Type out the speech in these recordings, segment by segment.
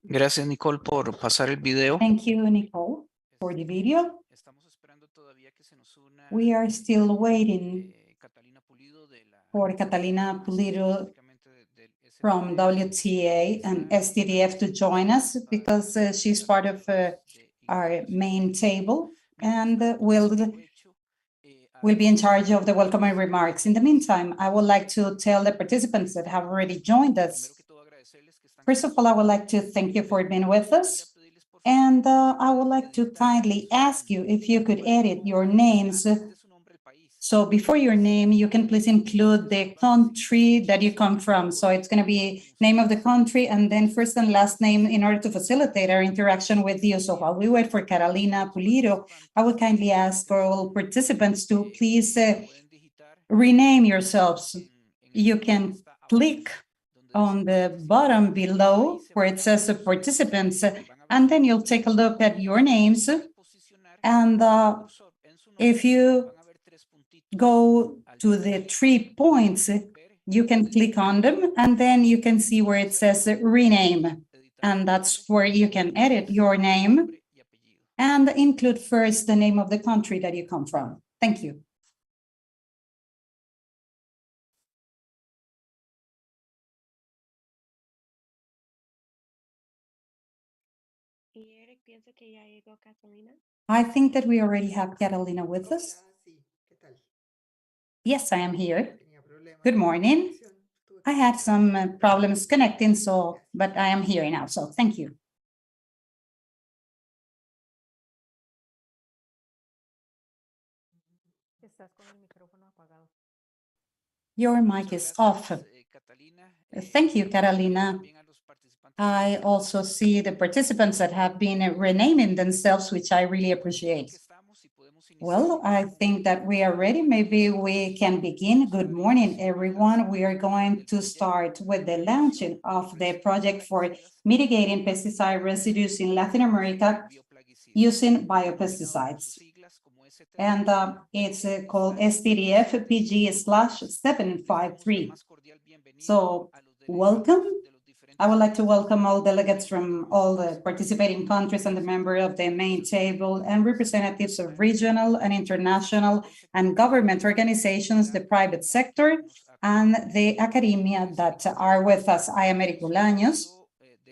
Gracias, Nicole, por pasar el video. Thank you, Nicole, for the video. Estamos esperando todavía que se nos una We are still waiting Catalina Pulido for Catalina Pulido from STDF WTA and STDF to join us because she's part of our main table and will be in charge of the welcoming remarks. In the meantime, I would like to tell the participants that have already joined us. First of all, I would like to thank you for being with us. And I would like to kindly ask you if you could edit your names. So before your name, you can please include the country that you come from. So it's going to be name of the country and then first and last name in order to facilitate our interaction with you. So while we wait for Carolina Pulido, I would kindly ask for all participants to please rename yourselves. You can click on the bottom below where it says the participants, and then you'll take a look at your names. And if you go to the 3 points, you can click on them, and then you can see where it says rename. And that's where you can edit your name and include first the name of the country that you come from. Thank you. I think that we already have Catalina with us. Yes, I am here. Good morning. I had some problems connecting, but I am here now, so thank you. Your mic is off. Thank you, Carolina. I also see the participants that have been renaming themselves, which I really appreciate. Well, I think that we are ready. Maybe we can begin. Good morning, everyone. We are going to start with the launching of the project for mitigating pesticide residues in Latin America using biopesticides. And it's called STDF PG/753. So welcome. I would like to welcome all delegates from all the participating countries and the member of the main table and representatives of regional and international and government organizations, the private sector, and the academia that are with us. I am Eric Bolaños.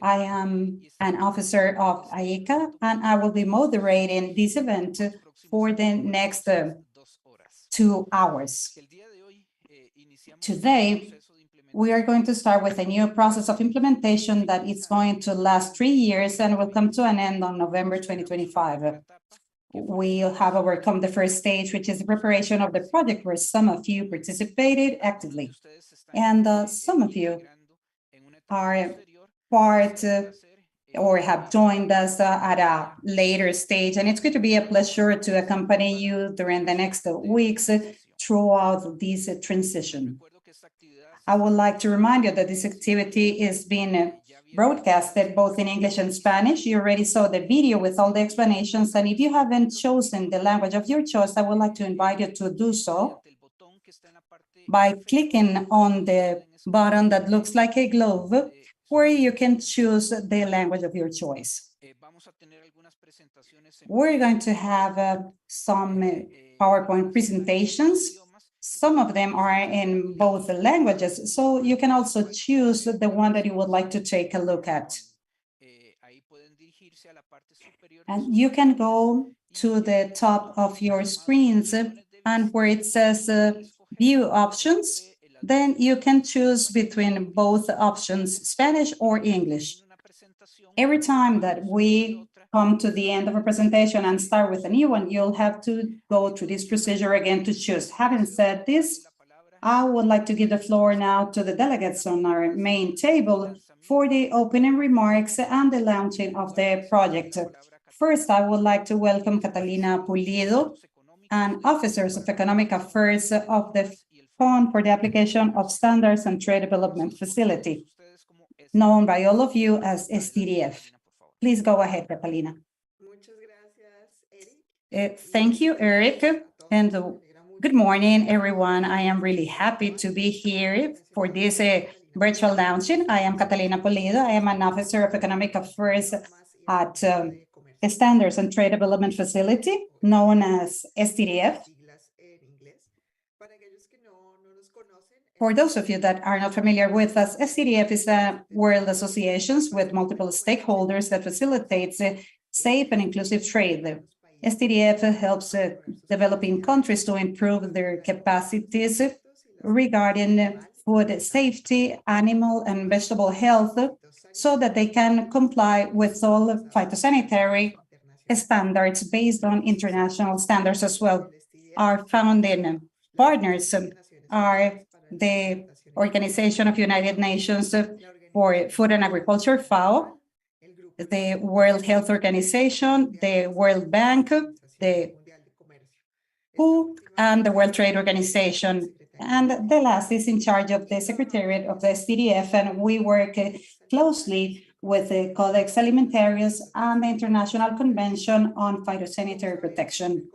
I am an officer of AICA, and I will be moderating this event for the next 2 hours. Today, we are going to start with a new process of implementation that is going to last 3 years and will come to an end on November 2025. We'll have overcome the first stage, which is the preparation of the project, where some of you participated actively. And some of you are part or have joined us at a later stage. And it's going to be a pleasure to accompany you during the next weeks throughout this transition. I would like to remind you that this activity is being broadcasted both in English and Spanish. You already saw the video with all the explanations. And if you haven't chosen the language of your choice, I would like to invite you to do so by clicking on the button that looks like a glove, where you can choose the language of your choice. We're going to have some PowerPoint presentations. Some of them are in both languages, so you can also choose the one that you would like to take a look at. And you can go to the top of your screens, and where it says view options, then you can choose between both options, Spanish or English. Every time that we come to the end of a presentation and start with a new one, you'll have to go through this procedure again to choose. Having said this, I would like to give the floor now to the delegates on our main table for the opening remarks and the launching of the project. First, I would like to welcome Catalina Pulido and officers of economic affairs of the Fund for the Application of Standards and Trade Development Facility, known by all of you as STDF. Please go ahead, Catalina. Thank you, Eric, and good morning, everyone. I am really happy to be here for this virtual launching. I am Catalina Pulido. I am an officer of economic affairs at Standards and Trade Development Facility, known as STDF. For those of you that are not familiar with us, STDF is a world association with multiple stakeholders that facilitates safe and inclusive trade. STDF helps developing countries to improve their capacities regarding food safety, animal and vegetable health, so that they can comply with all phytosanitary standards based on international standards as well. Our founding partners are the Organization of United Nations for Food and Agriculture, FAO, the World Health Organization, the World Bank, the WHO, and the World Trade Organization. And the last is in charge of the Secretariat of the STDF, and we work closely with the Codex Alimentarius and the International Convention on Phytosanitary Protection.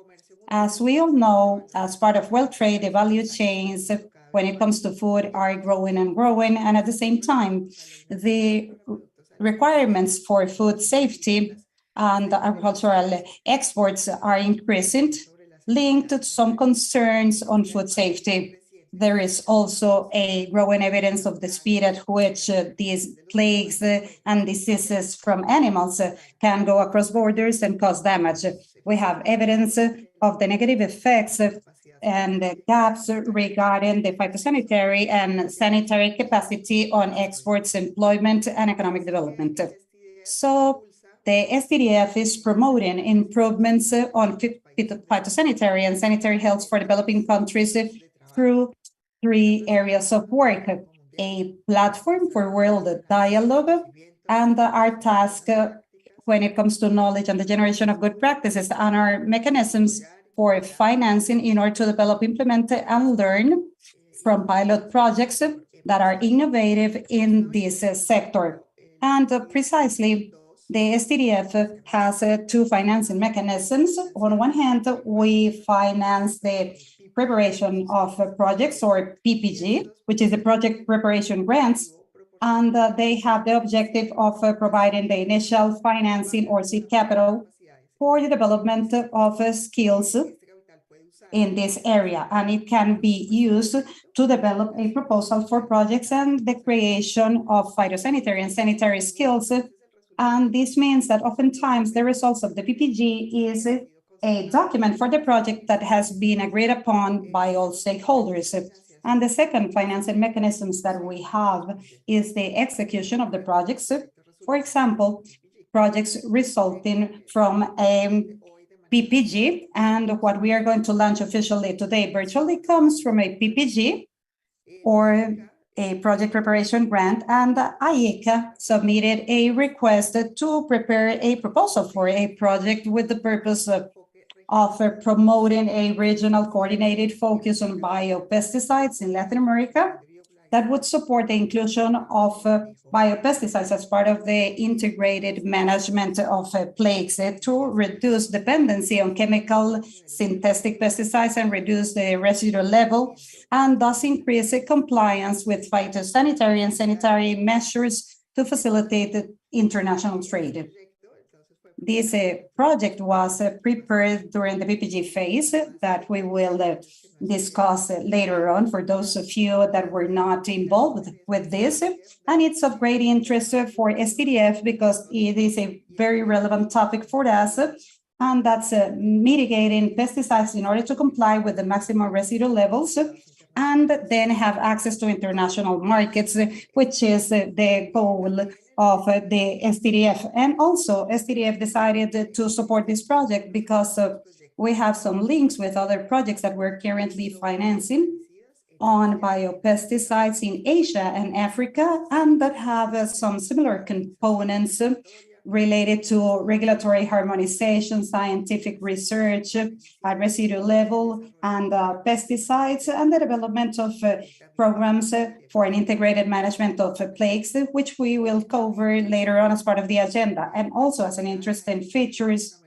As we all know, as part of world trade, the value chains when it comes to food are growing and growing, and at the same time, the requirements for food safety and agricultural exports are increasing, linked to some concerns on food safety. There is also a growing evidence of the speed at which these plagues and diseases from animals can go across borders and cause damage. We have evidence of the negative effects and gaps regarding the phytosanitary and sanitary capacity on exports, employment, and economic development. So the STDF is promoting improvements on phytosanitary and sanitary health for developing countries through 3 areas of work: a platform for world dialogue, and our task when it comes to knowledge and the generation of good practices, and our mechanisms for financing in order to develop, implement, and learn from pilot projects that are innovative in this sector. And precisely, the STDF has 2 financing mechanisms. On one hand, we finance the preparation of projects, or PPG, which is the project preparation grants, and they have the objective of providing the initial financing or seed capital for the development of skills in this area, and it can be used to develop a proposal for projects and the creation of phytosanitary and sanitary skills. And this means that oftentimes the results of the PPG is a document for the project that has been agreed upon by all stakeholders. And the second financing mechanisms that we have is the execution of the projects. For example, projects resulting from a PPG, and what we are going to launch officially today virtually comes from a PPG or a project preparation grant, and IECA submitted a request to prepare a proposal for a project with the purpose of promoting a regional coordinated focus on biopesticides in Latin America that would support the inclusion of biopesticides as part of the integrated management of plagues to reduce dependency on chemical synthetic pesticides and reduce the residue level, and thus increase compliance with phytosanitary and sanitary measures to facilitate international trade. This project was prepared during the PPG phase that we will discuss later on for those of you that were not involved with this. And it's of great interest for STDF because it is a very relevant topic for us, and that's mitigating pesticides in order to comply with the maximum residue levels and then have access to international markets, which is the goal of the STDF. And also, STDF decided to support this project because we have some links with other projects that we're currently financing on biopesticides in Asia and Africa, and that have some similar components related to regulatory harmonization, scientific research at residue level, and pesticides, and the development of programs for an integrated management of plagues, which we will cover later on as part of the agenda. And also, as an interesting features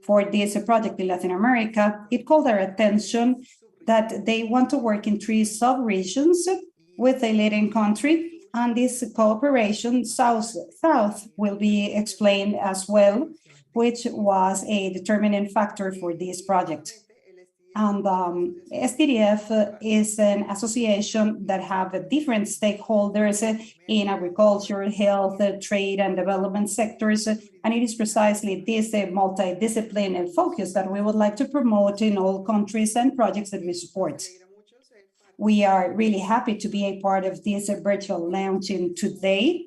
for this project in Latin America, it called our attention that they want to work in 3 sub-regions with a leading country And this cooperation south-south will be explained as well, which was a determining factor for this project. And STDF is an association that have different stakeholders in agriculture, health, trade, and development sectors. And it is precisely this multidisciplinary focus that we would like to promote in all countries and projects that we support. We are really happy to be a part of this virtual launching today,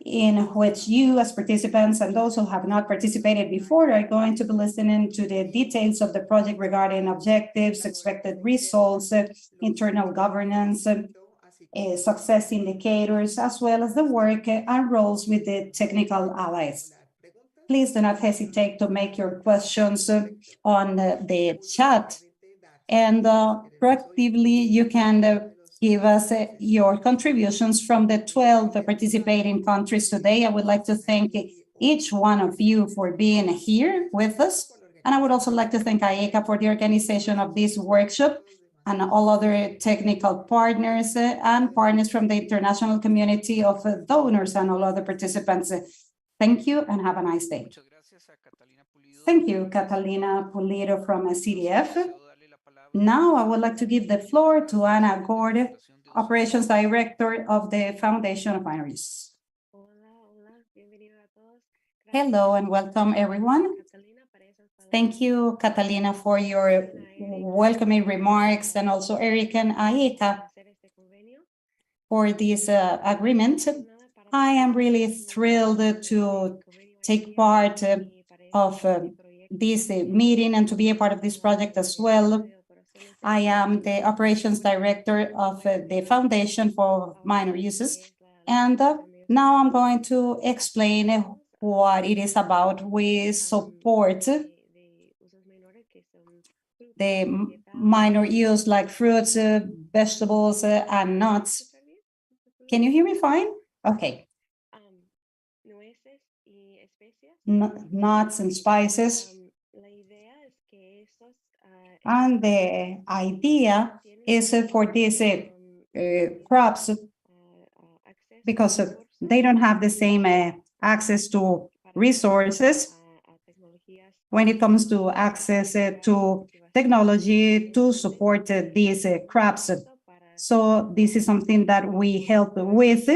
in which you as participants and those who have not participated before are going to be listening to the details of the project regarding objectives, expected results, internal governance, success indicators, as well as the work and roles with the technical allies. Please do not hesitate to make your questions on the chat, and proactively you can give us your contributions from the 12 participating countries today. I would like to thank each one of you for being here with us. And I would also like to thank IECA for the organization of this workshop and all other technical partners and partners from the international community of donors and all other participants. Thank you and have a nice day. Thank you, Catalina Pulido from CDF. Now I would like to give the floor to Ana Gorde, Operations Director of the Foundation of Minories. Hello and welcome everyone. Thank you, Catalina, for your welcoming remarks, and also Eric and Aika for this agreement. I am really thrilled to take part of this meeting and to be a part of this project as well. I am the Operations Director of the Foundation for Minor Uses, and now I'm going to explain what it is about. We support the minor use like fruits, vegetables, and nuts. Can you hear me fine? Okay. Nuts and spices. And the idea is for these crops, because they don't have the same access to resources when it comes to access to technology to support these crops. So this is something that we help with,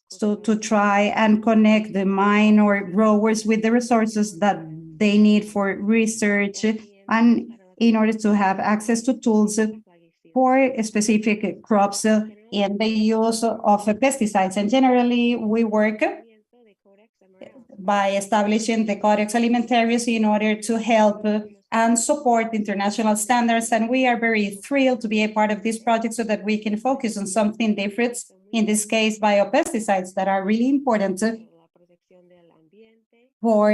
so to try and connect the minor growers with the resources that they need for research and in order to have access to tools for specific crops in the use of pesticides. And generally, we work by establishing the Codex Alimentarius in order to help and support international standards. And we are very thrilled to be a part of this project so that we can focus on something different, in this case, biopesticides that are really important for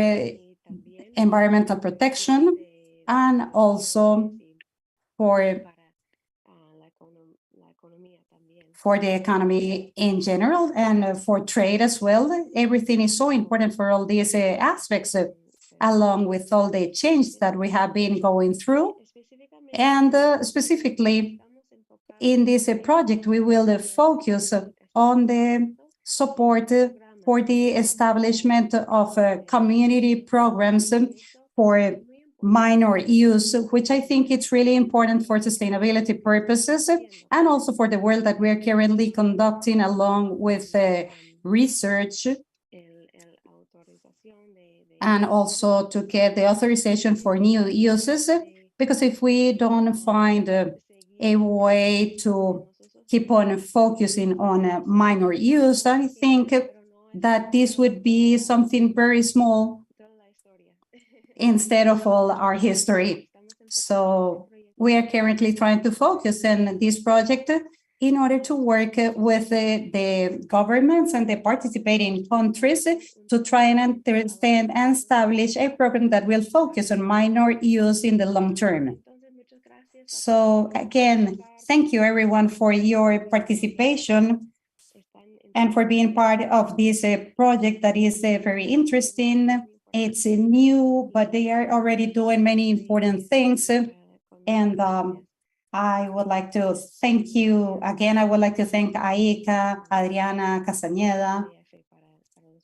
environmental protection and also for the economy in general and for trade as well. Everything is so important for all these aspects, along with all the change that we have been going through. And specifically in this project, we will focus on the support for the establishment of community programs for minor use, which I think it's really important for sustainability purposes and also for the work that we're currently conducting along with research, and also to get the authorization for new uses, because if we don't find a way to keep on focusing on minor use, I think that this would be something very small instead of all our history. So we are currently trying to focus on this project in order to work with the governments and the participating countries to try and understand and establish a program that will focus on minor use in the long term. So again, thank you everyone for your participation and for being part of this project that is very interesting. It's new, but they are already doing many important things. And I would like to thank you again. I would like to thank Aika, Adriana Castañeda,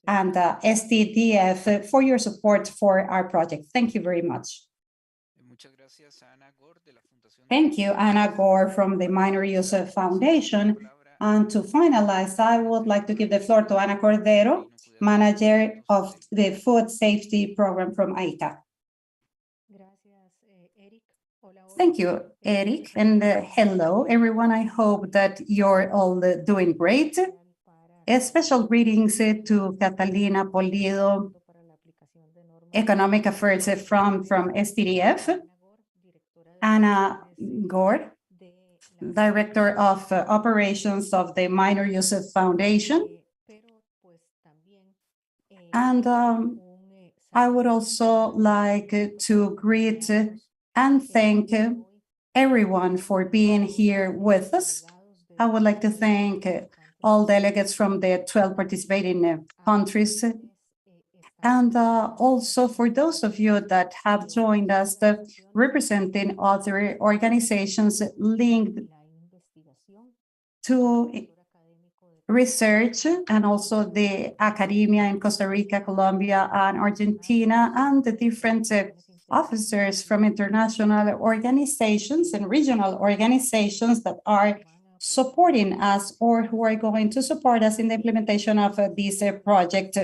and STDF for your support for our project. Thank you very much. Thank you, Ana Gore from the Minor Use Foundation. And to finalize, I would like to give the floor to Ana Cordero, manager of the Food Safety Program from AICA. Thank you, Eric, and hello, everyone. I hope that you're all doing great. Special greetings to Catalina Polido, Economic Affairs from STDF, Ana Gore, Director of Operations of the Minor Use Foundation. And I would also like to greet and thank everyone for being here with us. I would like to thank all delegates from the 12 participating countries. And also for those of you that have joined us representing other organizations linked to research and also the academia in Costa Rica, Colombia, and Argentina, and the different officers from international organizations and regional organizations that are supporting us or who are going to support us in the implementation of this project.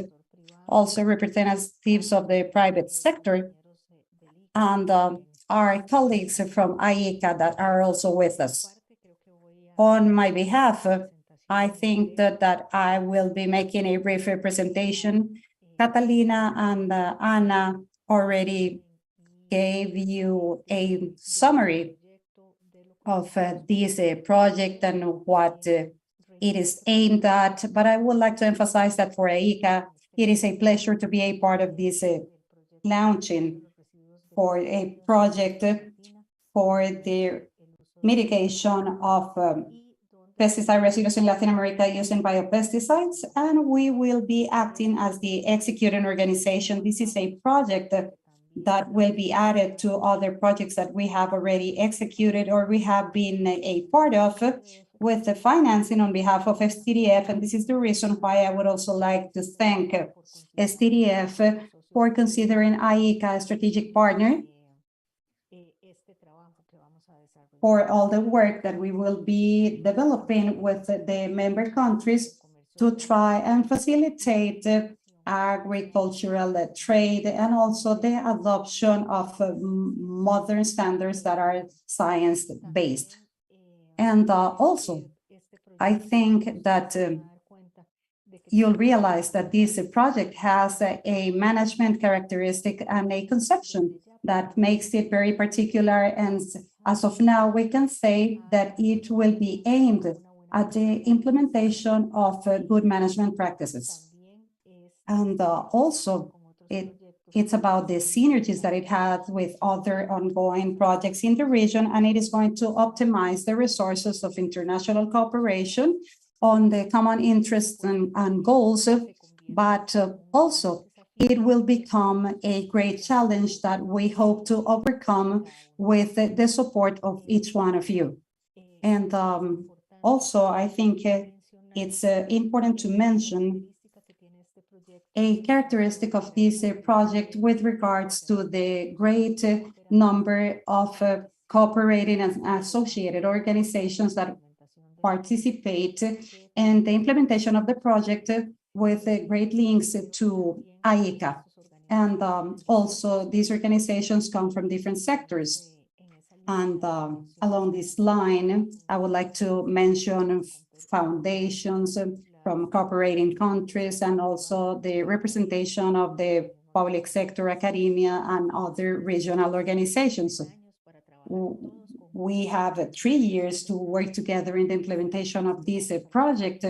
Also representatives of the private sector and our colleagues from AICA that are also with us. On my behalf, I think that I will be making a brief presentation. Catalina and Ana already gave you a summary of this project and what it is aimed at, but I would like to emphasize that for AICA, it is a pleasure to be a part of this launching for a project for the mitigation of pesticide residues in Latin America using biopesticides, and we will be acting as the executing organization. This is a project that will be added to other projects that we have already executed or we have been a part of with the financing on behalf of STDF. And this is the reason why I would also like to thank STDF for considering AICA a strategic partner for all the work that we will be developing with the member countries to try and facilitate agricultural trade and also the adoption of modern standards that are science-based. And also, I think that you'll realize that this project has a management characteristic and a conception that makes it very particular. And as of now, we can say that it will be aimed at the implementation of good management practices. And also, it's about the synergies that it has with other ongoing projects in the region, and it is going to optimize the resources of international cooperation on the common interests and goals, but also it will become a great challenge that we hope to overcome with the support of each one of you. And also, I think it's important to mention a characteristic of this project with regards to the great number of cooperating and associated organizations that participate in the implementation of the project with great links to AICA. And also these organizations come from different sectors. And along this line, I would like to mention foundations from cooperating countries and also the representation of the public sector, academia, and other regional organizations. We have 3 years to work together in the implementation of this project,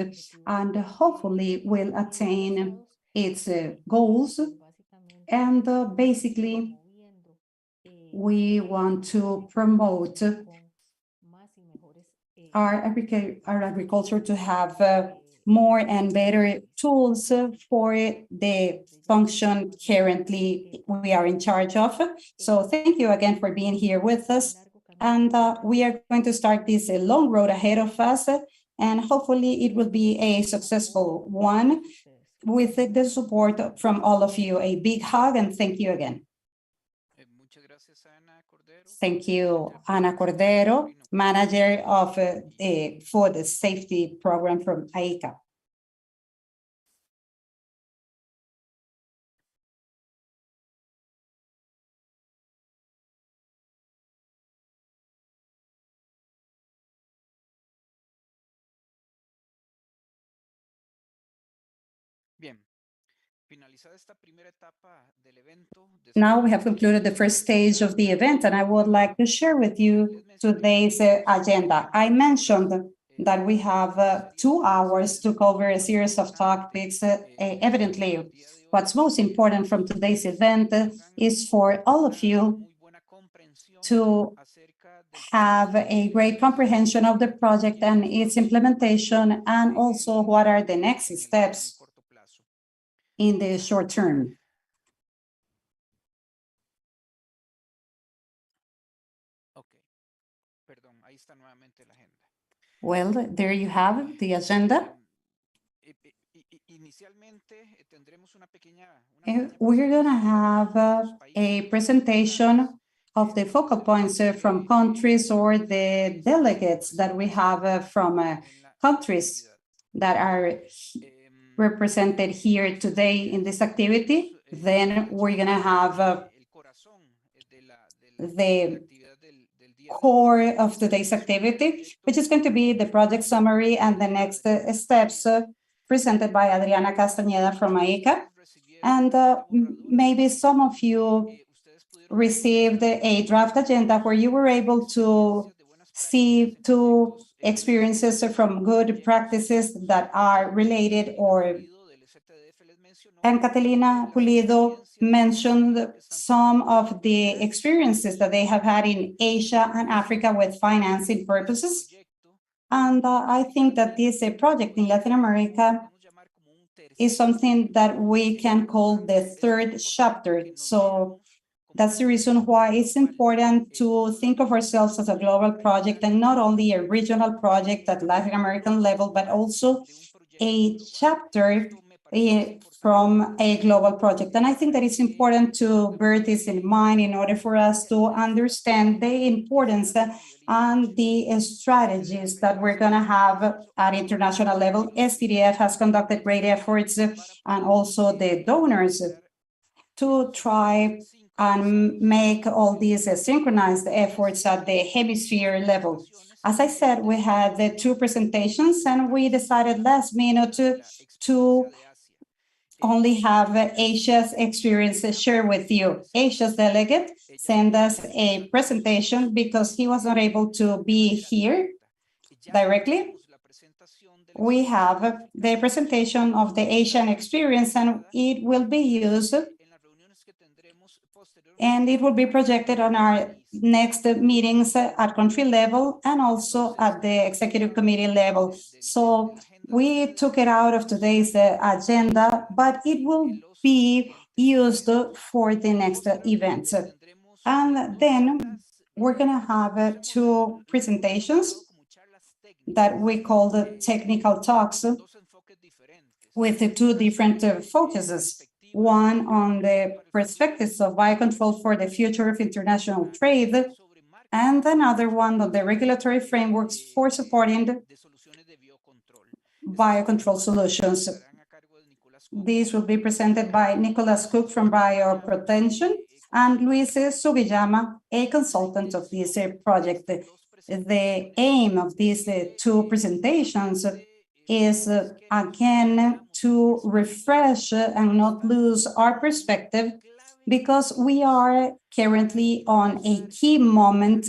and hopefully will attain its goals. And basically, we want to promote our agriculture to have more and better tools for the function currently we are in charge of. So thank you again for being here with us. And we are going to start this long road ahead of us, and hopefully it will be a successful one with the support from all of you. A big hug and thank you again. Thank you, Ana Cordero, manager of the Food Safety Program from AICA. Now we have concluded the first stage of the event, and I would like to share with you today's agenda. I mentioned that we have 2 hours to cover a series of topics. Evidently, what's most important from today's event is for all of you to have a great comprehension of the project and its implementation, and also what are the next steps in the short term. Well, there you have the agenda. We're going to have a presentation of the focal points from countries or the delegates that we have from countries that are represented here today in this activity. Then we're going to have the core of today's activity, which is going to be the project summary and the next steps presented by Adriana Castañeda from AICA. And maybe some of you received a draft agenda where you were able to see 2 experiences from good practices that are related, and Catalina Pulido mentioned some of the experiences that they have had in Asia and Africa with financing purposes. And I think that this project in Latin America is something that we can call the 3rd chapter. So that's the reason why it's important to think of ourselves as a global project and not only a regional project at Latin American level, but also a chapter from a global project. And I think that it's important to bear this in mind in order for us to understand the importance and the strategies that we're going to have at international level. SDDF has conducted great efforts, and also the donors, to try and make all these synchronized efforts at the hemisphere level. As I said, we had the 2 presentations, and we decided last minute to only have Asia's experience shared with you. Asia's delegate sent us a presentation because he was not able to be here directly. We have the presentation of the Asian experience, and it will be used and it will be projected on our next meetings at country level and also at the executive committee level. So we took it out of today's agenda, but it will be used for the next events. And then we're going to have 2 presentations that we call the technical talks with the 2 different focuses. One on the perspectives of biocontrol for the future of international trade, and another one on the regulatory frameworks for supporting biocontrol solutions. These will be presented by Nicholas Cook from Bioprotection and Luis Sugiyama, a consultant of this project. The aim of these 2 presentations is again to refresh and not lose our perspective, because we are currently on a key moment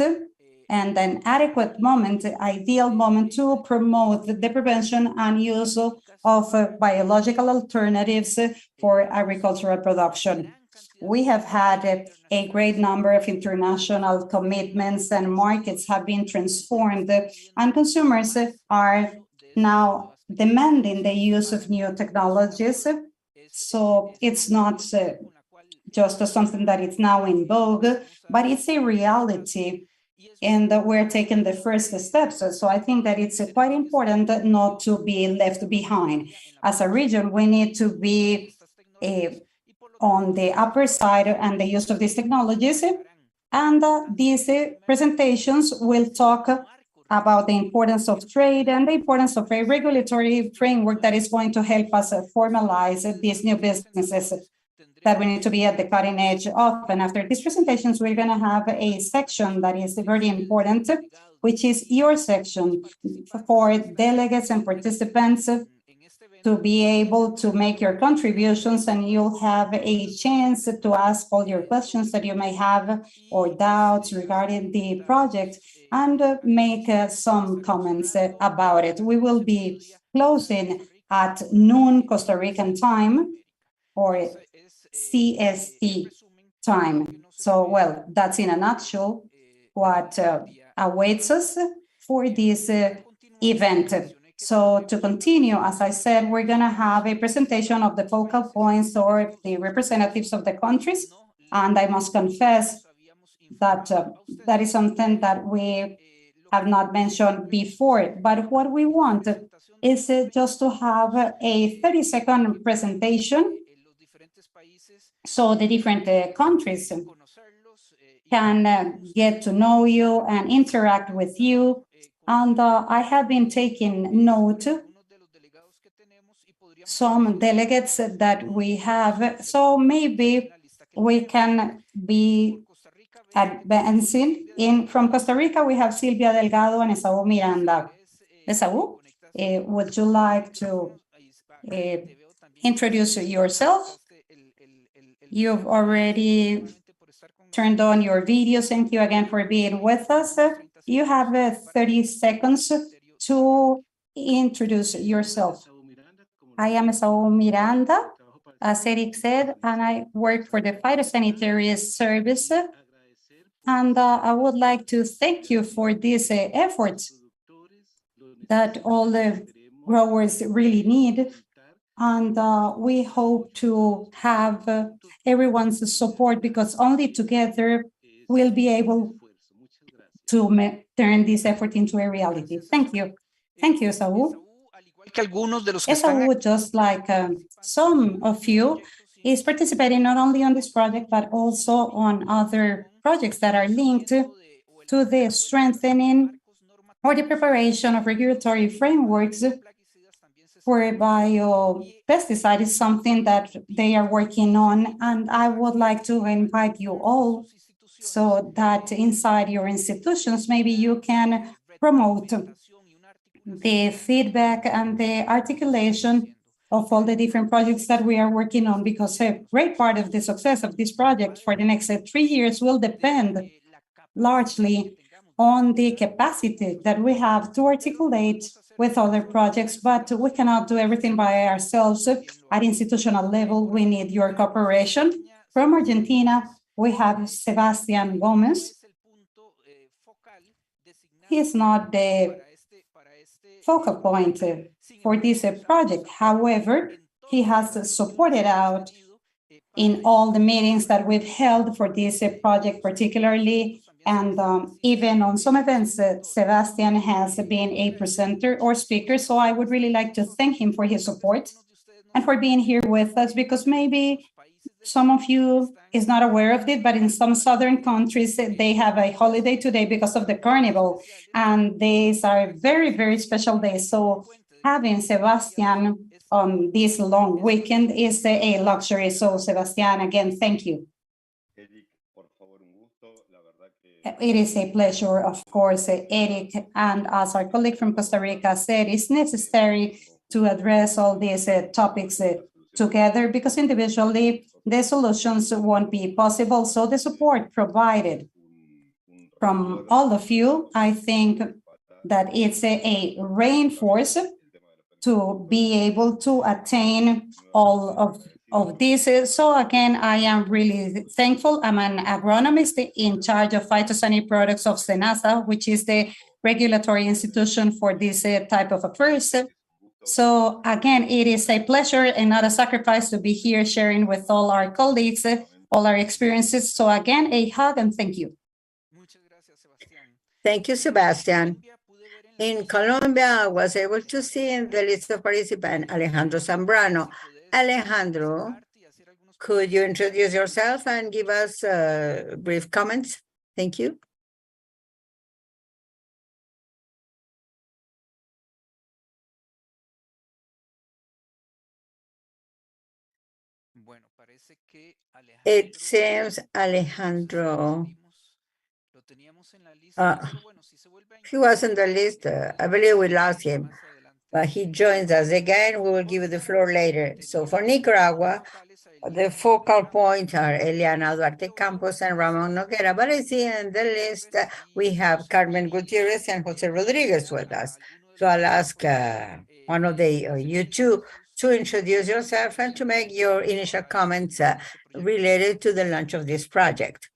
and an adequate moment, ideal moment to promote the prevention and use of biological alternatives for agricultural production. We have had a great number of international commitments, and markets have been transformed, and consumers are now demanding the use of new technologies. So it's not just something that is now in vogue, but it's a reality. and we're taking the first steps. So I think that it's quite important not to be left behind. As a region, we need to be on the upper side and the use of these technologies. And these presentations will talk about the importance of trade and the importance of a regulatory framework that is going to help us formalize these new businesses that we need to be at the cutting edge of. And after these presentations, we're going to have a section that is very important, which is your section for delegates and participants to be able to make your contributions, and you'll have a chance to ask all your questions that you may have or doubts regarding the project and make some comments about it. We will be closing at noon Costa Rican time or CST time. So, well, that's in a nutshell what awaits us for this event. So to continue, as I said, we're going to have a presentation of the focal points or the representatives of the countries. And I must confess that that is something that we have not mentioned before. But what we want is just to have a 30-second presentation so the different countries can get to know you and interact with you. And I have been taking note some delegates that we have. So maybe we can be advancing. From Costa Rica, we have Silvia Delgado and Esaú Miranda. Esaú, would you like to introduce yourself? You've already turned on your video. Thank you again for being with us. You have 30 seconds to introduce yourself. I am Esaú Miranda, as Eric said, and I work for the Phytosanitary Service. And I would like to thank you for this effort that all the growers really need. And we hope to have everyone's support, because only together we'll be able to turn this effort into a reality. Thank you. Thank you, Esaú. Esaú, just like some of you, is participating not only on this project, but also on other projects that are linked to the strengthening or the preparation of regulatory frameworks for biopesticide is something that they are working on. And I would like to invite you all so that inside your institutions, maybe you can promote the feedback and the articulation of all the different projects that we are working on, because a great part of the success of this project for the next 3 years will depend largely on the capacity that we have to articulate with other projects, but we cannot do everything by ourselves. At institutional level, we need your cooperation. From Argentina, we have Sebastian Gomez. He is not the focal point for this project. However, he has supported out in all the meetings that we've held for this project particularly. And even on some events, Sebastian has been a presenter or speaker. So I would really like to thank him for his support and for being here with us, because maybe some of you is not aware of it, but in some southern countries, they have a holiday today because of the carnival. And these are very, very special days. So having Sebastian on this long weekend is a luxury. So Sebastian, again, thank you. It is a pleasure, of course, Eric, and as our colleague from Costa Rica said, it's necessary to address all these topics together, because individually the solutions won't be possible. So the support provided from all of you, I think that it's a reinforce to be able to attain all of this. So again, I am really thankful. I'm an agronomist in charge of phytosanitary products of SENASA, which is the regulatory institution for this type of affairs. So again, it is a pleasure and not a sacrifice to be here sharing with all our colleagues, all our experiences. So again, a hug and thank you. Thank you, Sebastian. In Colombia, I was able to see in the list of participants Alejandro Zambrano. Alejandro, could you introduce yourself and give us brief comments? Thank you. It seems Alejandro, he was on the list. I believe we lost him, but he joins us again. We will give you the floor later. So for Nicaragua, the focal points are Eliana Duarte Campos and Ramon Noguera. But I see in the list we have Carmen Gutierrez and Jose Rodriguez with us. So I'll ask one of you two to introduce yourself and to make your initial comments related to the launch of this project.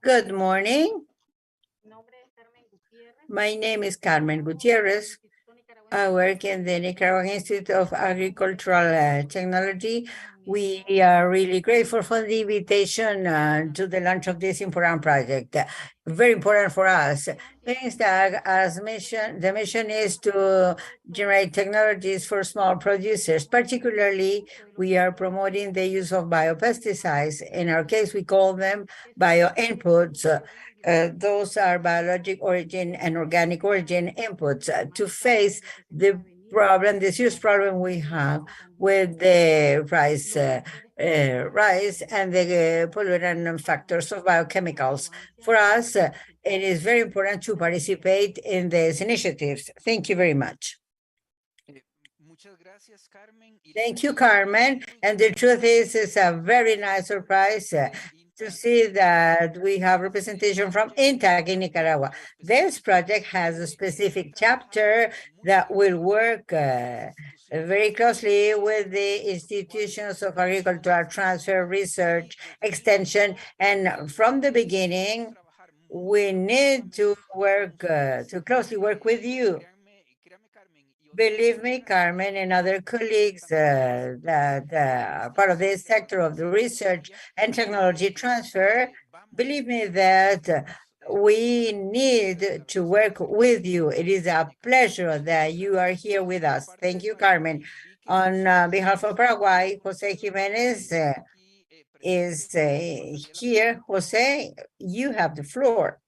Good morning. My name is Carmen Gutierrez. I work in the Nicaraguan Institute of Agricultural Technology. We are really grateful for the invitation to the launch of this important project. Very important for us. Means that the mission is to generate technologies for small producers. Particularly, we are promoting the use of biopesticides. In our case, we call them bioinputs. Those are biologic origin and organic origin inputs to face the serious problem we have with the price rise and the pollutant factors of biochemicals. For us, it is very important to participate in these initiatives. Thank you very much. Thank you, Carmen. And the truth is, it's a very nice surprise to see that we have representation from INTAC in Nicaragua. This project has a specific chapter that will work very closely with the institutions of agricultural transfer, research, extension, and from the beginning, we need to work, to closely work with you. Believe me, Carmen and other colleagues that are part of this sector of the research and technology transfer, believe me that we need to work with you. It is a pleasure that you are here with us. Thank you, Carmen. On behalf of Paraguay, Jose Jimenez is here. Jose, you have the floor.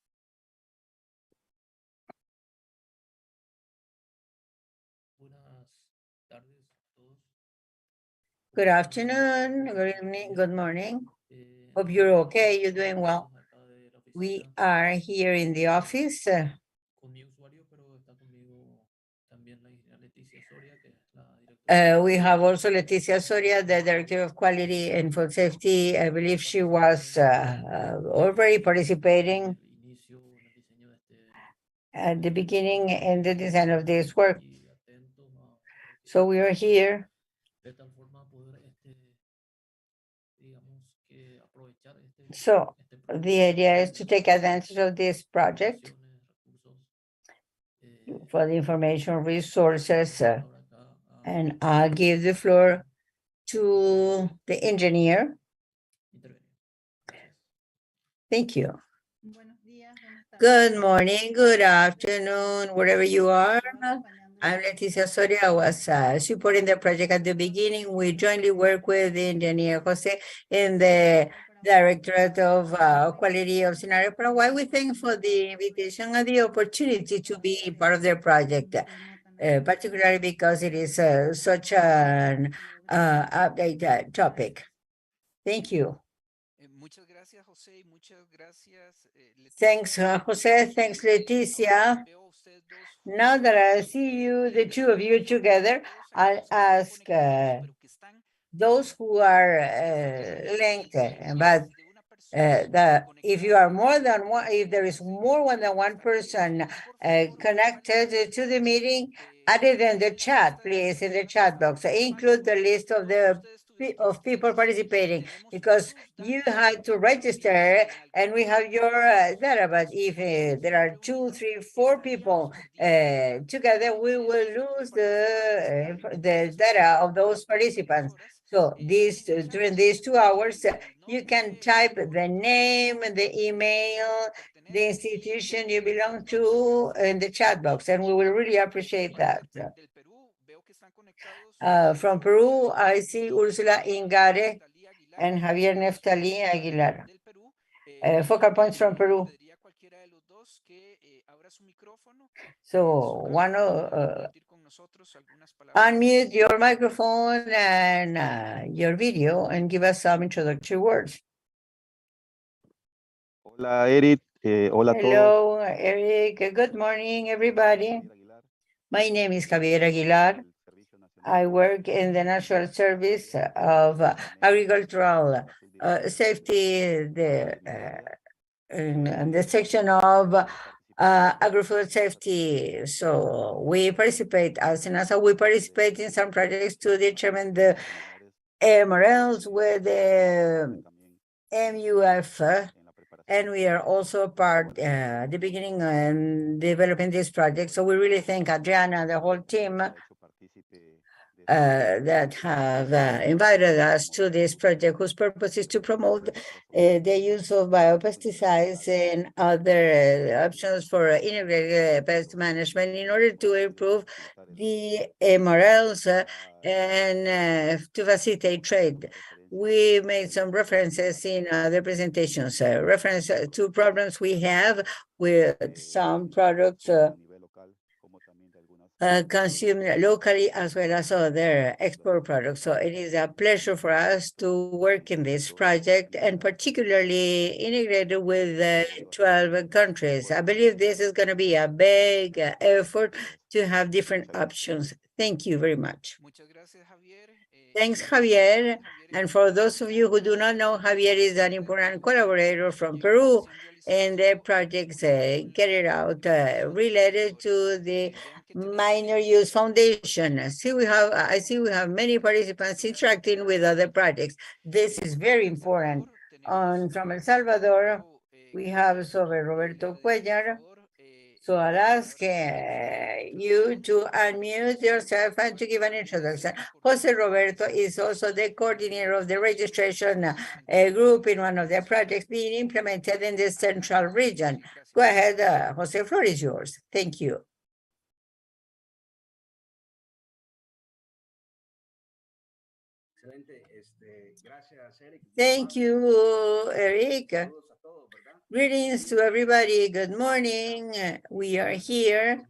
Good afternoon, good evening, good morning. Hope you're okay, you're doing well. We are here in the office. We have also Leticia Soria, the Director of Quality and Food Safety. I believe she was already participating at the beginning in the design of this work. So we are here so the idea is to take advantage of this project for the information resources, and I'll give the floor to the engineer. Thank you. Good morning, good afternoon, wherever you are. I'm Leticia Soria. I was supporting the project at the beginning. We jointly work with engineer Jose in the Directorate of Quality of Scenario Paraguay. We thank for the invitation and the opportunity to be part of their project, particularly because it is such an update topic. Thank you. Thanks, Jose. Thanks, Leticia. Now that I see you, the two of you together, I'll ask those who are linked, but if you are more than one, if there is more than one person connected to the meeting, add it in the chat, please, in the chat box. Include the list of the of people participating, because you had to register and we have your data. But if there are 2, 3, 4 people together, we will lose the data of those participants. So during these 2 hours, you can type the name, the email, the institution you belong to in the chat box, and we will really appreciate that. From Peru, I see Ursula Ingare and Javier Neftali Aguilar. Focal points from Peru. So unmute your microphone and your video and give us some introductory words. Hola, Eric. Hola a todos. Hello, Eric. Good morning, everybody. My name is Javier Aguilar. I work in the National Service of Agricultural Safety, in the section of agri-food safety. So we participate, as NASA, we participate in some projects to determine the MRLs with the MUF, and we are also part at the beginning and developing this project. So we really thank Adriana and the whole team that have invited us to this project, whose purpose is to promote the use of biopesticides and other options for integrated pest management in order to improve the MRLs and to facilitate trade. We made some references in other presentations, reference to problems we have with some products consumed locally as well as other export products. So it is a pleasure for us to work in this project and particularly integrated with 12 countries. I believe this is going to be a big effort to have different options. Thank you very much. Thanks, Javier. And for those of you who do not know, Javier is an important collaborator from Peru in the projects carried out related to the Minor Use Foundation. I see we have many participants interacting with other projects. This is very important. From El Salvador, we have Sober Roberto Cuellar. So I'll ask you to unmute yourself and to give an introduction. Jose Roberto is also the coordinator of the registration group in one of the projects being implemented in the central region. Go ahead, Jose, the floor is yours. Thank you. Thank you, Eric. Greetings to everybody. Good morning. We are here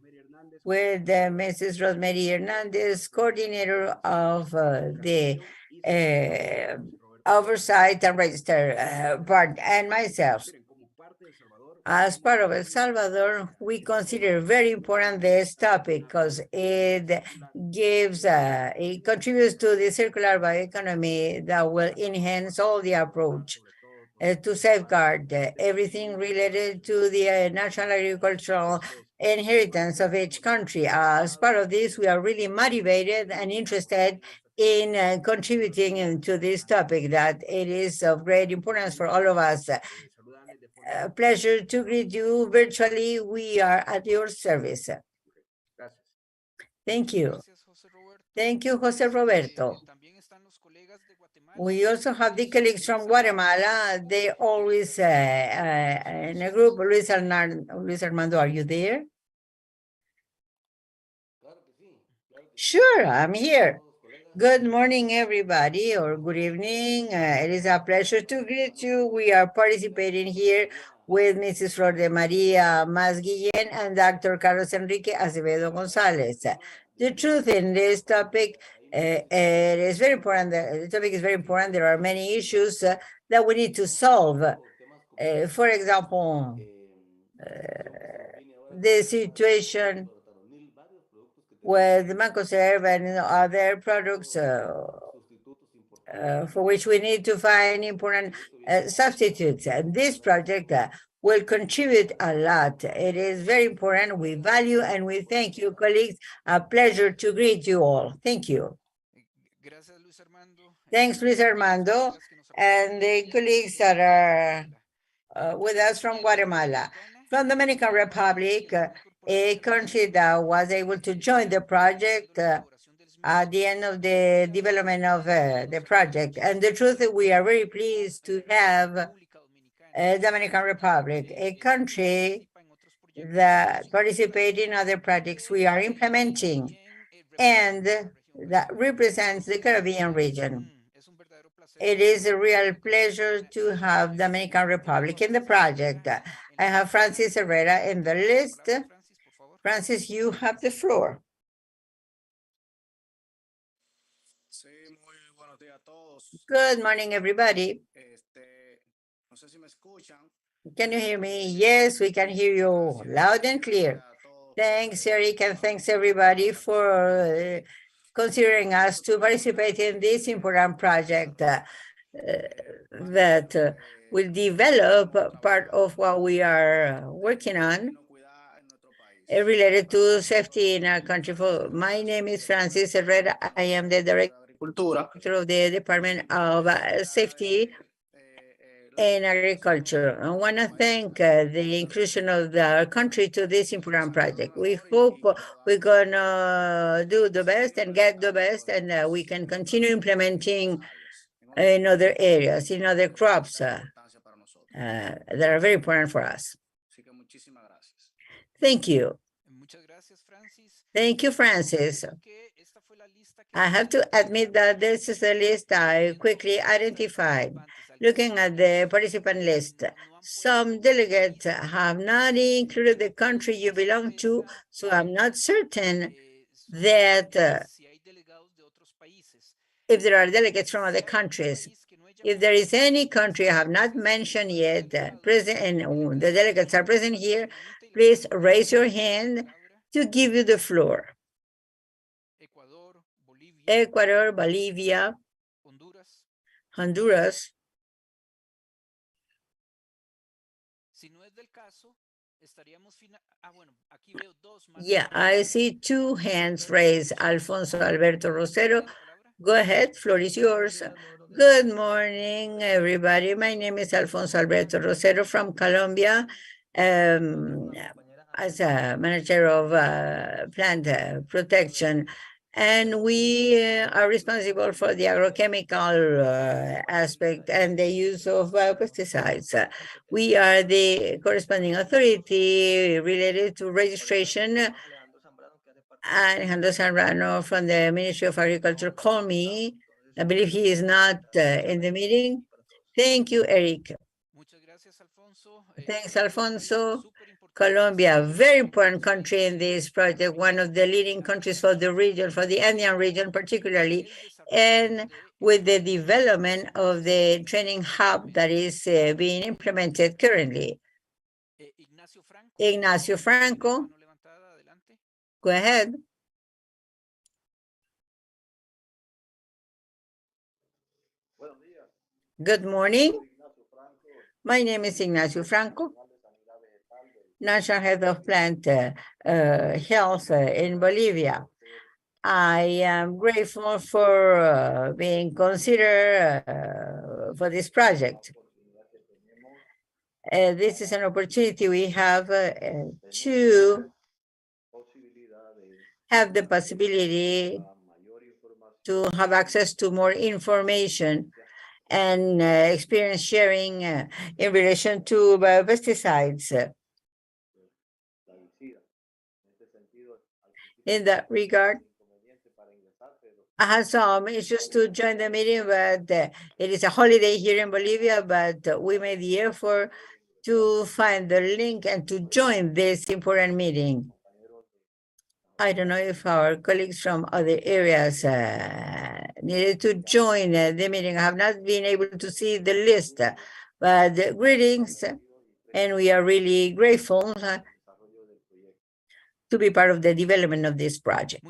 with Mrs. Rosemary Hernandez, coordinator of the oversight and register part, and myself. As part of El Salvador, we consider very important this topic because it contributes to the circular bioeconomy that will enhance all the approach to safeguard everything related to the national agricultural inheritance of each country. As part of this, we are really motivated and interested in contributing to this topic, that it is of great importance for all of us. A pleasure to greet you virtually. We are at your service. Thank you. Thank you, Jose Roberto. We also have the colleagues from Guatemala. They always in a group. Luis Armando, are you there? Sure, I'm here. Good morning, everybody, or good evening. It is a pleasure to greet you. We are participating here with Mrs. Flor de Maria Masguillen and Dr. Carlos Enrique Acevedo Gonzalez. The truth in this topic, it is very important. The topic is very important. There are many issues that we need to solve. For example, the situation with Mancoserve and other products for which we need to find important substitutes. And this project will contribute a lot. It is very important. We value and we thank you, colleagues. A pleasure to greet you all. Thank you. Thanks, Luis Armando, and the colleagues that are with us from Guatemala. From Dominican Republic, a country that was able to join the project at the end of the development of the project. And the truth is we are very pleased to have Dominican Republic, a country that participates in other projects we are implementing and that represents the Caribbean region. It is a real pleasure to have Dominican Republic in the project. I have Francis Herrera in the list. Francis, you have the floor. Good morning, everybody. Can you hear me? Yes, we can hear you loud and clear. Thanks, Eric, and thanks everybody for considering us to participate in this important project that will develop part of what we are working on related to safety in our country. My name is Francis Herrera. I am the director of the Department of Safety in Agriculture. I want to thank the inclusion of our country to this important project. We hope we're going to do the best and get the best, and we can continue implementing in other areas, in other crops that are very important for us. Thank you. Thank you, Francis. I have to admit that this is a list I quickly identified. Looking at the participant list, some delegates have not included the country you belong to, so I'm not certain that if there are delegates from other countries. If there is any country I have not mentioned yet, present, and the delegates are present here, please raise your hand to give you the floor. Ecuador, Bolivia, Honduras. Yeah, I see two hands raised. Alfonso Alberto Rosero. Go ahead, floor is yours. Good morning, everybody. My name is Alfonso Alberto Rosero from Colombia. As a manager of plant protection, and we are responsible for the agrochemical aspect and the use of biopesticides. We are the corresponding authority related to registration. And Alejandro Zambrano from the Ministry of Agriculture called me. I believe he is not in the meeting. Thank you, Eric. Thanks, Alfonso. Colombia, very important country in this project, one of the leading countries for the region, for the Andean region particularly, and with the development of the training hub that is being implemented currently. Ignacio Franco, go ahead. Good morning. My name is Ignacio Franco, National Head of Plant Health in Bolivia. I am grateful for being considered for this project. This is an opportunity we have to have the possibility to have access to more information and experience sharing in relation to biopesticides. In that regard, I had some issues to join the meeting, but it is a holiday here in Bolivia, but we made the effort to find the link and to join this important meeting. I don't know if our colleagues from other areas needed to join the meeting. I have not been able to see the list, but greetings, and we are really grateful to be part of the development of this project.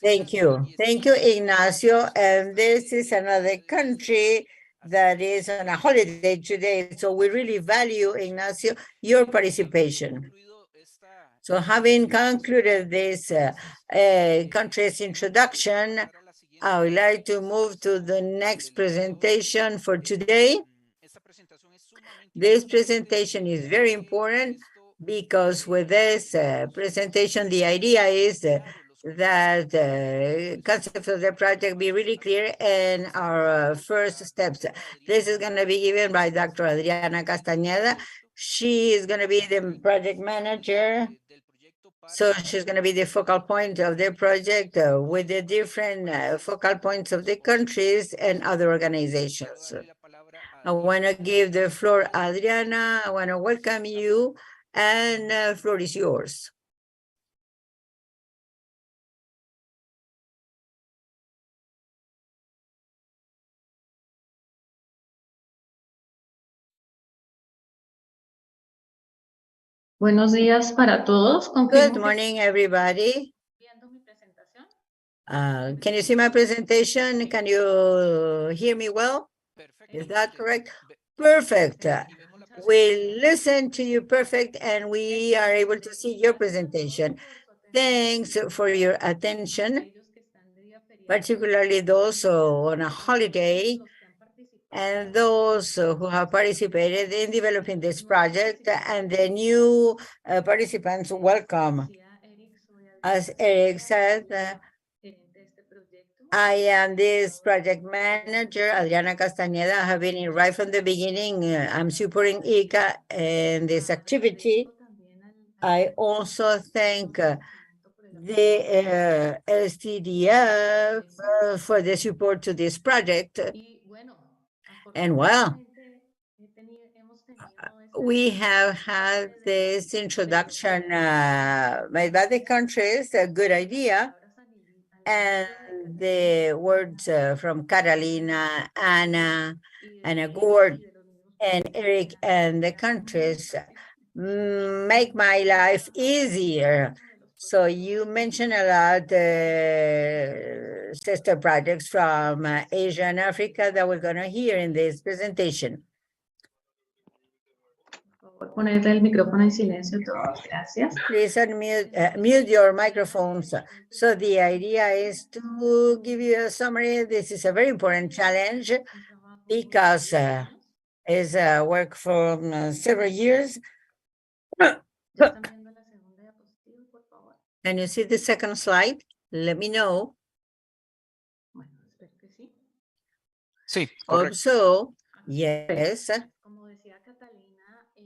Thank you. Thank you, Ignacio. And this is another country that is on a holiday today. So we really value, Ignacio, your participation. So having concluded this country's introduction, I would like to move to the next presentation for today. This presentation is very important because with this presentation, the idea is that the concept of the project be really clear and our first steps. This is going to be given by Dr. Adriana Castañeda. She is going to be the project manager. So she's going to be the focal point of the project with the different focal points of the countries and other organizations. I want to give the floor, Adriana. I want to welcome you, and floor is yours. Buenos días para todos. Good morning, everybody. Viendo mi presentación. Can you see my presentation? Can you hear me well? Is that correct? Perfect. We listen to you perfect, and we are able to see your presentation. Thanks for your attention, particularly those on a holiday and those who have participated in developing this project, and the new participants, welcome. As Eric said, I am this project manager, Adriana Castañeda. I have been in right from the beginning. I'm supporting ICA in this activity. I also thank the STDF for the support to this project. And well, we have had this introduction made by the countries, a good idea. And the words from Carolina, Anna Gord, and Eric, and the countries make my life easier. So you mentioned a lot sister projects from Asia and Africa that we're going to hear in this presentation. Poner el micrófono en silencio todos. Gracias. Please mute your microphones. So the idea is to give you a summary. This is a very important challenge because it's work for several years. Can you see the second slide? Let me know. Sí, correcto. Also, yes,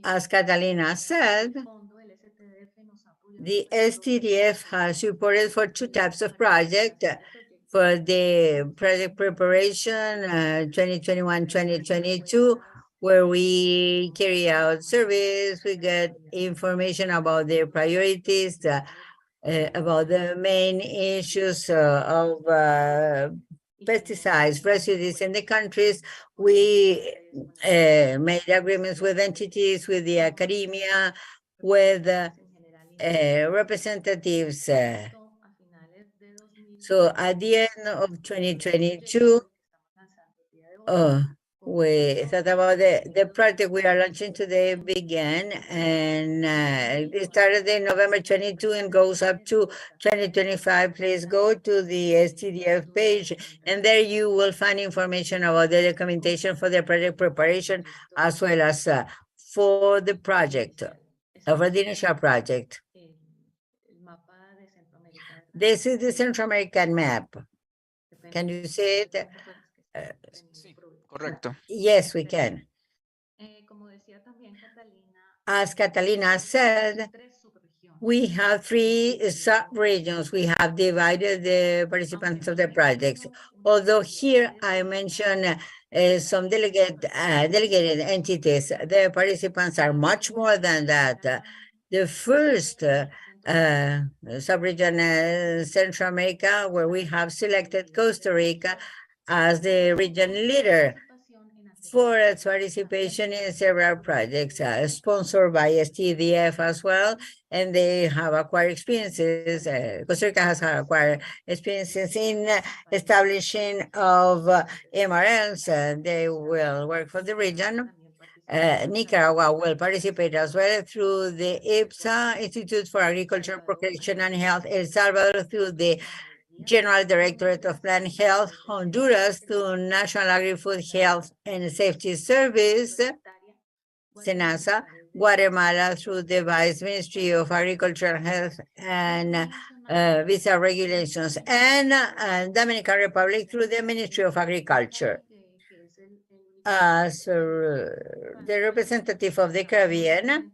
as Catalina said, the STDF has supported for two types of project. For the project preparation 2021-2022, where we carry out surveys, we get information about their priorities, about the main issues of pesticides, residues in the countries. We made agreements with entities, with the academia, with representatives. So at the end of 2022, we thought about the project we are launching today began, and it started in November 22 and goes up to 2025. Please go to the STDF page, and there you will find information about the documentation for the project preparation, as well as for the project, for the initial project. This is the Central American map. Can you see it? Correcto. Yes, we can. As Catalina said, we have three sub-regions. We have divided the participants of the projects. Although here I mentioned some delegated entities, the participants are much more than that. The first sub-region Central America, where we have selected Costa Rica as the region leader for its participation in several projects sponsored by STDF as well, and they have acquired experiences. Costa Rica has acquired experiences in establishing of MRLs, and they will work for the region. Nicaragua will participate as well through the IPSA, Institute for Agriculture, Protection and Health, El Salvador through the General Directorate of Plant Health, Honduras through National Agri-Food Health and Safety Service, SENASA, Guatemala through the Vice Ministry of Agriculture, Health, and Visa Regulations, and Dominican Republic through the Ministry of Agriculture. As the representative of the Caribbean,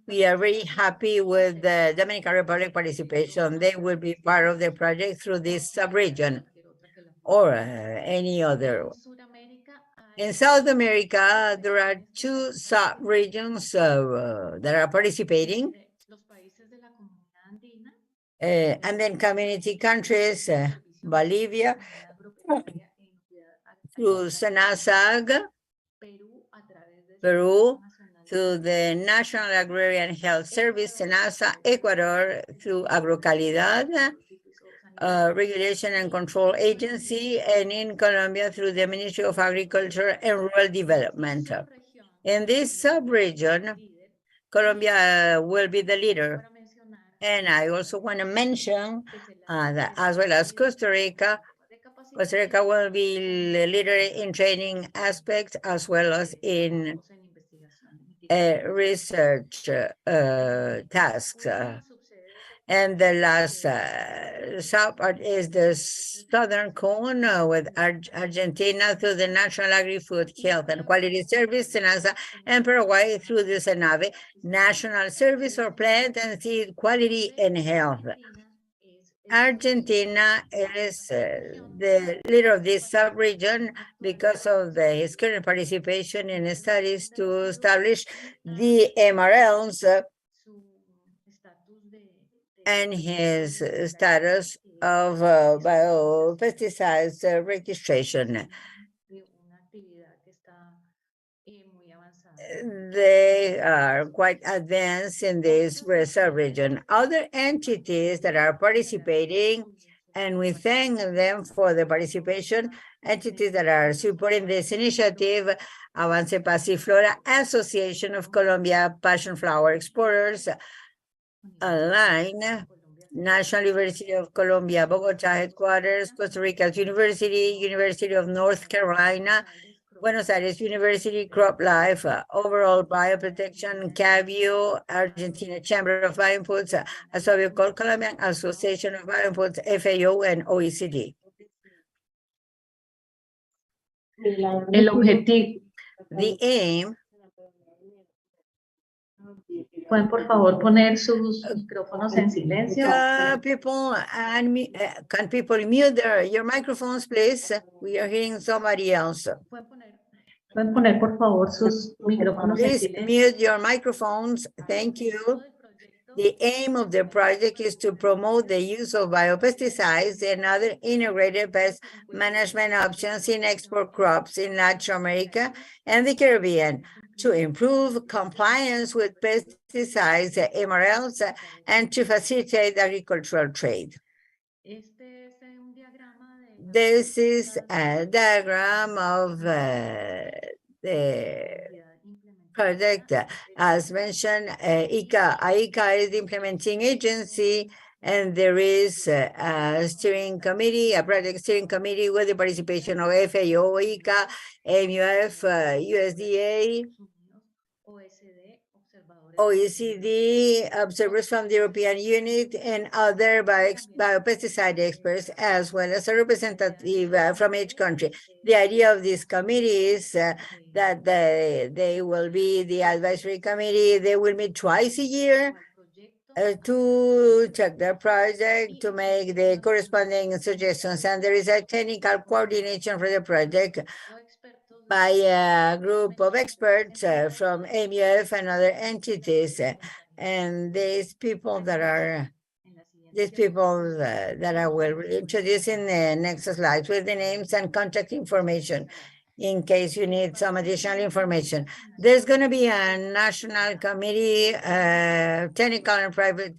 we are very happy with the Dominican Republic participation. They will be part of the project through this sub-region or any other. In South America, there are two sub-regions that are participating. And then community countries, Bolivia, through SENASAG, Peru, through the National Agrarian Health Service, SENASA, Ecuador, through Agrocalidad, Regulation and Control Agency, and in Colombia, through the Ministry of Agriculture and Rural Development. In this sub-region, Colombia will be the leader. And I also want to mention that as well as Costa Rica will be the leader in training aspects as well as in research tasks. And the last subpart is the Southern Cone with Argentina through the National Agri-Food Health and Quality Service, SENASA, and Paraguay through the SENAVE, National Service for Plant and Seed Quality and Health. Argentina is the leader of this sub-region because of his current participation in studies to establish the MRLs and his status of biopesticides registration. They are quite advanced in this sub-region. Other entities that are participating, and we thank them for the participation, entities that are supporting this initiative, Avance Pasiflora, Association of Colombia Passion Flower Exporters, Align, National University of Colombia, Bogotá headquarters, Costa Rica's University, University of North Carolina, Buenos Aires University, Crop Life, Overall Bioprotection, CAVIO, Argentina Chamber of Bioinputs, Asovio Colombian Association of Bioinputs, FAO, and OECD. El objetivo. The aim. ¿Pueden por favor poner sus micrófonos en silencio? Can people mute your microphones, please? We are hearing somebody else. ¿Pueden poner por favor sus micrófonos en Please silencio? mute your microphones. Thank you. The aim of the project is to promote the use of biopesticides and other integrated pest management options in export crops in Latin America and the Caribbean to improve compliance with pesticides, MRLs, and to facilitate agricultural trade. This is a diagram of the project. As mentioned, AICA is the implementing agency, and there is a steering committee, a project steering committee with the participation of FAO, AICA, MUF, USDA, OECD, observers from the European Unit, and other biopesticide experts, as well as a representative from each country. The idea of this committee is that they will be the advisory committee. They will meet twice a year to check their project, to make the corresponding suggestions. And there is a technical coordination for the project by a group of experts from MUF and other entities. And these people that I will introduce in the next slides with the names and contact information in case you need some additional information. There's going to be a national committee, technical and private,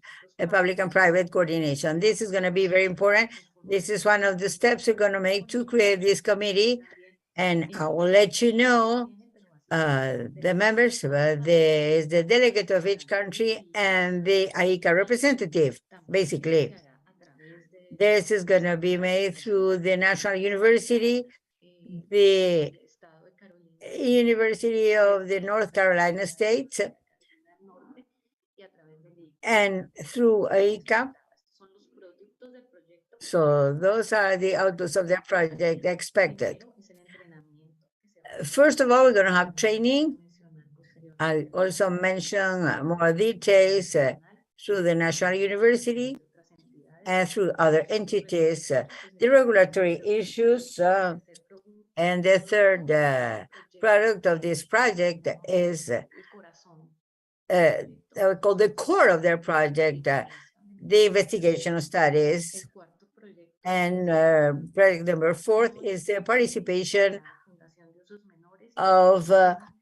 public and private coordination. This is going to be very important. This is one of the steps we're going to make to create this committee. And I will let you know the members, the delegate of each country and the AICA representative, basically. This is going to be made through the National University, the University of the North Carolina State, and through ICA. So those are the outputs of the project expected. First of all, we're going to have training. I also mention more details through the National University and through other entities, the regulatory issues. And the third product of this project is called the core of their project, the investigation studies. And project number 4 is the participation of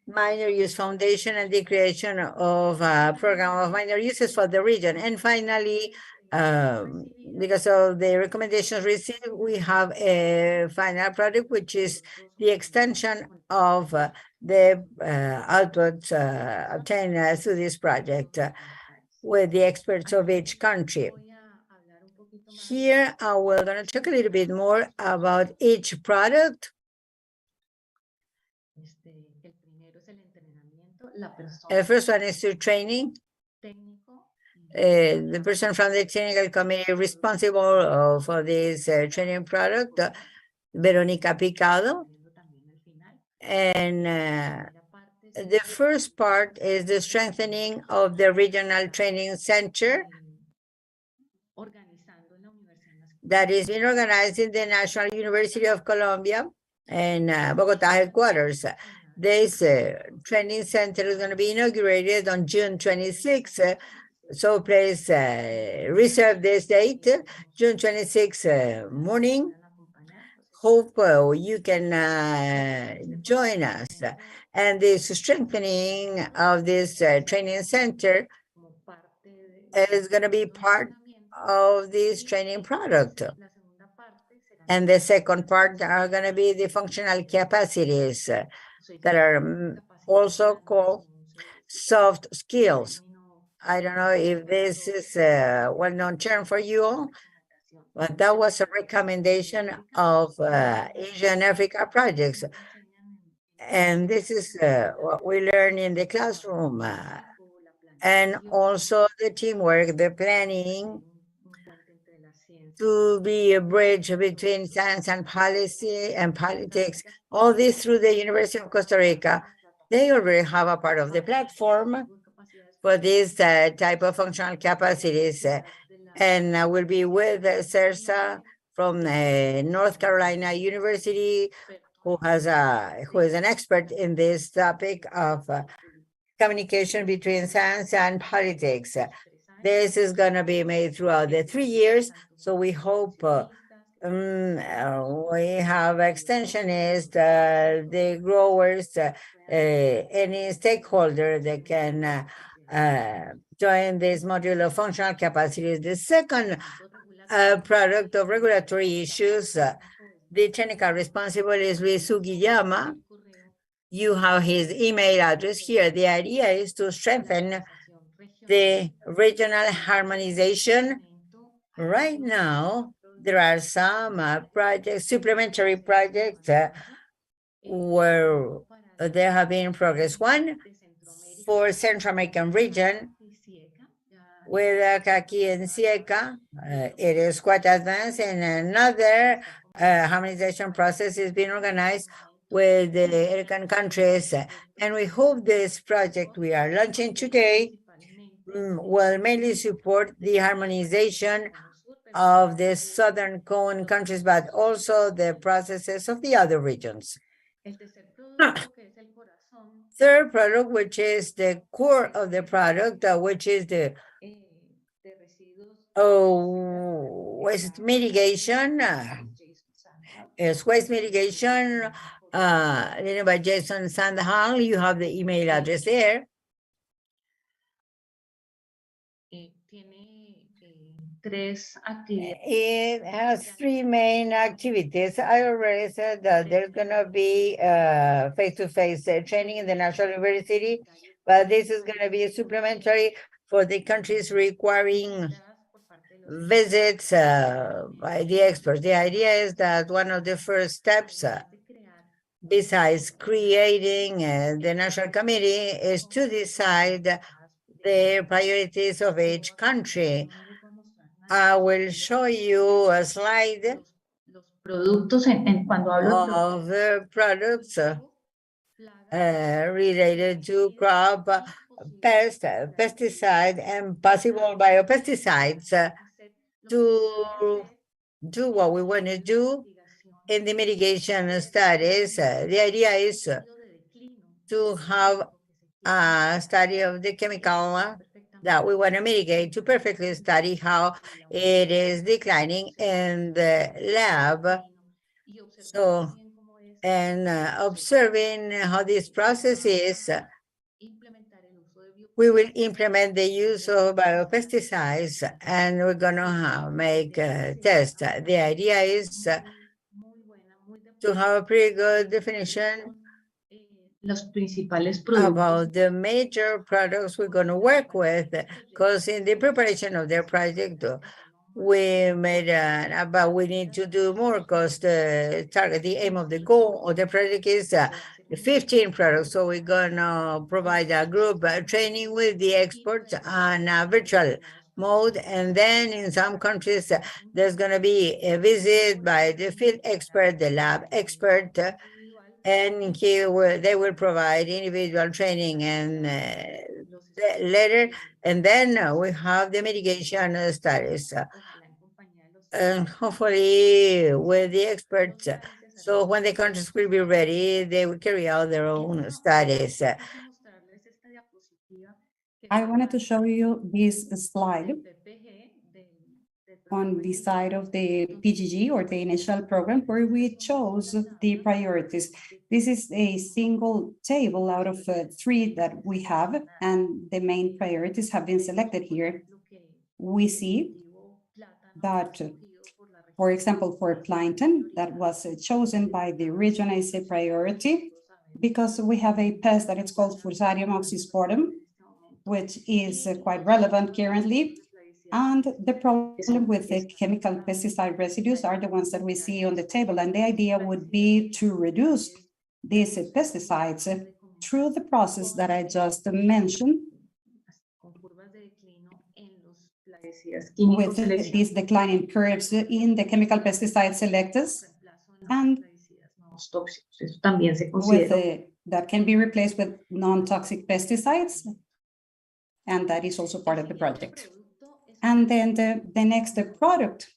Minor Use Foundation and the creation of a program of minor uses for the region. And finally, because of the recommendations received, we have a final product, which is the extension of the outputs obtained through this project with the experts of each country. Here, we're going to talk a little bit more about each product. The first one is through training. The person from the technical committee responsible for this training product, Veronica Picado. And the first part is the strengthening of the regional training center that is being organized in the National University of Colombia and Bogota headquarters. This training center is going to be inaugurated on June 26th. So please reserve this date, June 26th morning. Hope you can join us. And this strengthening of this training center is going to be part of this training product. And the second part are going to be the functional capacities that are also called soft skills. I don't know if this is a well-known term for you all, but that was a recommendation of Asia and Africa projects. And this is what we learn in the classroom. And also the teamwork, the planning, to be a bridge between science and policy and politics, all this through the University of Costa Rica. They already have a part of the platform for this type of functional capacities, and will be with CERSA from North Carolina University, who is an expert in this topic of communication between science and politics. This is going to be made throughout the 3 years, so we hope we have extensionists, the growers, any stakeholder that can join this module of functional capacities. The second product of regulatory issues, the technical responsible is Luis Sugiyama. You have his email address here. The idea is to strengthen the regional harmonization. Right now, there are some projects, supplementary projects where there have been progress. One for Central American region with Kaki and Sieca. It is quite advanced, and another harmonization process is being organized with the American countries. And we hope this project we are launching today will mainly support the harmonization of the Southern Cone countries, but also the processes of the other regions. Third product, which is the core of the product, which is the waste mitigation, is waste mitigation, led by Jason Sandhang. You have the email address there. It has 3 main activities. I already said that there's going to be face-to-face training in the National University, but this is going to be supplementary for the countries requiring visits by the experts. The idea is that one of the first steps, besides creating the National Committee, is to decide the priorities of each country. I will show you a slide Productos, cuando hablo of the products related to crop, pest, pesticide, and possible biopesticides to do what we want to do in the mitigation studies. The idea is to have a study of the chemical that we want to mitigate, to perfectly study how it is declining in the lab. So, and observing how this process is, we will implement the use of biopesticides, and we're going to make tests. The idea is to have a pretty good definition los principales productos about the major products we're going to work with, because in the preparation of their project, we made but we need to do more, because the target, the aim of the goal of the project is 15 products. So we're going to provide a group training with the experts on a virtual mode. And then in some countries, there's going to be a visit by the field expert, the lab expert, and they will provide individual training and later, and then we have the mitigation studies, and hopefully with the experts. So when the countries will be ready, they will carry out their own studies. I wanted to show you this slide on the side of the PGG, or the initial program, where we chose the priorities. This is a single table out of 3 that we have, and the main priorities have been selected here. We see that, for example, for plankton, that was chosen by the region as a priority because we have a pest that is called Fusarium oxysporum, which is quite relevant currently. And the problem with the chemical pesticide residues are the ones that we see on the table. And the idea would be to reduce these pesticides through the process that I just mentioned, with these declining curves in the chemical pesticide selectors, and with that can be replaced with non-toxic pesticides. And that is also part of the project. And then the next product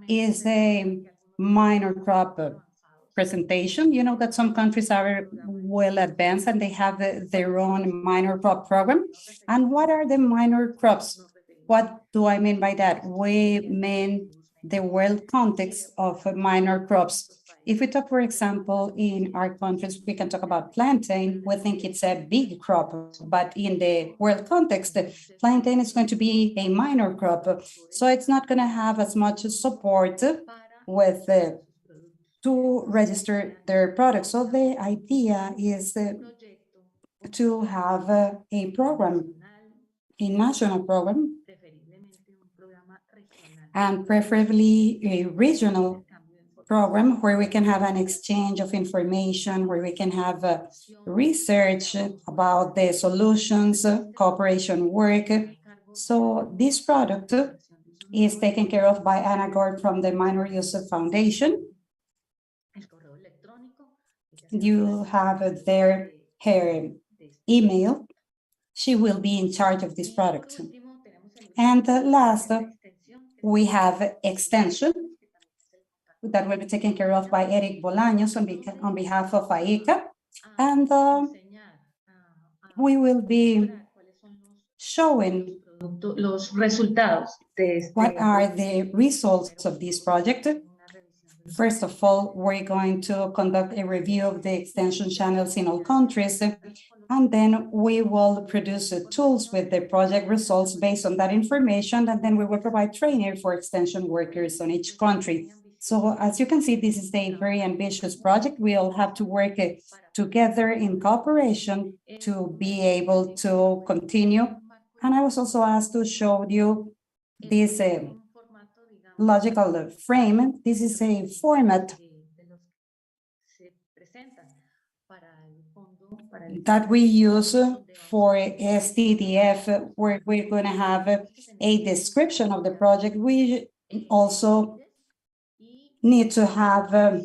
is a minor crop presentation. You know that some countries are well advanced and they have their own minor crop program. And what are the minor crops? What do I mean by that? We mean the world context of minor crops. If we talk, for example, in our countries, we can talk about plantain. We think it's a big crop, but in the world context, plantain is going to be a minor crop. So it's not going to have as much support with to register their products. So the idea is to have a program, a national program, and preferably a regional program where we can have an exchange of information, where we can have research about the solutions, cooperation work. So this product is taken care of by Anna Gord from the Minor Use Foundation. You have her email. She will be in charge of this product. And last, we have extension that will be taken care of by Eric Bolaños on behalf of AICA. And we will be showing what are the results of this project. First of all, we're going to conduct a review of the extension channels in all countries, and then we will produce tools with the project results based on that information, and then we will provide training for extension workers on each country. So as you can see, this is a very ambitious project. We'll have to work together in cooperation to be able to continue. And I was also asked to show you this logical frame. This is a format that we use for STDF, where we're going to have a description of the project. We also need to have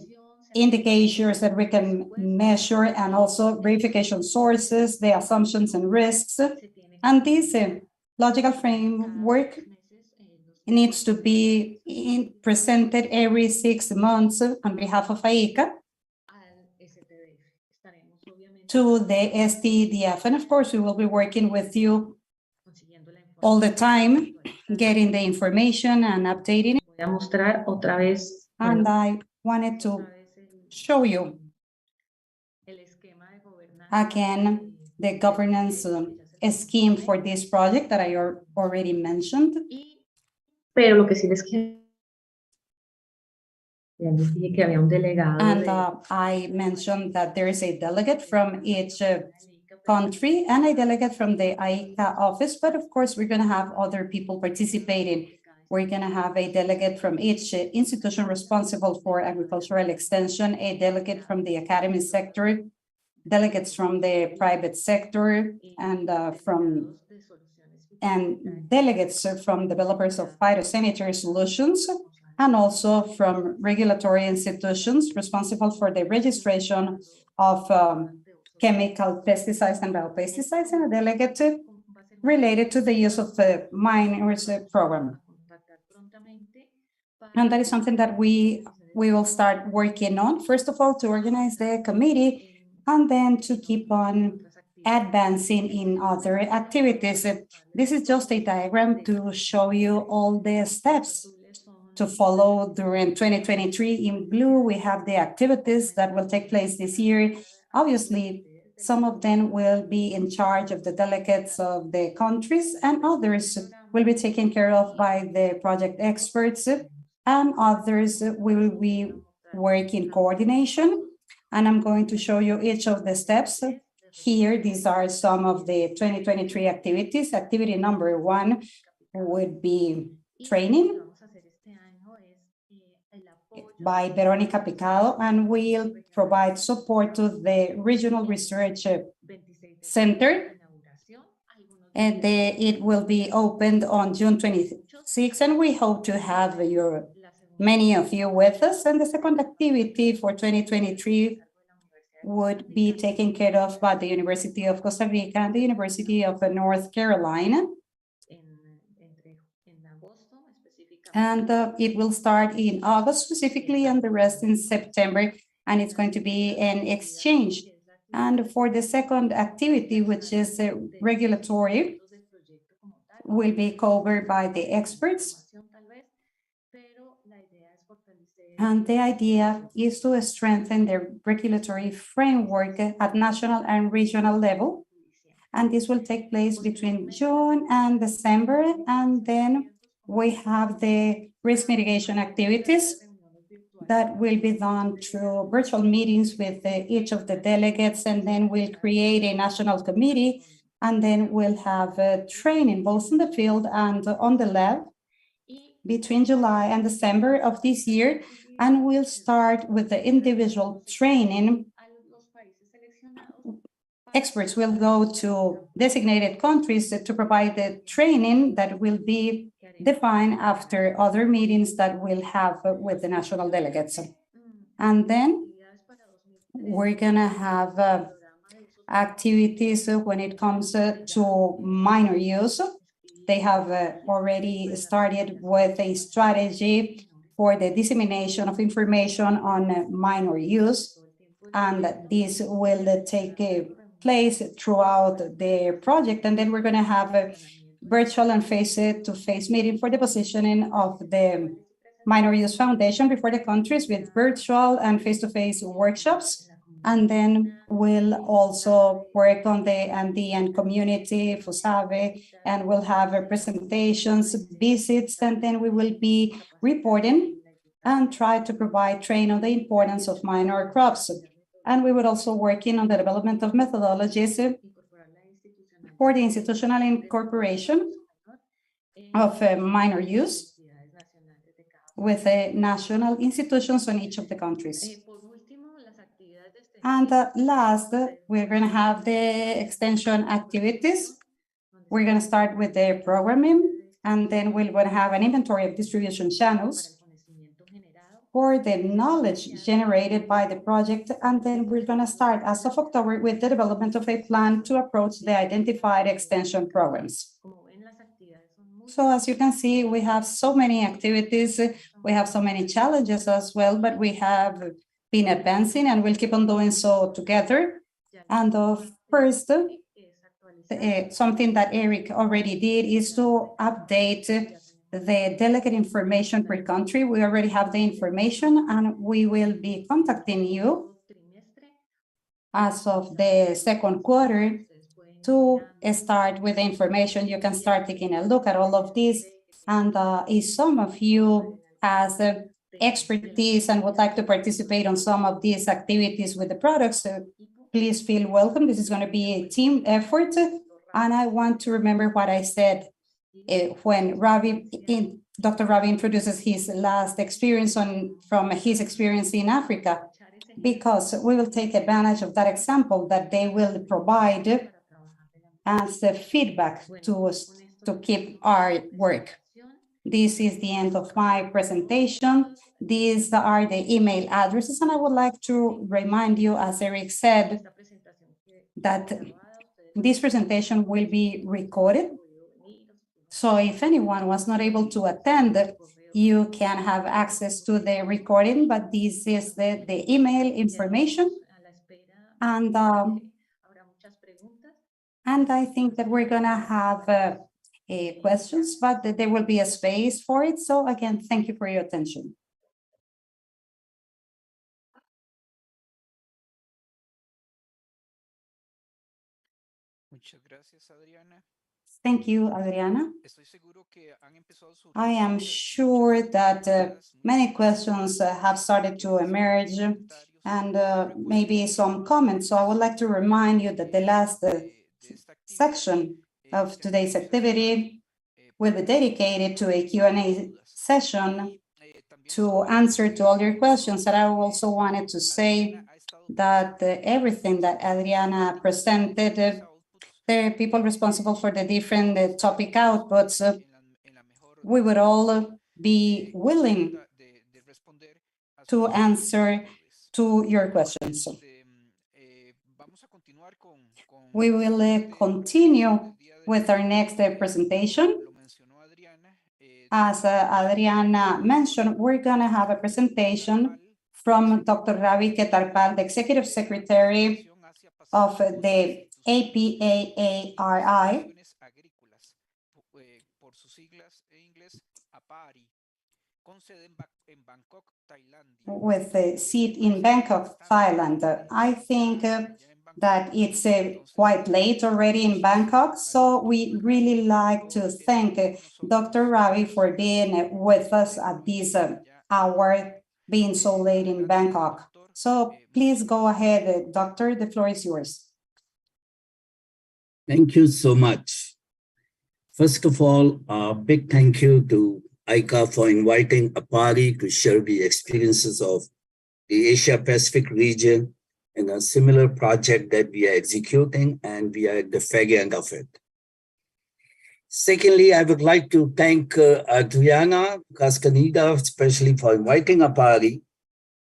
indicators that we can measure, and also verification sources, the assumptions and risks. And this logical framework needs to be presented every 6 months on behalf of AICA to the STDF. And of course, we will be working with you all the time, getting the information and updating it. Voy a mostrar otra vez And I wanted to show you again the governance scheme for this project that I already mentioned. pero lo que sí les quiero, ya les dije que había un delegado And de I mentioned that there is a delegate from each country and a delegate from the AICA office, but of course, we're going to have other people participating. We're going to have a delegate from each institution responsible for agricultural extension, a delegate from the academy sector, delegates from the private sector, and delegates from developers of phytosanitary solutions, and also from regulatory institutions responsible for the registration of chemical pesticides and biopesticides, and a delegate related to the use of the miners program. And that is something that we will start working on, first of all, to organize the committee, and then to keep on advancing in other activities. This is just a diagram to show you all the steps to follow during 2023. In blue, we have the activities that will take place this year. Obviously, some of them will be in charge of the delegates of the countries, and others will be taken care of by the project experts, and others will be working in coordination. And I'm going to show you each of the steps. Here, these are some of the 2023 activities. Activity number 1 would be training by Veronica Picado, and we'll provide support to the Regional Research Center. And it will be opened on June 26th, and we hope to have many of you with us. And the second activity for 2023 would be taken care of by the University of Costa Rica and the University of North Carolina. And it will start in August specifically, and the rest in September, and it's going to be an exchange. And for the second activity, which is regulatory, will be covered by the experts. And the idea is to strengthen the regulatory framework at national and regional level. And this will take place between June and December. And then we have the risk mitigation activities that will be done through virtual meetings with each of the delegates, and then we'll create a national committee, and then we'll have training both in the field and on the lab between July and December of this year. And we'll start with the individual training. Experts will go to designated countries to provide the training that will be defined after other meetings that we'll have with the national delegates. And then we're gonna have activities when it comes to minor use. They have already started with a strategy for the dissemination of information on minor use, and this will take place throughout the project. And then we're going to have a virtual and face-to-face meeting for the positioning of the minor use foundation before the countries, with virtual and face-to-face workshops. And then we'll also work on the Andean community, FUSAVE, and we'll have presentations, visits, and then we will be reporting and try to provide training on the importance of minor crops. And we would also working on the development of methodologies for the institutional incorporation of minor use with the national institutions on each of the countries. And last, we're going to have the extension activities. We're going to start with the programming, and then we're going to have an inventory of distribution channels for the knowledge generated by the project. And then we're going to start as of October with the development of a plan to approach the identified extension programs. So as you can see, we have so many activities, we have so many challenges as well, but we have been advancing and we'll keep on doing so together. And first, something that Eric already did is to update the delegate information per country. We already have the information and we will be contacting you as of the second quarter to start with the information. You can start taking a look at all of this. And if some of you has expertise and would like to participate on some of these activities with the products, please feel welcome. This is going to be a team effort. And I want to remember what I said when Dr. Ravi introduces his last experience from his experience in Africa, because we will take advantage of that example that they will provide as the feedback to us to keep our work. This is the end of my presentation. These are the email addresses, and I would like to remind you, as Eric said, that this presentation will be recorded. So if anyone was not able to attend, you can have access to the recording, but this is the email information. And I think that we're gonna have questions, but there will be a space for it. So again, thank you for your attention. Muchas gracias, Adriana. Thank you, Adriana. I am sure that many questions have started to emerge and maybe some comments. So I would like to remind you that the last section of today's activity will be dedicated to a Q&A session to answer to all your questions. And I also wanted to say that everything that Adriana presented, the people responsible for the different topic outputs, we would all be willing to answer to your questions. We will continue with our next presentation. As Adriana mentioned, we're going to have a presentation from Dr. Ravi Ketarpal, the Executive Secretary of the APAARI, with a seat in Bangkok, Thailand. I think that it's quite late already in Bangkok, so we really like to thank Dr. Ravi for being with us at this hour, being so late in Bangkok. So please go ahead, Doctor, the floor is yours. Thank you so much. First of all, a big thank you to ICA for inviting APARI to share the experiences of the Asia Pacific region in a similar project that we are executing, and we are at the fag end of it. Secondly, I would like to thank Adriana Cascanida, especially for inviting APARI,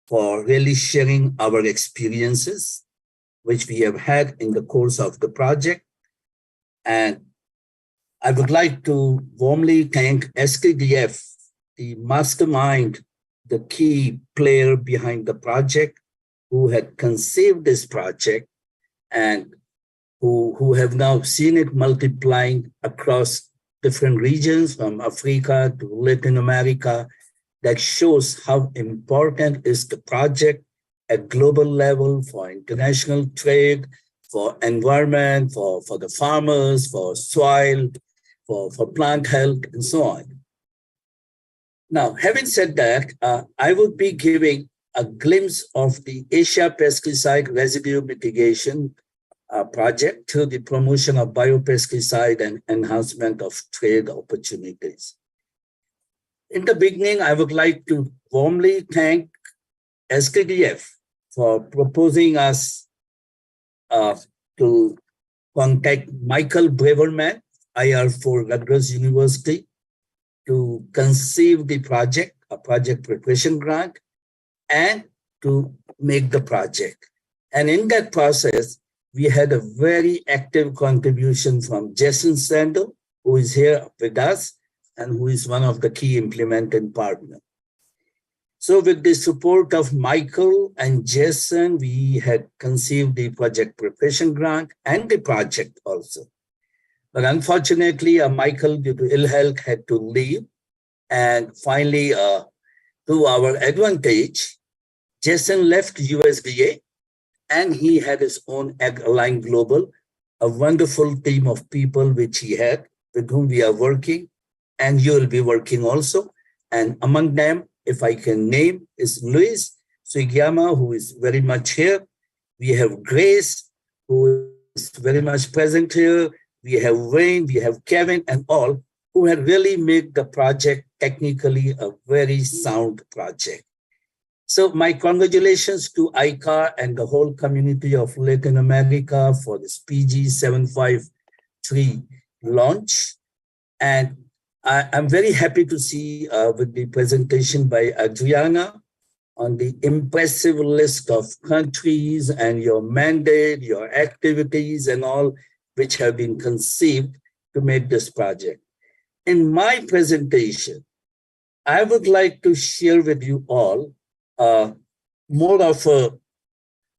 for really sharing our experiences, which we have had in the course of the project. And I would like to warmly thank SKDF, the mastermind, the key player behind the project, who had conceived this project and who have now seen it multiplying across different regions from Africa to Latin America. That shows how important is the project at global level for international trade, for environment, for the farmers, for soil, for plant health, and so on. Now, having said that, I will be giving a glimpse of the Asia pesticide residue mitigation project to the promotion of biopesticide and enhancement of trade opportunities. In the beginning, I would like to warmly thank SKDF for proposing us to contact Michael Braverman, IR for Rutgers University, to conceive the project, a project preparation grant, and to make the project. And in that process, we had a very active contribution from Jason Sandel, who is here with us and who is one of the key implementing partners. So with the support of Michael and Jason, we had conceived the project preparation grant and the project also. But unfortunately, Michael, due to ill health, had to leave. And finally, to our advantage, Jason left USDA and he had his own Ag-Align Global, a wonderful team of people which he had, with whom we are working, and you will be working also. And among them, if I can name, is Luis Sugiyama, who is very much here. We have Grace, who is very much present here. We have Wayne, we have Kevin, and all who had really made the project technically a very sound project. So my congratulations to ICAR and the whole community of Latin America for this PG 753 launch. And I'm very happy to see with the presentation by Adriana on the impressive list of countries and your mandate, your activities and all which have been conceived to make this project. In my presentation, I would like to share with you all more of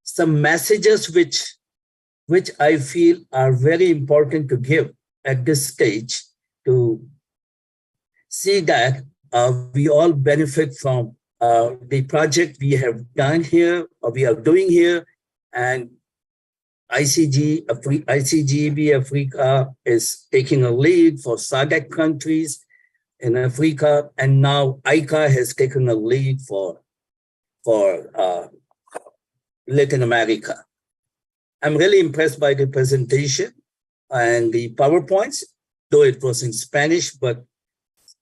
some messages which I feel are very important to give at this stage to see that we all benefit from the project we have done here, or we are doing here, and ICGB Africa is taking a lead for SADC countries in Africa, and now ICA has taken a lead for Latin America. I'm really impressed by the presentation and the PowerPoints, though it was in Spanish, but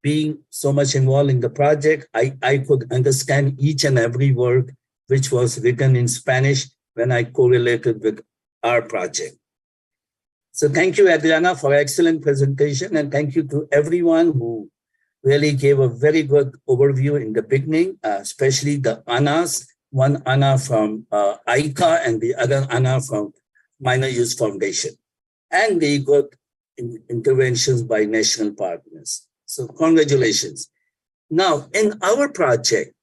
being so much involved in the project, I could understand each and every word which was written in Spanish when I correlated with our project. So thank you, Adriana, for excellent presentation, and thank you to everyone who really gave a very good overview in the beginning, especially the Annas, one Anna from ICA and the other Anna from Minor Use Foundation, and the good interventions by national partners. So congratulations. Now, in our project,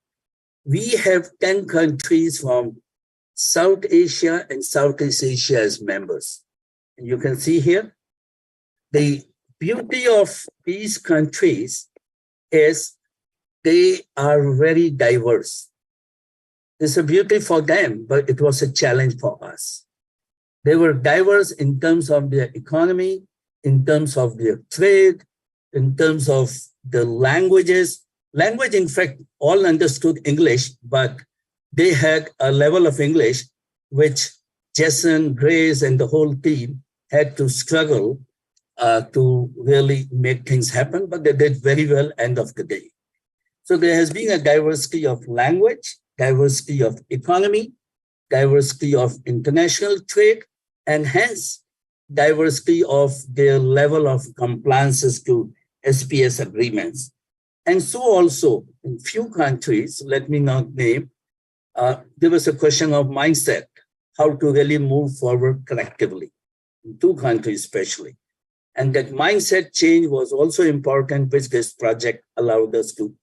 we have 10 countries from South Asia and Southeast Asia as members. And you can see here, the beauty of these countries is they are very diverse. It's a beauty for them, but it was a challenge for us. They were diverse in terms of their economy, in terms of their trade, in terms of the languages. Language, in fact, all understood English, but they had a level of English which Jason, Grace, and the whole team had to struggle to really make things happen, but they did very well end of the day. So there has been a diversity of language, diversity of economy, diversity of international trade, and hence diversity of their level of compliances to SPS agreements. And so also in few countries, let me not name, there was a question of mindset, how to really move forward collectively, in 2 countries especially. And that mindset change was also important, which this project allowed us to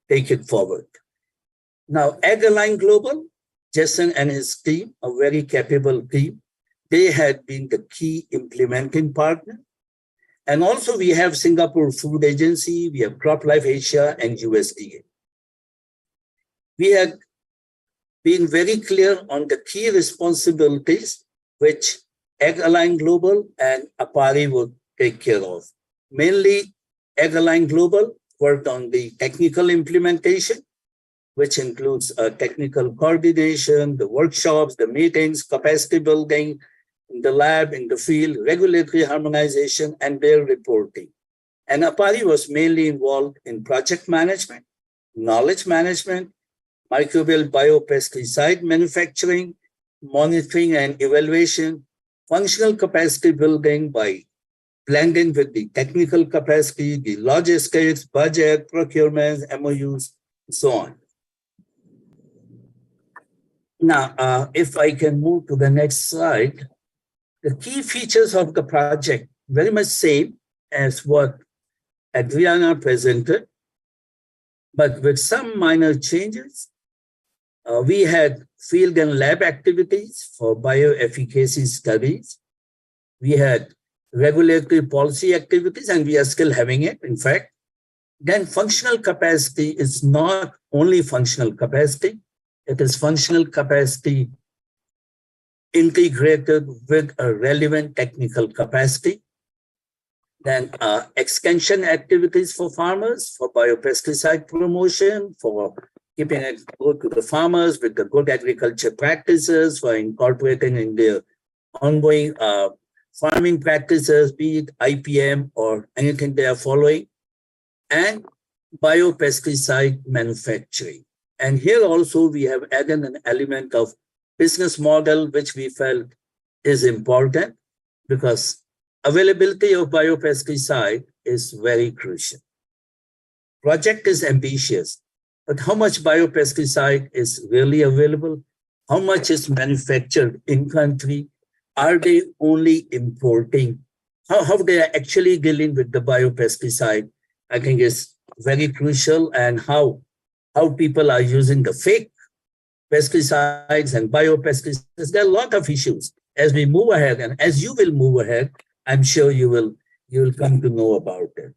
take it forward. Now, Ag-Align Global, Jason and his team, a very capable team, they had been the key implementing partner. And also we have Singapore Food Agency, we have CropLife Asia and USDA. We have been very clear on the key responsibilities which Ag-Align Global and APARI would take care of. Mainly, Ag-Align Global worked on the technical implementation, which includes technical coordination, the workshops, the meetings, capacity building, in the lab, in the field, regulatory harmonization, and their reporting. And Apari was mainly involved in project management, knowledge management, microbial biopesticide manufacturing, monitoring and evaluation, functional capacity building by blending with the technical capacity, the logistics, budget, procurement, MOUs, and so on. Now, if I can move to the next slide, the key features of the project, very much same as what Adriana presented, but with some minor changes. We had field and lab activities for bioefficacy studies. We had regulatory policy activities, and we are still having it, in fact. Then functional capacity is not only functional capacity, it is functional capacity integrated with a relevant technical capacity. Then extension activities for farmers, for biopesticide promotion, for keeping it good to the farmers with the good agriculture practices, for incorporating in their ongoing farming practices, be it IPM or anything they are following, and biopesticide manufacturing. And here also we have added an element of business model, which we felt is important because availability of biopesticide is very crucial. Project is ambitious, but how much biopesticide is really available? How much is manufactured in country? Are they only importing? How they are actually dealing with the biopesticide, I think is very crucial, and how people are using the fake pesticides and biopesticides. There are a lot of issues as we move ahead, and as you will move ahead, I'm sure you will come to know about it.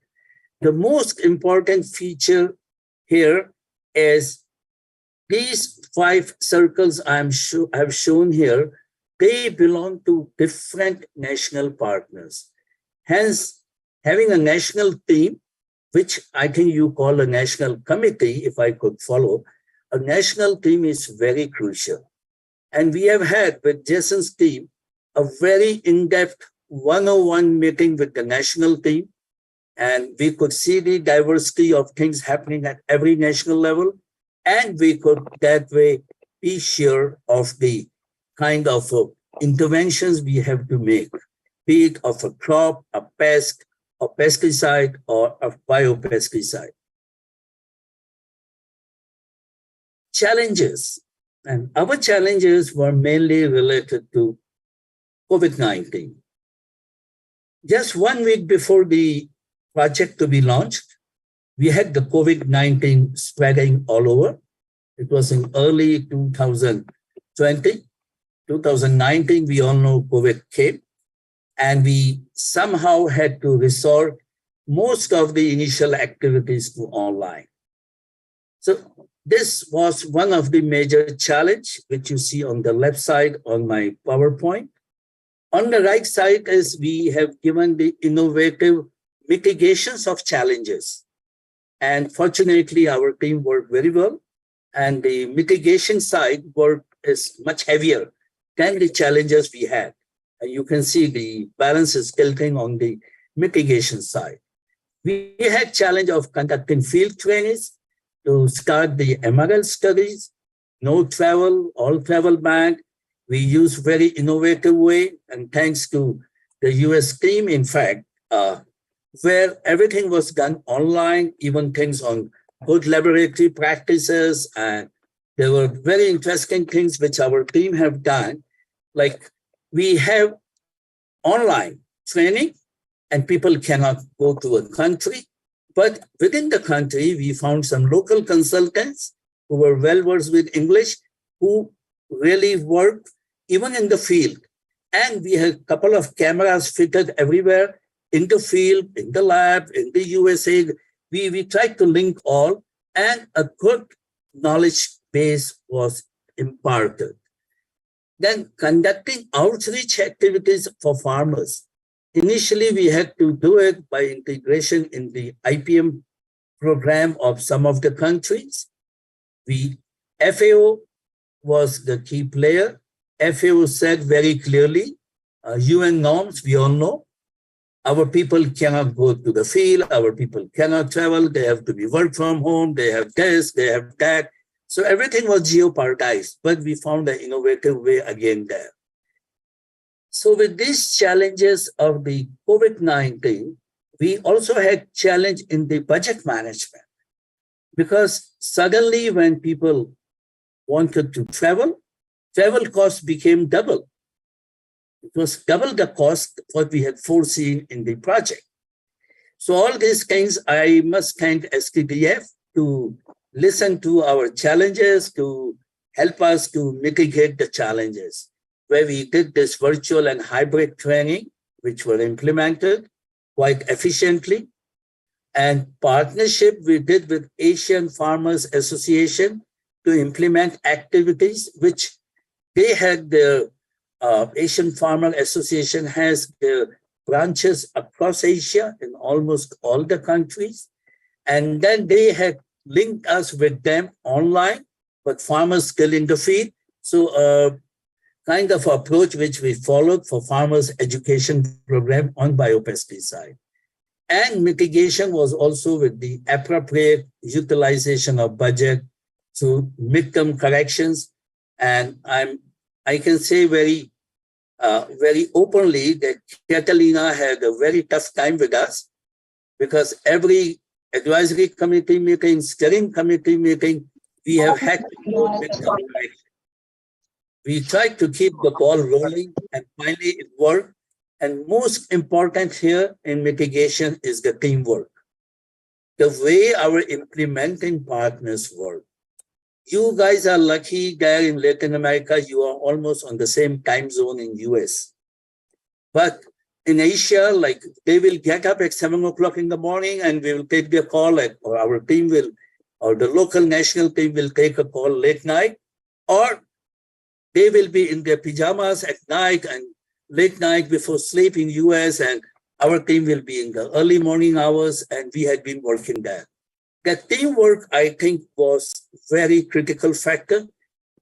The most important feature here is these 5 circles I've shown here. They belong to different national partners. Hence, having a national team, which I think you call a national committee, if I could follow, a national team is very crucial. And we have had with Jason's team a very in-depth 101 meeting with the national team. And we could see the diversity of things happening at every national level. And we could that way be sure of the kind of interventions we have to make, be it of a crop, a pest, a pesticide, or a biopesticide. Challenges. And our challenges were mainly related to COVID-19. Just 1 week before the project to be launched, we had the COVID-19 spreading all over. It was in early 2020. 2019, we all know COVID came, and we somehow had to resort most of the initial activities to online. So this was one of the major challenges, which you see on the left side on my PowerPoint. On the right side is we have given the innovative mitigations of challenges. And fortunately, our team worked very well. And the mitigation side work is much heavier than the challenges we had. And you can see the balance is tilting on the mitigation side. We had challenge of conducting field trainings to start the MRL studies, no travel, all travel banned. We use very innovative way, and thanks to the US team, in fact, where everything was done online, even things on good laboratory practices. And there were very interesting things which our team have done. Like we have online training and people cannot go to a country, but within the country, we found some local consultants who were well-versed with English, who really worked even in the field. And we had a couple of cameras fitted everywhere in the field, in the lab, in the USA. We tried to link all, and a good knowledge base was imparted. Then conducting outreach activities for farmers. Initially, we had to do it by integration in the IPM program of some of the countries. FAO was the key player. FAO said very clearly, UN norms, we all know, Our people cannot go to the field. Our people cannot travel. They have to be work from home. They have this, they have that. So everything was jeopardized, but we found an innovative way again there. So with these challenges of the COVID-19, we also had challenge in the budget management, because suddenly when people wanted to travel costs became double. It was double the cost what we had foreseen in the project. So all these things, I must thank STDF to listen to our challenges, to help us to mitigate the challenges, where we did this virtual and hybrid training, which were implemented quite efficiently. And partnership we did with Asian Farmers Association to implement activities which they had. The Asian Farmer Association has their branches across Asia in almost all the countries. And then they had linked us with them online, but farmers still in the field. So kind of approach which we followed for farmers education program on biopesticide. And mitigation was also with the appropriate utilization of budget to midterm corrections. And I can say very openly that Catalina had a very tough time with us, because every advisory committee meeting, steering committee meeting, we have had to do midterm correction. We tried to keep the ball rolling, and finally it worked. And most important here in mitigation is the teamwork. The way our implementing partners work. You guys are lucky there in Latin America, you are almost on the same time zone in US. But in Asia, like they will get up at 7 o'clock in the morning and we will take their call, or our team will, or the local national team will take a call late night, or they will be in their pajamas at night and late night before sleep in US, and our team will be in the early morning hours, and we had been working there. That teamwork, I think, was very critical factor,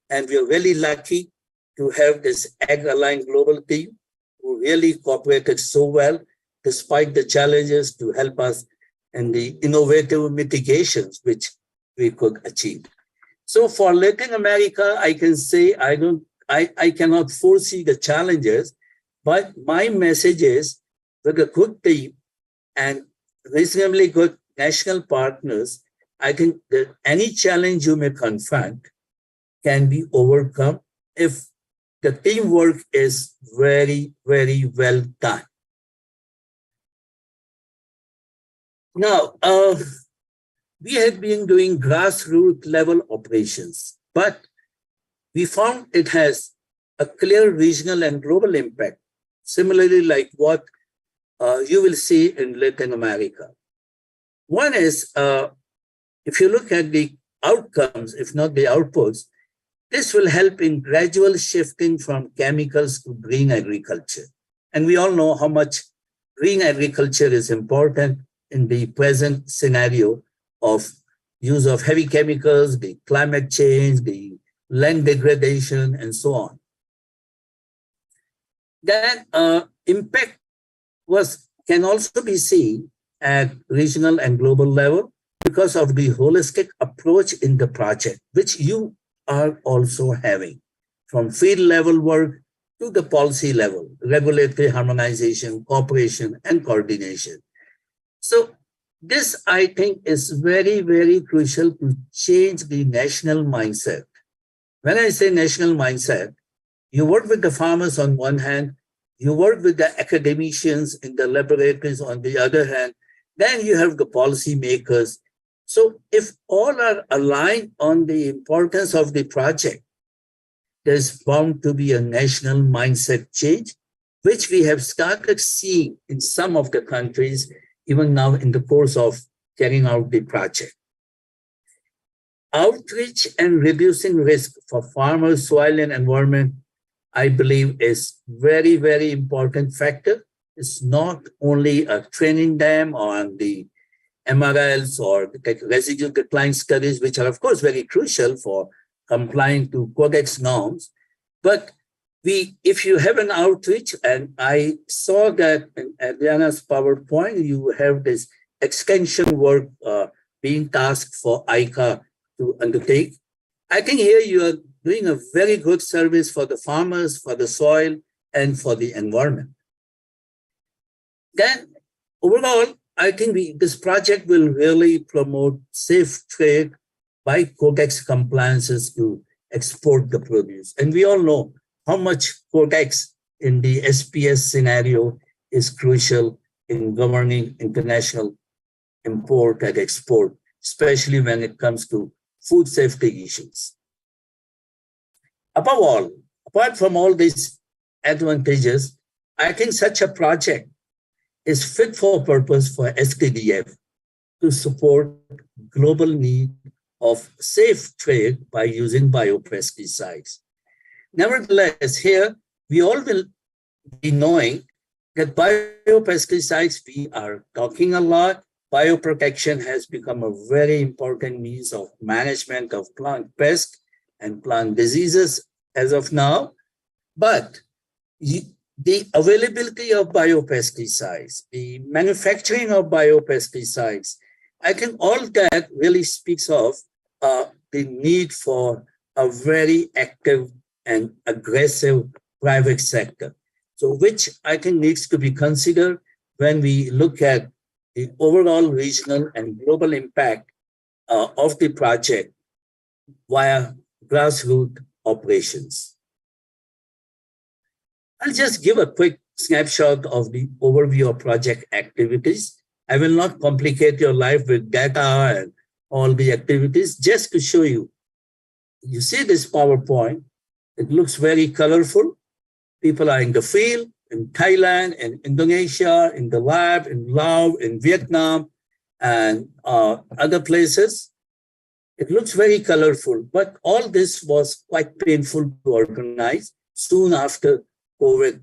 and we are really lucky to have this Ag-aligned global team who really cooperated so well, despite the challenges, to help us in the innovative mitigations which we could achieve. So for Latin America, I can say I cannot foresee the challenges, but my message is with a good team and reasonably good national partners, I think that any challenge you may confront can be overcome if the teamwork is very, very well done. Now, we had been doing grassroots level operations, but we found it has a clear regional and global impact, similarly like what you will see in Latin America. One is, if you look at the outcomes, if not the outputs, this will help in gradual shifting from chemicals to green agriculture. And we all know how much green agriculture is important in the present scenario of use of heavy chemicals, the climate change, the land degradation, and so on. That impact can also be seen at regional and global level because of the holistic approach in the project, which you are also having, from field level work to the policy level, regulatory harmonization, cooperation, and coordination. So this, I think, is very, very crucial to change the national mindset. When I say national mindset, you work with the farmers on one hand, you work with the academicians in the laboratories on the other hand, then you have the policy makers. So if all are aligned on the importance of the project, there's bound to be a national mindset change, which we have started seeing in some of the countries, even now in the course of carrying out the project. Outreach and reducing risk for farmers, soil, and environment, I believe, is very, very important factor. It's not only training them on the MRLs or the residue decline studies, which are of course very crucial for complying to Codex norms, but if you have an outreach, and I saw that in Adriana's PowerPoint, you have this extension work being tasked for ICA to undertake. I think here you are doing a very good service for the farmers, for the soil, and for the environment. Then overall, I think this project will really promote safe trade by Codex compliances to export the produce. And we all know how much Codex in the SPS scenario is crucial in governing international import and export, especially when it comes to food safety issues. Above all, apart from all these advantages, I think such a project is fit for purpose for SKDF to support global need of safe trade by using biopesticides. Nevertheless, here we all will be knowing that biopesticides, we are talking a lot. Bioprotection has become a very important means of management of plant pests and plant diseases as of now. But the availability of biopesticides, the manufacturing of biopesticides, I think all that really speaks of the need for a very active and aggressive private sector. So which I think needs to be considered when we look at the overall regional and global impact of the project via grassroots operations. I'll just give a quick snapshot of the overview of project activities. I will not complicate your life with data and all the activities, just to show you. You see this PowerPoint, it looks very colorful. People are in the field, in Thailand, in Indonesia, in the lab, in Laos, in Vietnam, and other places. It looks very colorful, but all this was quite painful to organize soon after COVID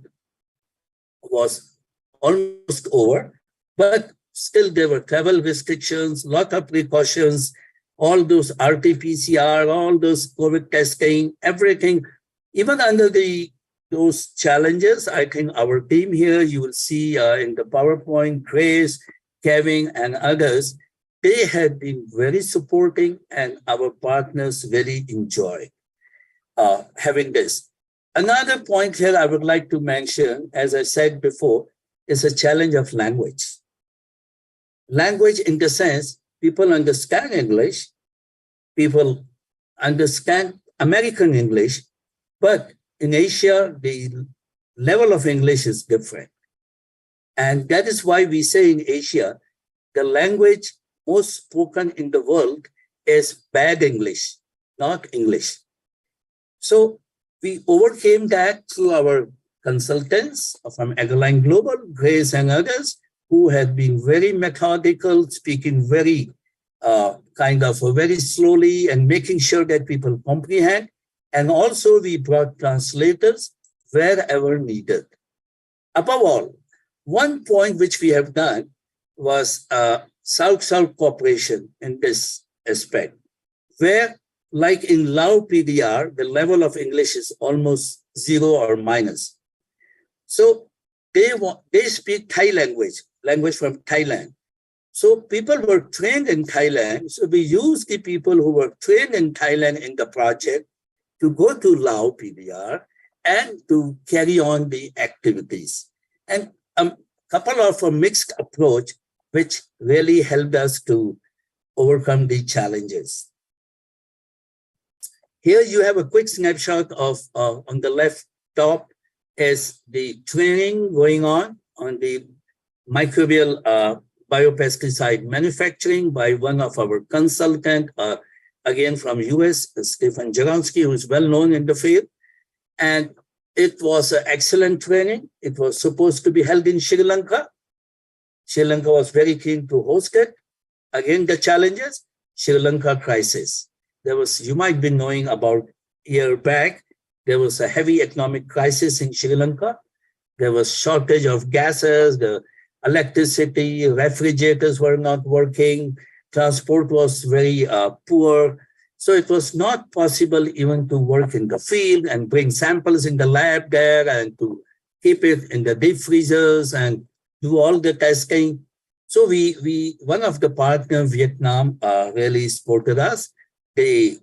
was almost over. But still there were travel restrictions, lot of precautions, all those RT-PCR, all those COVID testing, everything. Even under those challenges, I think our team here, you will see in the PowerPoint, Grace, Kevin, and others, they have been very supporting, and our partners really enjoy having this. Another point here I would like to mention, as I said before, is a challenge of language. Language in the sense, people understand English, people understand American English, but in Asia, the level of English is different. And that is why we say in Asia, the language most spoken in the world is bad English, not English. So we overcame that through our consultants from AgriLine Global, Grace and others, who have been very methodical, speaking very very slowly and making sure that people comprehend. And also we brought translators wherever needed. Above all, one point which we have done was South-South cooperation in this aspect, where like in Lao PDR, the level of English is almost 0 or minus. So they speak Thai language from Thailand. So people were trained in Thailand. So we used the people who were trained in Thailand in the project to go to Lao PDR and to carry on the activities. And a couple of a mixed approach, which really helped us to overcome the challenges. Here you have a quick snapshot of, on the left top is the training going on the microbial biopesticide manufacturing by one of our consultants, again from US, Stefan Jaronsky, who is well known in the field. And it was an excellent training. It was supposed to be held in Sri Lanka. Sri Lanka was very keen to host it. Again, the challenges, Sri Lanka crisis. There was, you might be knowing about a year back, there was a heavy economic crisis in Sri Lanka. There was shortage of gases, the electricity, refrigerators were not working, transport was very poor. So it was not possible even to work in the field and bring samples in the lab there and to keep it in the deep freezers and do all the testing. So one of the partners, Vietnam, really supported us. They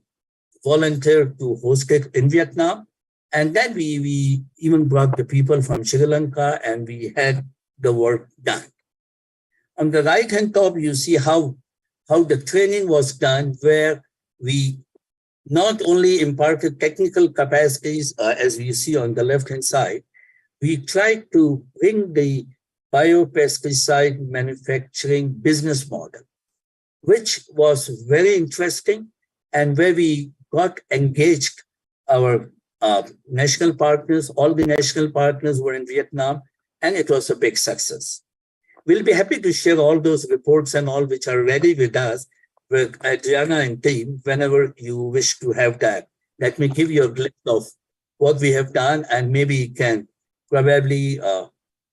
volunteered to host it in Vietnam. And then we even brought the people from Sri Lanka and we had the work done. On the right-hand top, you see how the training was done, where we not only imparted technical capacities, as you see on the left-hand side, we tried to bring the biopesticide manufacturing business model, which was very interesting and where we got engaged our national partners. All the national partners were in Vietnam, and it was a big success. We'll be happy to share all those reports and all which are ready with us with Adriana and team whenever you wish to have that. Let me give you a glimpse of what we have done, and maybe it can probably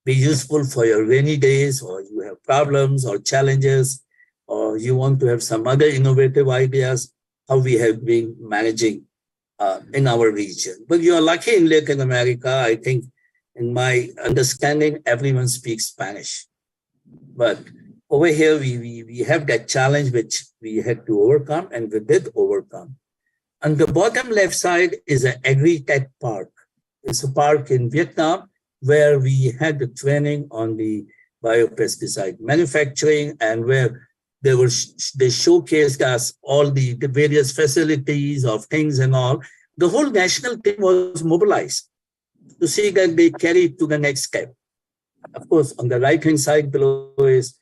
be useful for your rainy days, or you have problems or challenges, or you want to have some other innovative ideas, how we have been managing in our region. But you are lucky in Latin America. I think, in my understanding, everyone speaks Spanish. But over here, we have that challenge which we had to overcome, and we did overcome. On the bottom left side is an agri-tech park. It's a park in Vietnam where we had the training on the biopesticide manufacturing, and where they showcased us all the various facilities of things and all. The whole national team was mobilized to see that they carry it to the next step. Of course, on the right-hand side below is,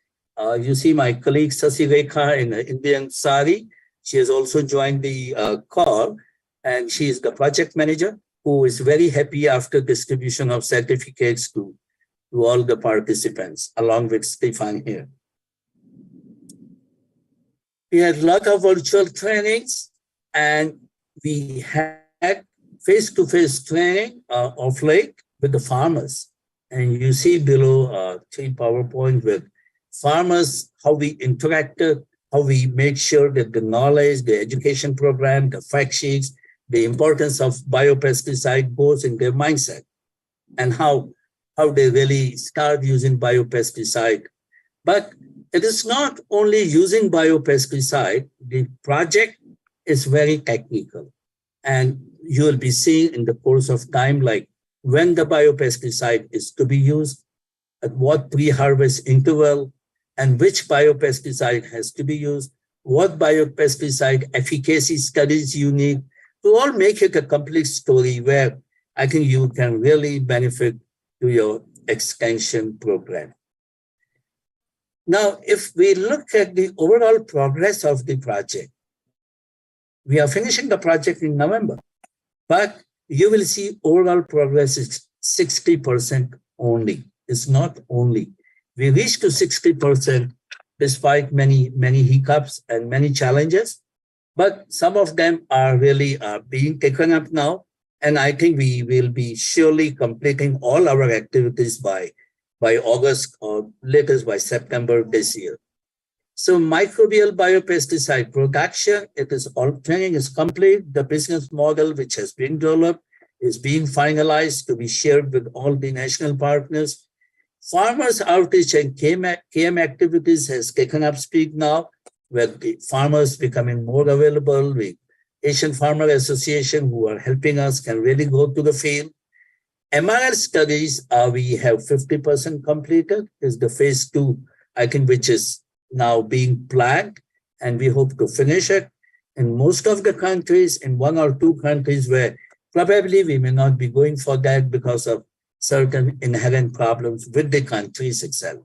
you see my colleague Sasi Rekha in the Indian sari. She has also joined the call, and she is the project manager who is very happy after distribution of certificates to all the participants, along with Stefan here. We had a lot of virtual trainings, and we had face-to-face training of late with the farmers. And you see below 3 PowerPoint with farmers, how we interacted, how we make sure that the knowledge, the education program, the fact sheets, the importance of biopesticide goes in their mindset, and how they really start using biopesticide. But it is not only using biopesticide, the project is very technical. And you will be seeing in the course of time, like when the biopesticide is to be used, at what pre-harvest interval, and which biopesticide has to be used, what biopesticide efficacy studies you need, to all make it a complete story where I think you can really benefit to your extension program. Now, if we look at the overall progress of the project, we are finishing the project in November, but you will see overall progress is 60% only. It's not only. We reached to 60% despite many hiccups and many challenges, but some of them are really being taken up now. And I think we will be surely completing all our activities by August or latest by September this year. So microbial biopesticide production, training is complete. The business model which has been developed is being finalized to be shared with all the national partners. Farmers outreach and KM activities has taken up speed now, where the farmers becoming more available. With Asian Farmer Association, who are helping us, can really go to the field. MRL studies, we have 50% completed, is the phase 2, I think, which is now being planned, and we hope to finish it in most of the countries. In 1 or 2 countries where probably we may not be going for that because of certain inherent problems with the countries itself.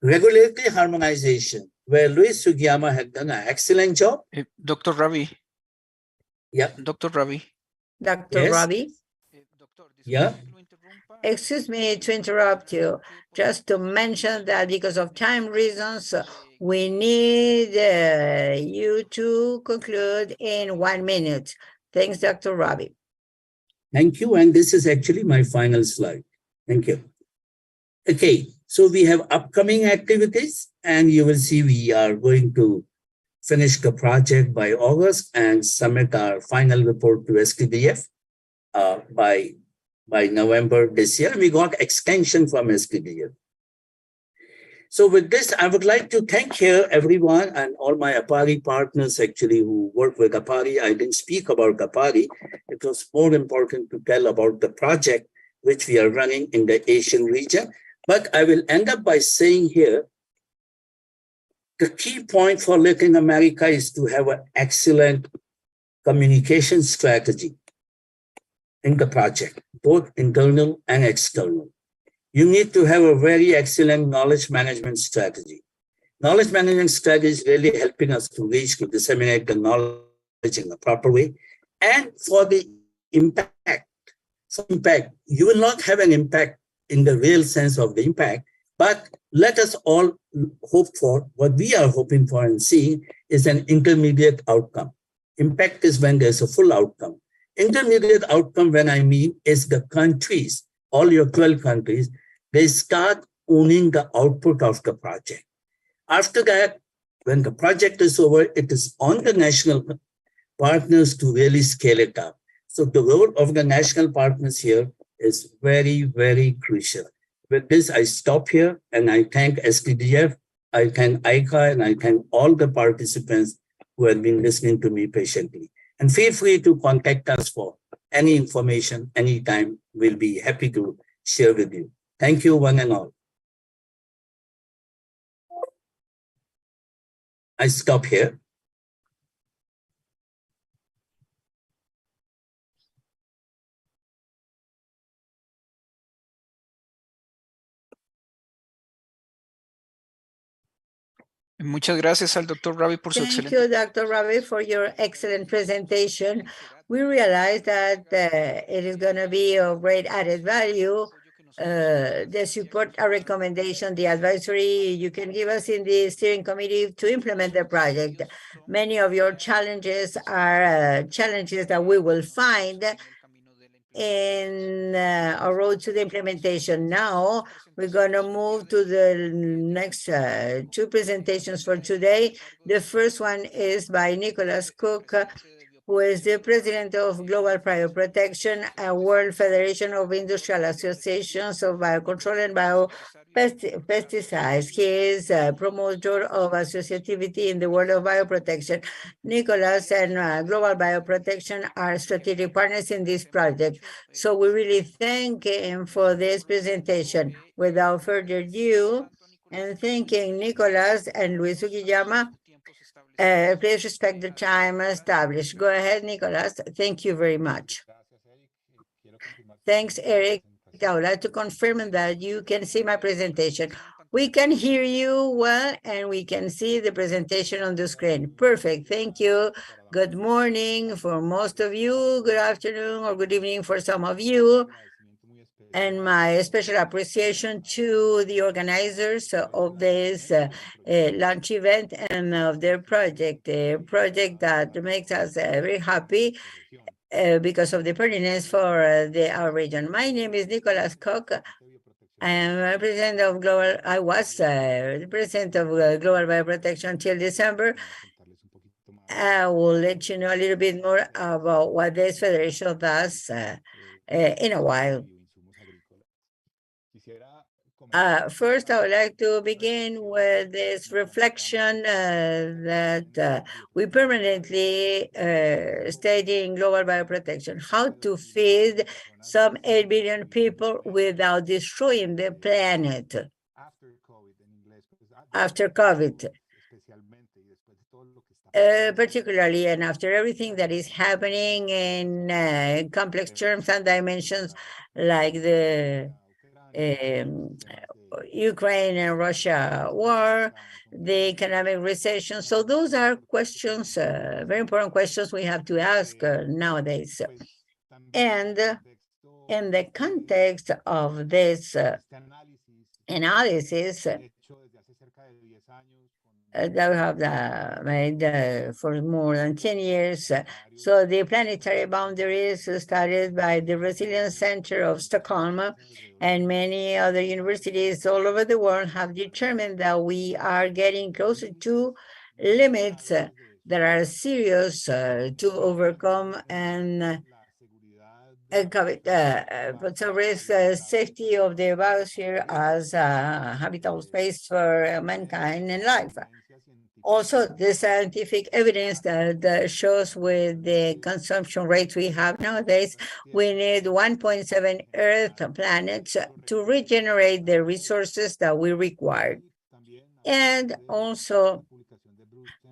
Regulatory harmonization, where Luis Sugiyama had done an excellent job. Dr. Ravi. Yeah. Dr. Ravi. Dr. Yes. Ravi? Yeah. Excuse me to interrupt you, just to mention that because of time reasons, we need you to conclude in 1 minute. Thanks, Dr. Ravi. Thank you. And this is actually my final slide. Thank you. Okay, so we have upcoming activities, and you will see we are going to finish the project by August and submit our final report to STDF by November this year. We got extension from STDF. So with this, I would like to thank here everyone and all my APARI partners actually who work with APARI. I didn't speak about APARI. It was more important to tell about the project which we are running in the Asian region. But I will end up by saying here, the key point for Latin America is to have an excellent communication strategy in the project, both internal and external. You need to have a very excellent knowledge management strategy. Knowledge management strategy is really helping us to reach, to disseminate the knowledge in a proper way. And for the impact, you will not have an impact in the real sense of the impact, but let us all hope for what we are hoping for and seeing is an intermediate outcome. Impact is when there's a full outcome. Intermediate outcome, when I mean, is the countries, all your 12 countries, they start owning the output of the project. After that, when the project is over, it is on the national partners to really scale it up. So the role of the national partners here is very, very crucial. With this, I stop here and I thank STDF, I thank ICA, and I thank all the participants who have been listening to me patiently. And feel free to contact us for any information, anytime. We'll be happy to share with you. Thank you, one and all. I stop here. Muchas gracias al Dr. Ravi por su Thank excelente. you, Dr. Ravi, for your excellent presentation. We realize that it is going to be of great added value. The support, our recommendation, the advisory you can give us in the steering committee to implement the project. Many of your challenges are challenges that we will find in our road to the implementation. Now, we're going to move to the next two presentations for today. The first one is by Nicholas Cook, who is the president of Global Bioprotection, a World Federation of Industrial Associations of Biocontrol and Biopesticides. He is a promoter of associativity in the world of bioprotection. Nicholas and Global Bioprotection are strategic partners in this project. So we really thank him for this presentation. Without further ado, and thanking Nicholas and Luis Ugiyama, please respect the time established. Go ahead, Nicholas. Thank you very much. Thanks, Eric. I would like to confirm that you can see my presentation. We can hear you well, and we can see the presentation on the screen. Perfect. Thank you. Good morning for most of you. Good afternoon or good evening for some of you. And my special appreciation to the organizers of this launch event and of their project, a project that makes us very happy because of the pertinence for our region. My name is Nicholas Koch. I am president of Global, I was the president of Global Bioprotection until December. I will let you know a little bit more about what this federation does in a while. First, I would like to begin with this reflection that we permanently study in global bioprotection, how to feed some 8 billion people without destroying the planet after COVID. Particularly, and after everything that is happening in complex terms and dimensions like the Ukraine and Russia war, the economic recession. So those are questions, very important questions we have to ask nowadays. And in the context of this analysis that we have made for more than 10 years. So the planetary boundaries started by the Resilience Center of Stockholm and many other universities all over the world have determined that we are getting closer to limits that are serious to overcome and puts at risk the safety of the biosphere as a habitable space for mankind and life. Also, the scientific evidence that shows with the consumption rates we have nowadays, we need 1.7 Earth planets to regenerate the resources that we require. And also,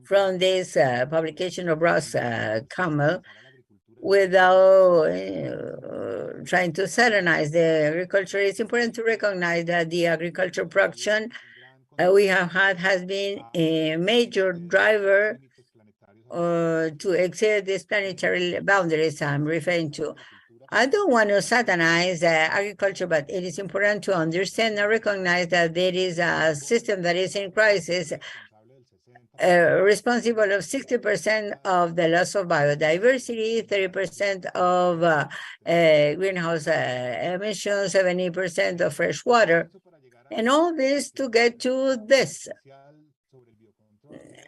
from this publication of Ross Campbell, without trying to satanize the agriculture, it's important to recognize that the agriculture production we have had has been a major driver to exceed these planetary boundaries I'm referring to. I don't want to satanize agriculture, but it is important to understand and recognize that there is a system that is in crisis, responsible of 60% of the loss of biodiversity, 30% of greenhouse emissions, 70% of fresh water. And all this to get to this.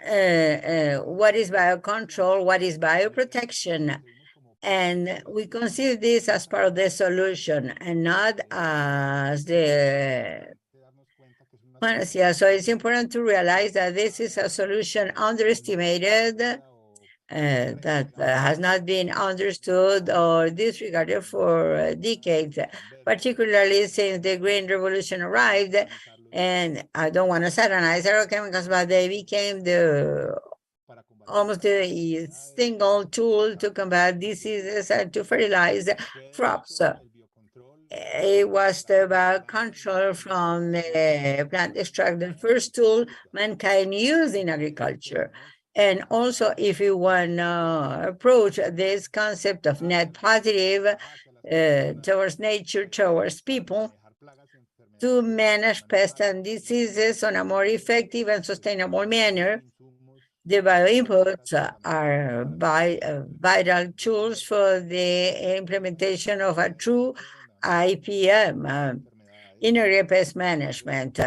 What is biocontrol? What is bioprotection? And we consider this as part of the solution and not as the panacea. So it's important to realize that this is a solution underestimated, that has not been understood or disregarded for decades, particularly since the Green Revolution arrived. And I don't want to satanize agrochemicals, but they became almost the single tool to combat diseases and to fertilize crops. It was the biocontrol from the plant extract, the first tool mankind used in agriculture. And also, if you want to approach this concept of net positive towards nature, towards people, to manage pests and diseases on a more effective and sustainable manner, the bioinputs are vital tools for the implementation of a true IPM, integrated pest management.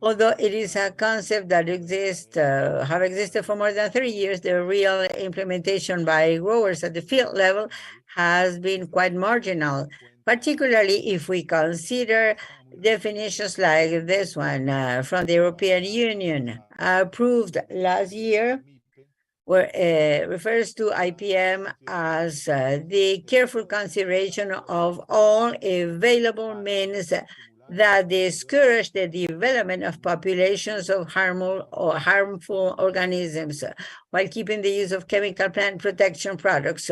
Although it is a concept that have existed for more than 3 years, the real implementation by growers at the field level has been quite marginal, particularly if we consider definitions like this one from the European Union, approved last year, where refers to IPM as the careful consideration of all available means that discourage the development of populations of harmful organisms while keeping the use of chemical plant protection products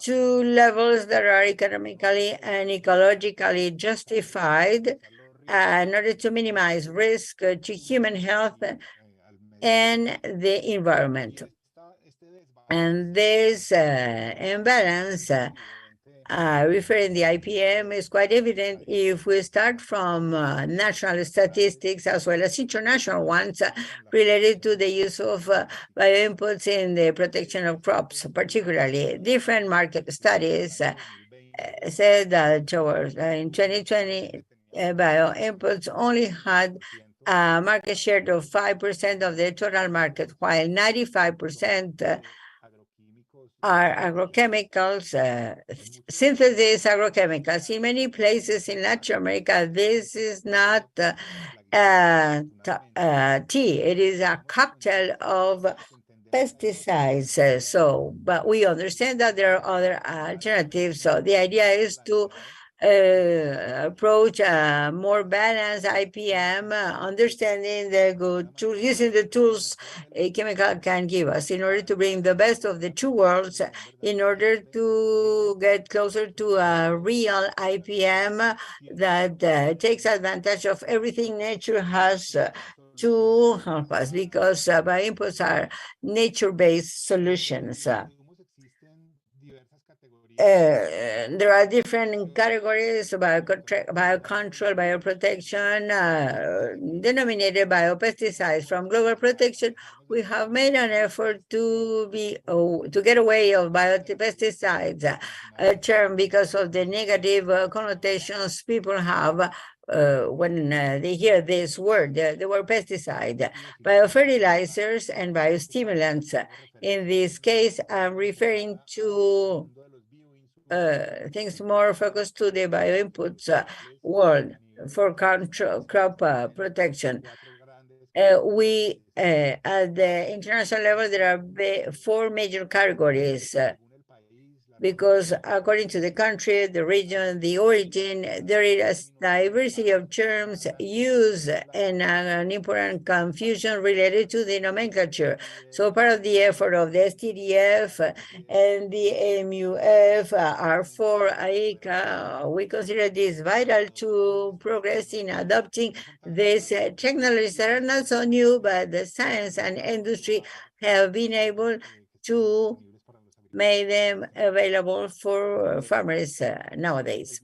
to levels that are economically and ecologically justified in order to minimize risk to human health and the environment. And this imbalance referring the IPM is quite evident if we start from national statistics as well as international ones related to the use of bioinputs in the protection of crops, particularly. Different market studies said that towards in 2020, bioinputs only had a market share of 5% of the total market, while 95% are agrochemicals, synthesis agrochemicals. In many places in Latin America, this is not tea. It is a cocktail of pesticides. But we understand that there are other alternatives. So the idea is to approach a more balanced IPM, understanding the good tools, using the tools a chemical can give us in order to bring the best of the two worlds, in order to get closer to a real IPM that takes advantage of everything nature has to help us, because bioinputs are nature-based solutions. There are different categories: biocontrol, bioprotection, denominated biopesticides. From global protection, we have made an effort to get away of biopesticides, a term because of the negative connotations people have when they hear this word, the word pesticide, biofertilizers and biostimulants. In this case, I'm referring to things more focused to the bioinputs world for crop protection. We, at the international level, there are 4 major categories because according to the country, the region, the origin, there is a diversity of terms used and an important confusion related to the nomenclature. So part of the effort of the STDF and the MUF are for ICA. We consider this vital to progress in adopting these technologies that are not so new, but the science and industry have been able to make them available for farmers nowadays.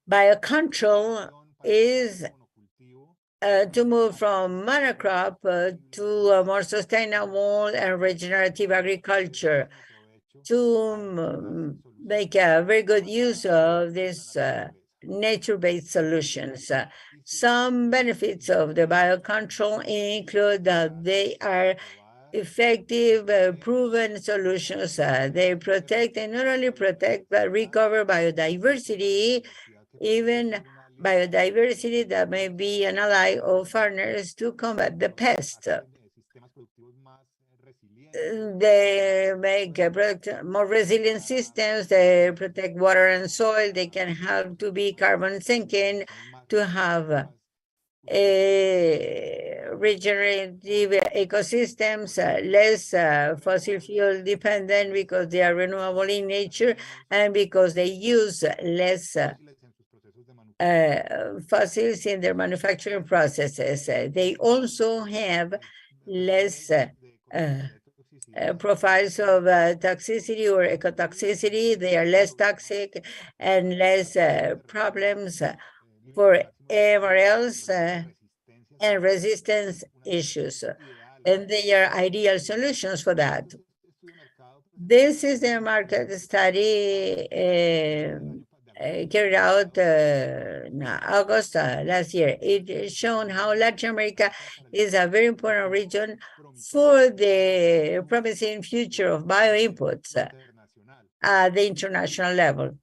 Biocontrol is to move from monocrop to a more sustainable and regenerative agriculture, to make a very good use of these nature-based solutions. Some benefits of the biocontrol include that they are effective, proven solutions. They protect and not only protect, but recover biodiversity, even biodiversity that may be an ally of farmers to combat the pest. They make more resilient systems, they protect water and soil, they can help to be carbon sinking, to have regenerative ecosystems, less fossil fuel dependent because they are renewable in nature and because they use less fossils in their manufacturing processes. They also have less profiles of toxicity or ecotoxicity. They are less toxic and less problems for MRLs and resistance issues. And they are ideal solutions for that. This is the market study carried out in August last year. It shown how Latin America is a very important region for the promising future of bioinputs at the international level.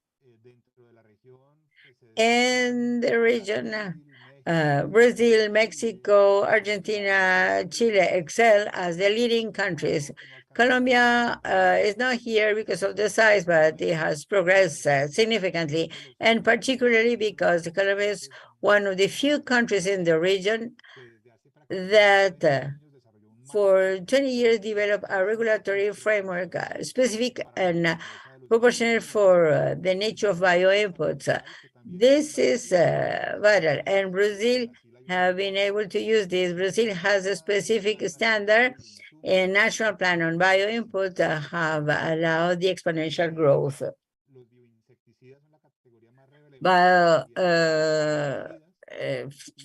In the region, Brazil, Mexico, Argentina, Chile excel as the leading countries. Colombia is not here because of the size, but it has progressed significantly, and particularly because Colombia is one of the few countries in the region that for 20 years developed a regulatory framework specific and proportionate for the nature of bioinputs. This is vital, and Brazil have been able to use this. Brazil has a specific standard and national plan on bioinputs that have allowed the exponential growth.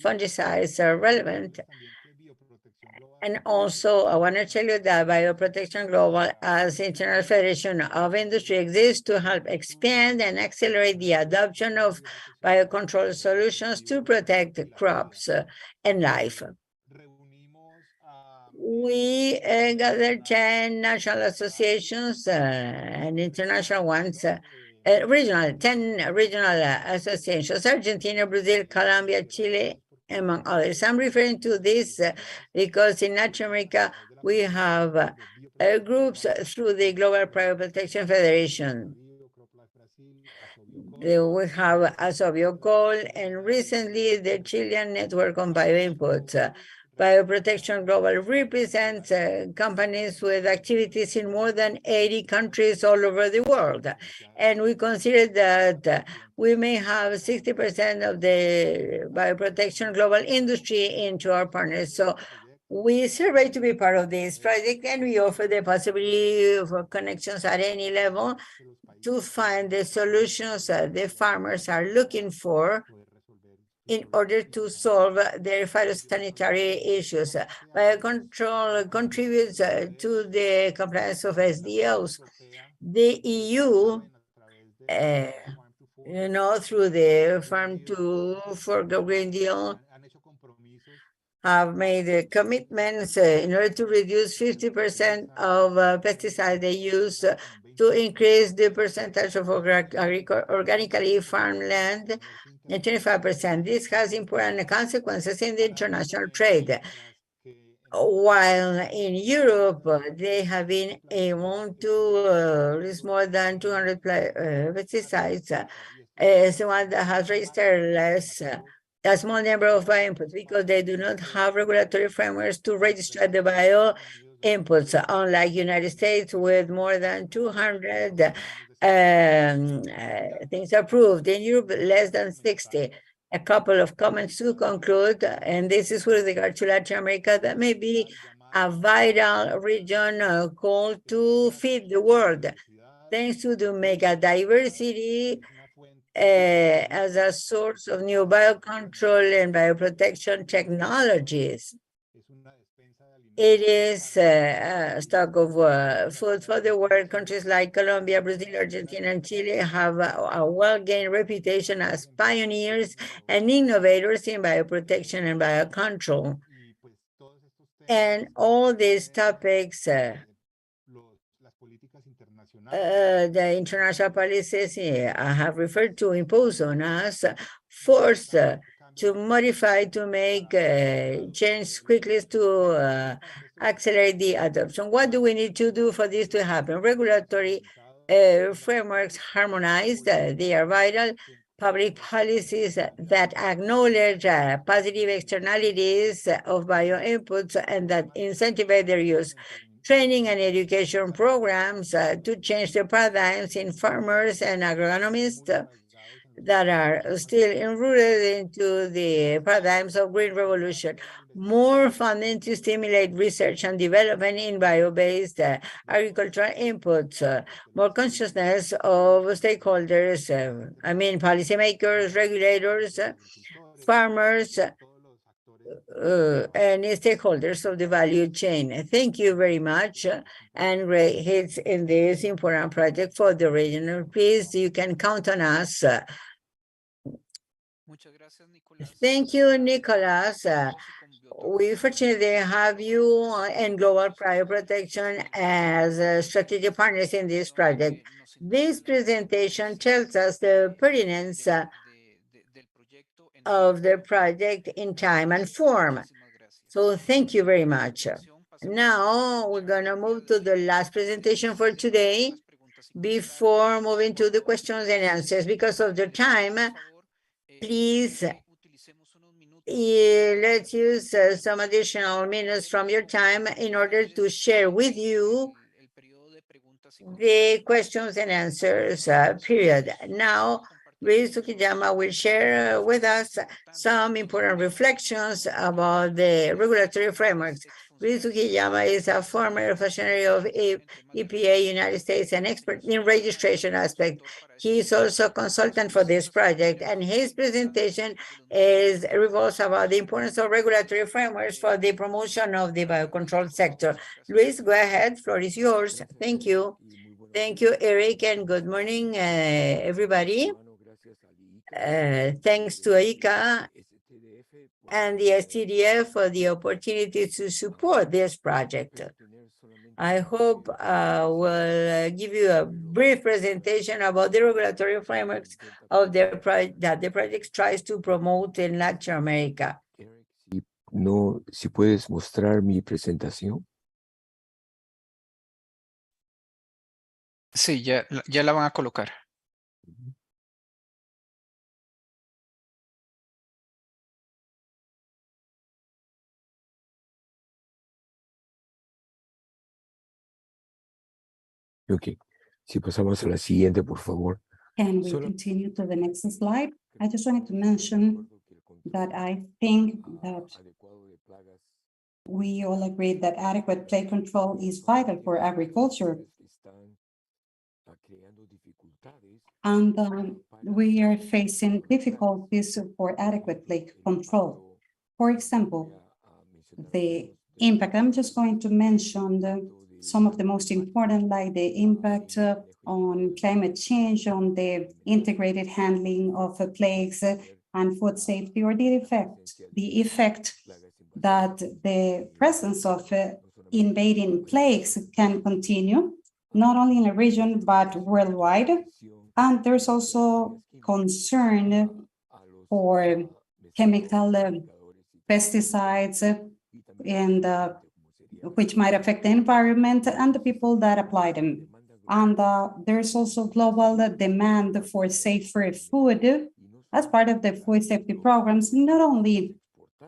Fungicides are relevant. And also, I want to tell you that Bioprotection Global, as International Federation of Industry, exists to help expand and accelerate the adoption of biocontrol solutions to protect crops and life. We gathered 10 national associations and international ones, 10 regional associations, Argentina, Brazil, Colombia, Chile, among others. I'm referring to this because in Latin America, we have groups through the Global Bioprotection Federation. We have Asobiocol, and recently the Chilean Network on Bioinputs. Bioprotection Global represents companies with activities in more than 80 countries all over the world. And we consider that we may have 60% of the bioprotection global industry into our partners. So we survey to be part of this project, and we offer the possibility for connections at any level to find the solutions the farmers are looking for in order to solve their phytosanitary issues. Biocontrol contributes to the compliance of SDOs. The EU you know, through the Farm to Fork Green Deal, have made commitments in order to reduce 50% of pesticides they use to increase the percentage of organically farmed land and 25%. This has important consequences in the international trade. While in Europe, they have been able to release more than 200 pesticides, is the one that has registered less, a small number of bioinputs because they do not have regulatory frameworks to register the bioinputs, unlike United States with more than 200 things approved. In Europe, less than 60. A couple of comments to conclude, and this is with regard to Latin America, that may be a vital region called to feed the world, thanks to the mega diversity as a source of new biocontrol and bioprotection technologies. It is a stock of food for the world. Countries like Colombia, Brazil, Argentina, and Chile have a well-gained reputation as pioneers and innovators in bioprotection and biocontrol. And all these topics, the international policies I have referred to impose on us, forced to modify, to make change quickly to accelerate the adoption. What do we need to do for this to happen? Regulatory frameworks harmonized, they are vital. Public policies that acknowledge positive externalities of bioinputs and that incentivize their use. Training and education programs to change the paradigms in farmers and agronomists that are still enrooted into the paradigms of green revolution. More funding to stimulate research and development in bio-based agricultural inputs, more consciousness of stakeholders, policymakers, regulators, farmers, and stakeholders of the value chain. Thank you very much, and great hits in this important project for the region. Please, you can count on us. Thank you, Nicolas. We fortunately have you and Global Bioprotection as strategic partners in this project. This presentation tells us the pertinence of the project in time and form. So thank you very much. Now we're going to move to the last presentation for today before moving to the questions and answers. Because of the time, please let's use some additional minutes from your time in order to share with you the questions and answers period. Now, Luis Tsukiyama will share with us some important reflections about the regulatory frameworks. Luis Tsukiyama is a former functionary of EPA United States and expert in registration aspect. He is also a consultant for this project, and his presentation revolves about the importance of regulatory frameworks for the promotion of the biocontrol sector. Luis, go ahead, floor is yours. Thank you. Thank you, Eric, and good morning, everybody. Thanks to ICA and the STDF for the opportunity to support this project. I hope we'll give you a brief presentation about the regulatory frameworks of that the project tries to promote in Latin America. No, si puedes mostrar mi presentación. Sí, ya la van a colocar. Ok, si pasamos a la siguiente, por favor. Can we continue to the next slide? I just wanted to mention that I think that we all agree that adequate plague control is vital for agriculture. And we are facing difficulties for adequate plague control. For example, the impact, I'm just going to mention some of the most important, like the impact on climate change, on the integrated handling of plagues and food safety, or the effect that the presence of invading plagues can continue, not only in a region, but worldwide. And there's also concern for chemical pesticides and which might affect the environment and the people that apply them. And there's also global demand for safer food as part of the food safety programs, not only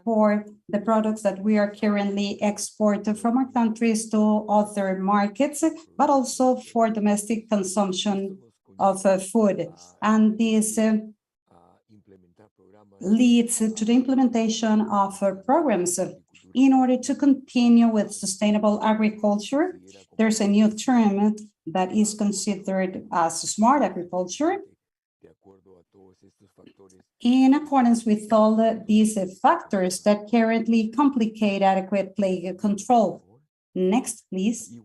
for the products that we are currently exporting from our countries to other markets, but also for domestic consumption of food. And this leads to the implementation of programs in order to continue with sustainable agriculture. There's a new term that is considered as smart agriculture, in accordance with all these factors that currently complicate adequate plague control. Next, please.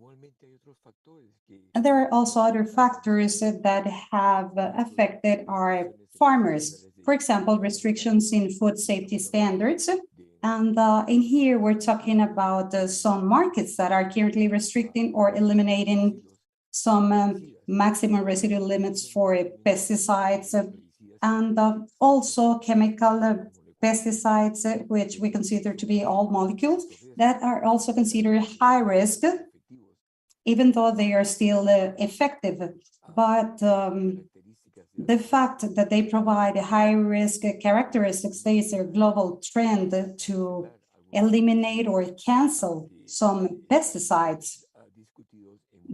And there are also other factors that have affected our farmers. For example, restrictions in food safety standards. And in here, we're talking about some markets that are currently restricting or eliminating some maximum residue limits for pesticides, and also chemical pesticides, which we consider to be all molecules that are also considered high risk, even though they are still effective. But the fact that they provide high risk characteristics, there is a global trend to eliminate or cancel some pesticides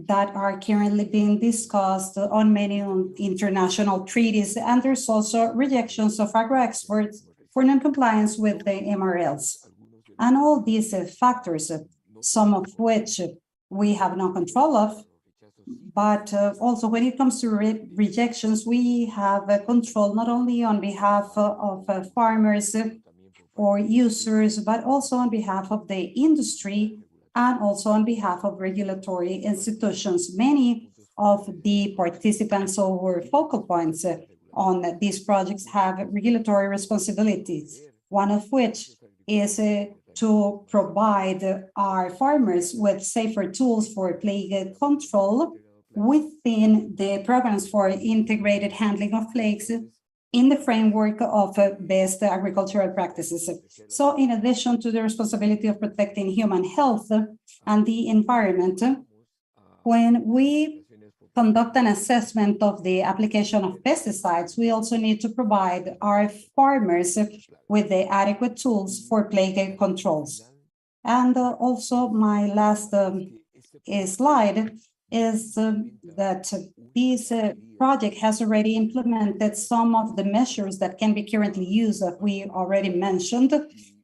that are currently being discussed on many international treaties. And there's also rejections of agro-exports for non-compliance with the MRLs. And all these factors, some of which we have no control of, but also when it comes to rejections, we have control not only on behalf of farmers or users, but also on behalf of the industry and also on behalf of regulatory institutions. Many of the participants or focal points on these projects have regulatory responsibilities, one of which is to provide our farmers with safer tools for plague control within the programs for integrated handling of plagues in the framework of best agricultural practices. So in addition to the responsibility of protecting human health and the environment, when we conduct an assessment of the application of pesticides, we also need to provide our farmers with the adequate tools for plague controls. And also my last slide is that this project has already implemented some of the measures that can be currently used, that we already mentioned,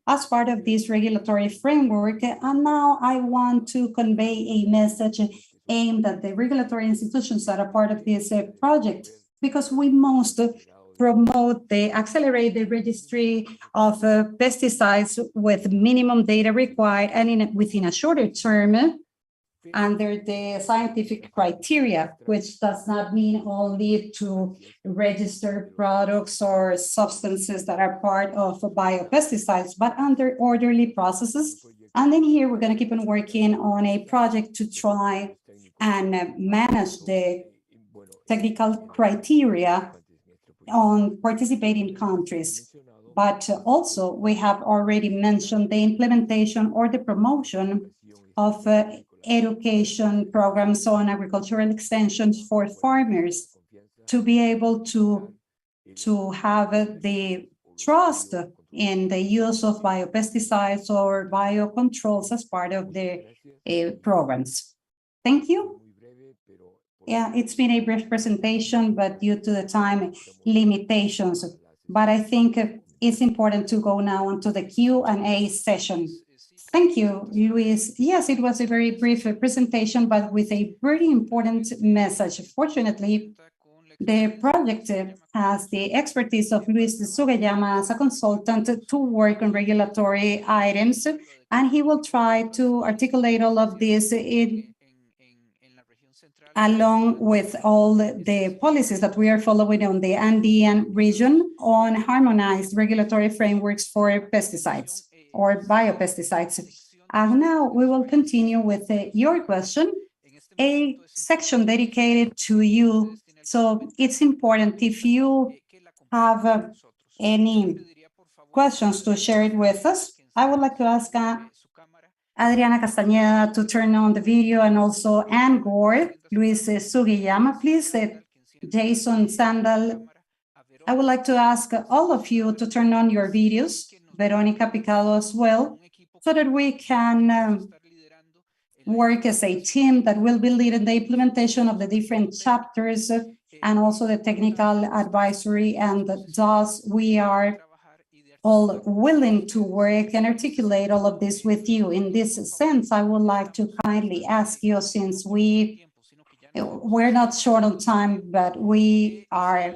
as part of this regulatory framework. And now I want to convey a message aimed at the regulatory institutions that are part of this project, because we must promote the accelerated registry of pesticides with minimum data required and within a shorter term, under the scientific criteria, which does not mean only to register products or substances that are part of biopesticides, but under orderly processes. And then here we're going to keep on working on a project to try and manage the technical criteria on participating countries. But also we have already mentioned the implementation or the promotion of education programs on agricultural extensions for farmers to be able to have the trust in the use of biopesticides or biocontrols as part of the programs. Thank you. Yeah, it's been a brief presentation, but due to the time limitations, but I think it's important to go now onto the Q&A session. Thank you, Luis. Yes, it was a very brief presentation, but with a very important message. Fortunately, the project has the expertise of Luis de Sugayama as a consultant to work on regulatory items, and he will try to articulate all of this in along with all the policies that we are following on the Andean region on harmonized regulatory frameworks for pesticides or biopesticides. And now we will continue with your question, a section dedicated to you. So it's important if you have any questions to share it with us. I would like to ask Adriana Castañeda to turn on the video, and also Ann Gore, Luis Sugiyama, please, Jason Sandal. I would like to ask all of you to turn on your videos, Veronica Picado as well, so that we can work as a team that will be leading the implementation of the different chapters and also the technical advisory. And thus we are all willing to work and articulate all of this with you. In this sense, I would like to kindly ask you, since we're not short on time, but we are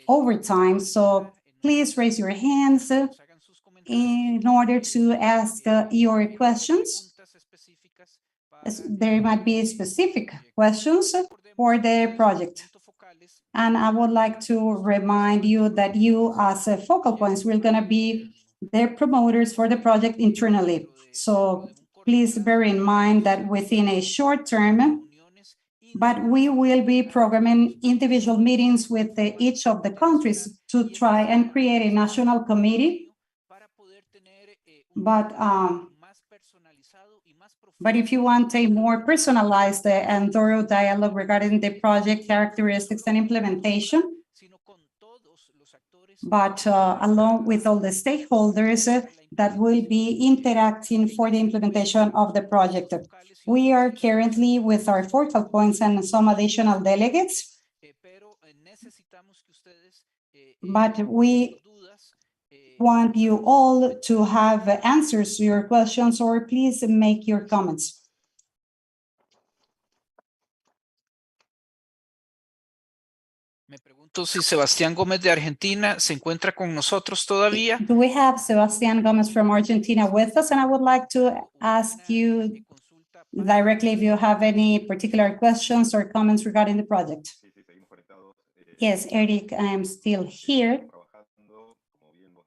over time, so please raise your hands in order to ask your questions. There might be specific questions for the project. And I would like to remind you that you, as focal points, we're going to be the promoters for the project internally. So please bear in mind that within a short term, but we will be programming individual meetings with each of the countries to try and create a national committee. But if you want a more personalized and thorough dialogue regarding the project characteristics and implementation, but along with all the stakeholders that will be interacting for the implementation of the project. We are currently with our focal points and some additional delegates, but we want you all to have answers to your questions, or please make your comments. Me pregunto si Sebastián Gómez de Argentina se encuentra con nosotros todavía. Do we have Sebastián Gómez from Argentina with us? And I would like to ask you directly if you have any particular questions or comments regarding the project. Yes, Eric, I am still here.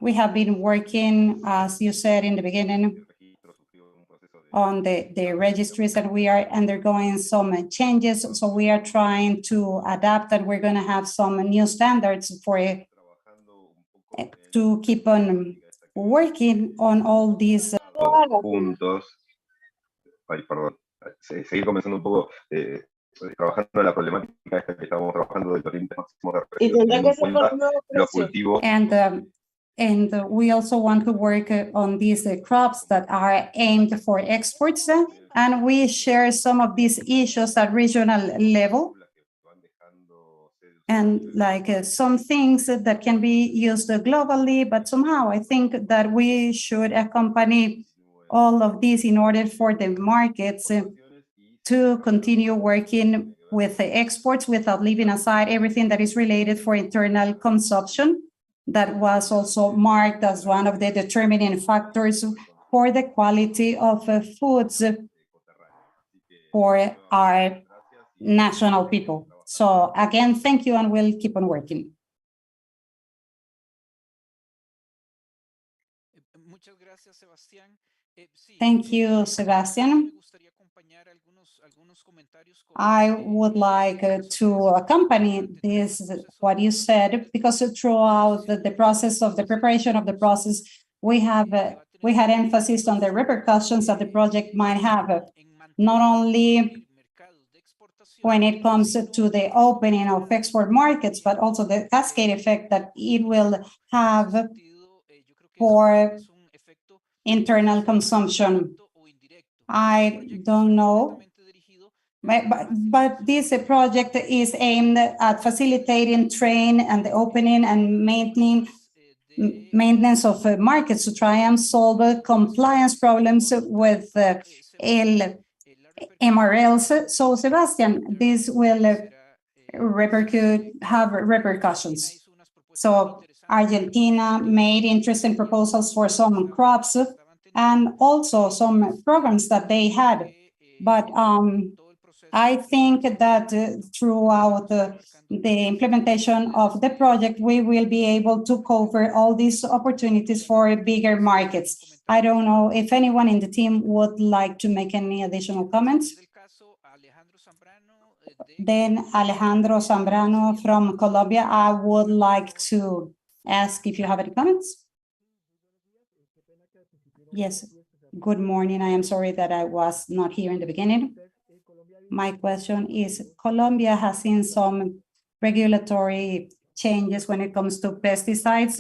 We have been working, as you said in the beginning, on the registries, and we are undergoing some changes. So we are trying to adapt, and we're going to have some new standards to keep on working on all these. Puntos. Ay, perdón. Seguir comenzando un poco trabajando en la problemática esta que estamos trabajando del límite máximo de residuos, teniendo en cuenta los cultivos. And we also want to work on these crops that are aimed for exports, and we share some of these issues at regional level, and like some things that can be used globally, but somehow I think that we should accompany all of this in order for the markets to continue working with the exports without leaving aside everything that is related for internal consumption. That was also marked as one of the determining factors for the quality of foods for our national people. So again, thank you, and we'll keep on working. Thank you, Sebastian. I would like to accompany this, what you said, because throughout the process of the preparation of the process, we had emphasis on the repercussions that the project might have, not only when it comes to the opening of export markets, but also the cascade effect that it will have for internal consumption. I don't know, but this project is aimed at facilitating trade and the opening and maintenance of markets to try and solve compliance problems with MRLs. So, Sebastian, this will have repercussions. So Argentina made interesting proposals for some crops and also some programs that they had. But I think that throughout the implementation of the project, we will be able to cover all these opportunities for bigger markets. I don't know if anyone in the team would like to make any additional comments. Then Alejandro Zambrano from Colombia, I would like to ask if you have any comments. Yes, good morning. I am sorry that I was not here in the beginning. My question is, Colombia has seen some regulatory changes when it comes to pesticides.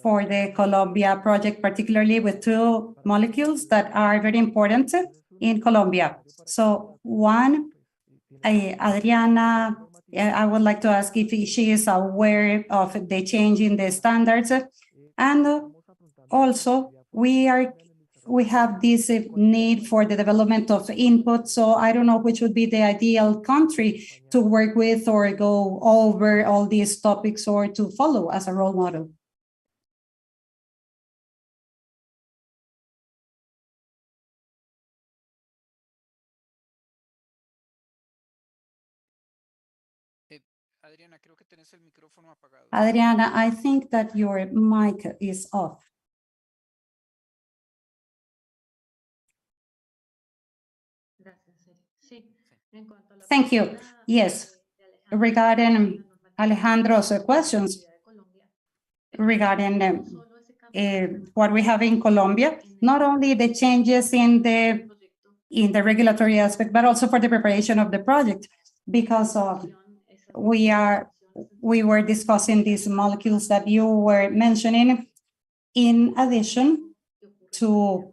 For the Colombia project, particularly with two molecules that are very important in Colombia. So one, Adriana, I would like to ask if she is aware of the change in the standards. And also, we have this need for the development of input. So I don't know which would be the ideal country to work with or go over all these topics or to follow as a role model. Adriana, I think that your mic is off. Thank you. Yes, regarding Alejandro's questions, regarding what we have in Colombia, not only the changes in the regulatory aspect, but also for the preparation of the project, because of we were discussing these molecules that you were mentioning, in addition to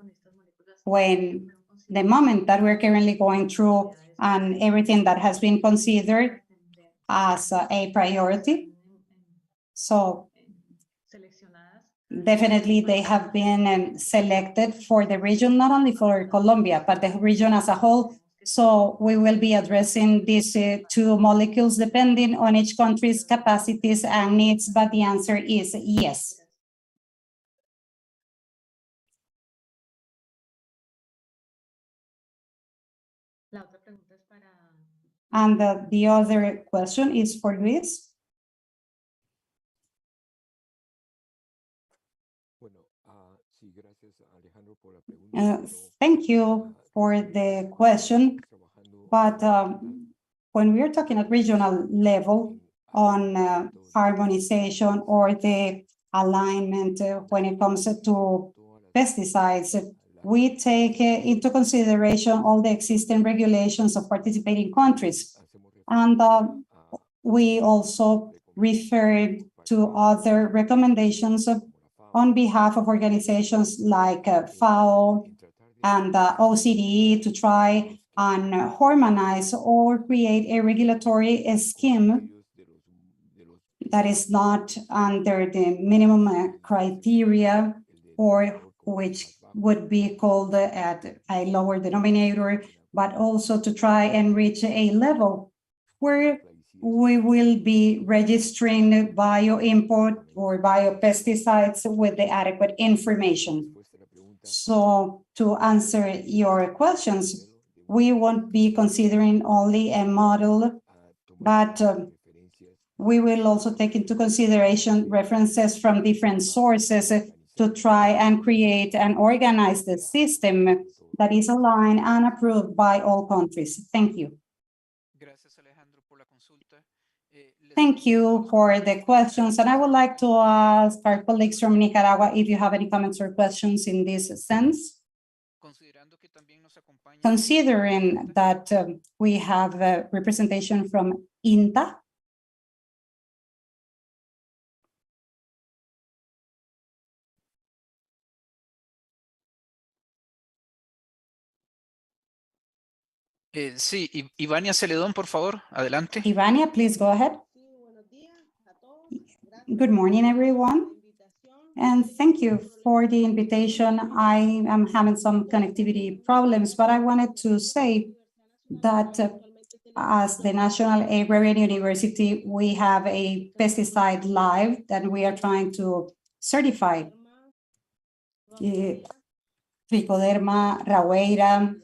when the moment that we're currently going through and everything that has been considered as a priority. So definitely they have been selected for the region, not only for Colombia, but the region as a whole. So we will be addressing these two molecules depending on each country's capacities and needs, but the answer is yes. And the other question is for Luis. Thank you for the question, but when we are talking at regional level on harmonization or the alignment when it comes to pesticides, we take into consideration all the existing regulations of participating countries. And we also refer to other recommendations on behalf of organizations like FAO and OCDE to try and harmonize or create a regulatory scheme that is not under the minimum criteria, or which would be called at a lower denominator, but also to try and reach a level where we will be registering bio-import or biopesticides with the adequate information. So to answer your questions, we won't be considering only a model, but we will also take into consideration references from different sources to try and create and organize the system that is aligned and approved by all countries. Thank you. Thank you for the questions. And I would like to ask our colleagues from Nicaragua if you have any comments or questions in this sense. Considering that we have a representation from INTA. Sí, Ivania Celedón, por favor, adelante. Ivania, please go ahead. Good morning, everyone. And thank you for the invitation. I am having some connectivity problems, but I wanted to say that as the National Agrarian University, we have a pesticide live that we are trying to certify. Trichoderma, Rawera,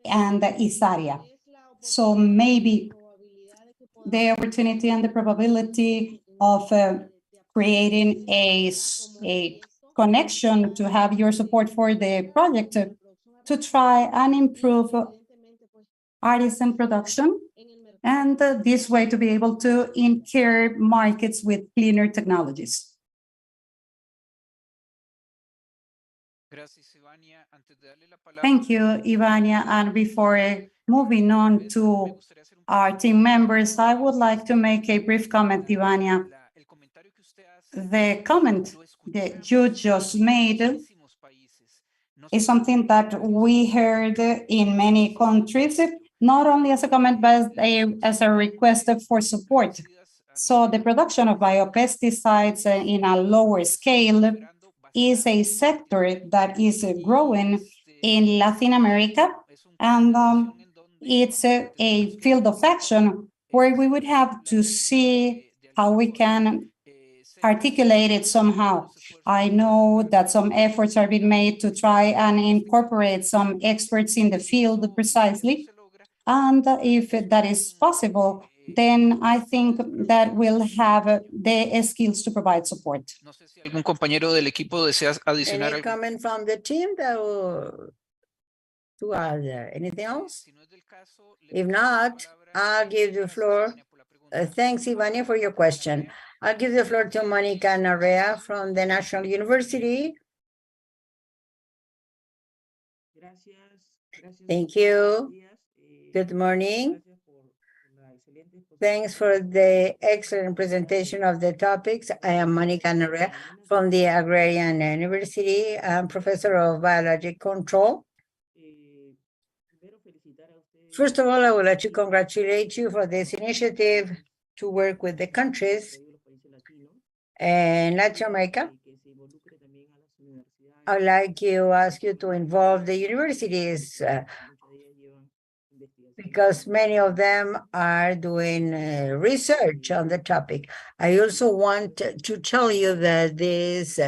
and Isaria. So maybe the opportunity and the probability of creating a connection to have your support for the project to try and improve artisan production, and this way to be able to enter markets with cleaner technologies. Thank you, Ivania. And before moving on to our team members, I would like to make a brief comment, Ivania. The comment that you just made is something that we heard in many countries, not only as a comment, but as a request for support. So the production of biopesticides in a lower scale is a sector that is growing in Latin America, and it's a field of action where we would have to see how we can articulate it somehow. I know that some efforts are being made to try and incorporate some experts in the field precisely, and if that is possible, then I think that we'll have the skills to provide support. ¿Algún compañero del equipo desea adicionar Any algo? comment from the team that will to add anything else? If not, I'll give the floor. Thanks, Ivania, for your question. I'll give the floor to Monica Narea from the National University. Thank you. Good morning. Thanks for the excellent presentation of the topics. I am Monica Narea from the Agrarian University. I'm professor of biological control. First of all, I would like to congratulate you for this initiative to work with the countries in Latin America. I'd like to ask you to involve the universities because many of them are doing research on the topic. I also want to tell you that these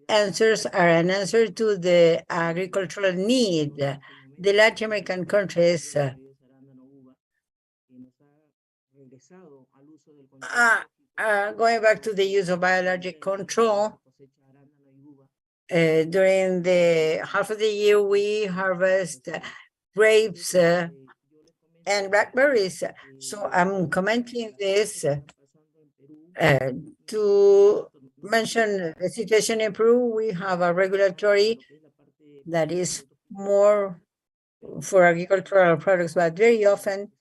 answers are an answer to the agricultural need. The Latin American countries going back to the use of biological control. During the half of the year, we harvest grapes and blackberries. So I'm commenting this to mention the situation in Peru. We have a regulatory that is more for agricultural products, but very often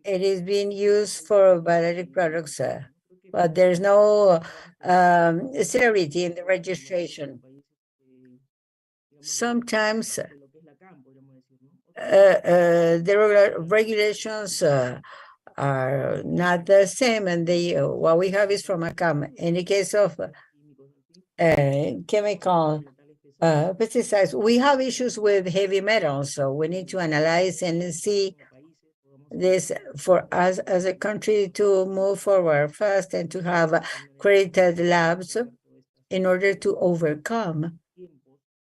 it is being used for biological products, but there's no celerity in the registration. Sometimes the regulations are not the same, and what we have is from a CAM. In the case of chemical pesticides, we have issues with heavy metals, so we need to analyze and see this for us as a country to move forward fast and to have accredited labs in order to overcome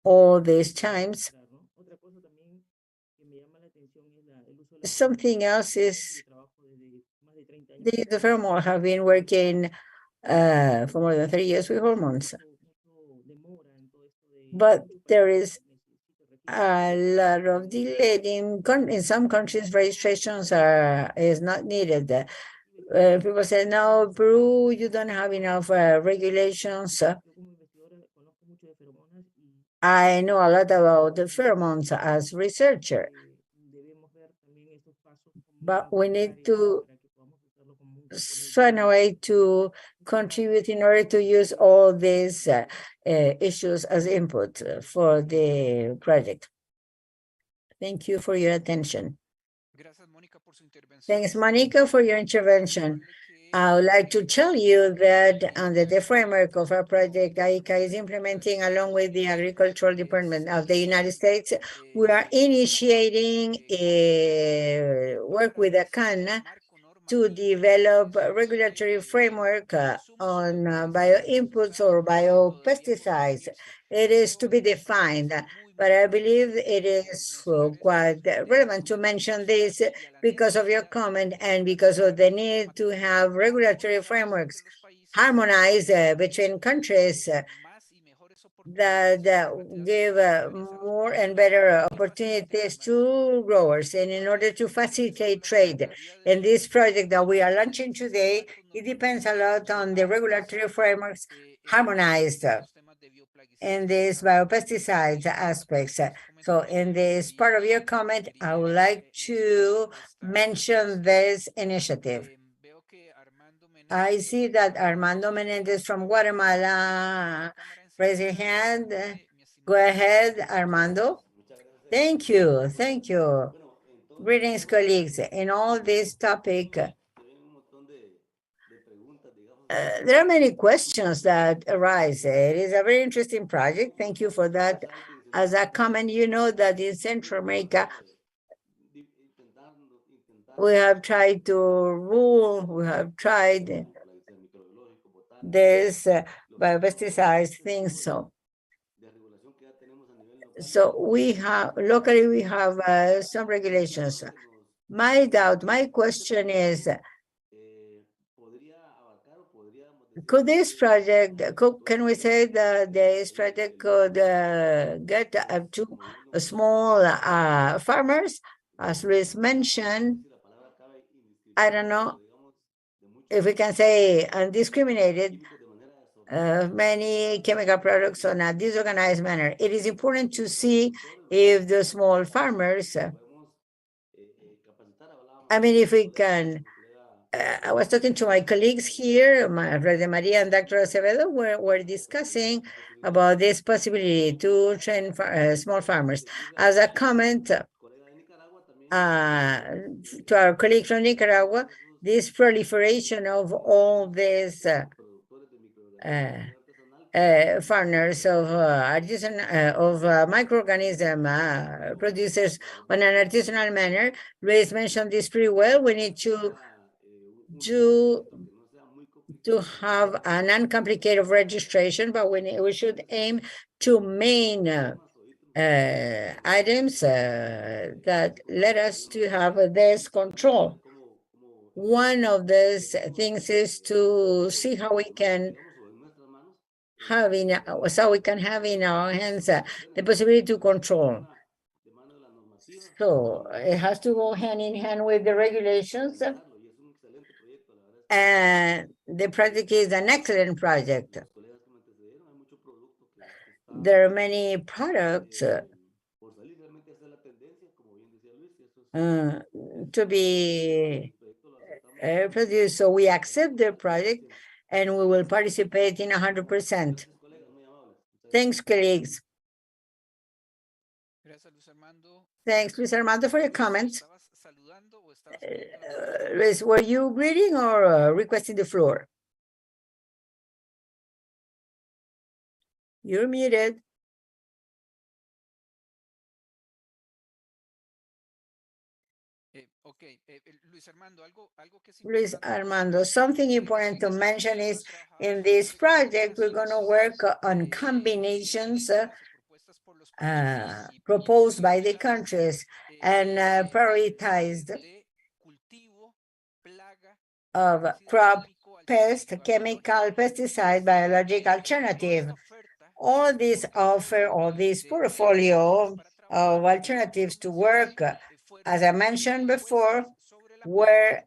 all these times. Something else is the pheromone have been working for more than 3 years with hormones. But there is a lot of delay in some countries. Registrations is not needed. People say, no, Peru, you don't have enough regulations. I know a lot about the pheromones as researcher, but we need to find a way to contribute in order to use all these issues as input for the project. Thank you for your attention. Thanks, Monica, for your intervention. I would like to tell you that under the framework of our project, AICA is implementing, along with the Agricultural Department of the United States, we are initiating a work with a CAN to develop a regulatory framework on bio inputs or biopesticides. It is to be defined, but I believe it is quite relevant to mention this because of your comment and because of the need to have regulatory frameworks harmonized between countries that give more and better opportunities to growers. And in order to facilitate trade in this project that we are launching today, it depends a lot on the regulatory frameworks harmonized in these biopesticides aspects. So in this part of your comment, I would like to mention this initiative. I see that Armando Menendez from Guatemala raise your hand. Go ahead, Armando. Thank you. Thank you. Greetings, colleagues. In all this topic, there are many questions that arise. It is a very interesting project. Thank you for that. As a comment, you know that in Central America, we have tried to rule, we have tried this biopesticides thing. So we have, locally, we have some regulations. My doubt, my question is, could this project, can we say that this project could get up to small farmers, as Luis mentioned? I don't know if we can say undiscriminated, many chemical products on a disorganized manner. It is important to see if the small farmers, I mean, if we can, I was talking to my colleagues here, Rosa Maria and Dr. Acevedo, were discussing about this possibility to train small farmers. As a comment to our colleague from Nicaragua, this proliferation of all these farmers of microorganism producers on an artisanal manner. Luis mentioned this pretty well. We need to have an uncomplicated registration, but we should aim to main items that let us to have this control. One of these things is to see how we can have in our hands the possibility to control. So it has to go hand in hand with the regulations. And the project is an excellent project. There are many products to be produced. So we accept the project and we will participate in 100%. Thanks, colleagues. Thanks, Luis Armando, for your comments. Luis, were you greeting or requesting the floor? You're muted. Luis Armando, something important to mention is in this project, we're going to work on combinations proposed by the countries and prioritized of crop, pest, chemical, pesticide, biological alternative. All these offer, all this portfolio of alternatives to work, as I mentioned before, were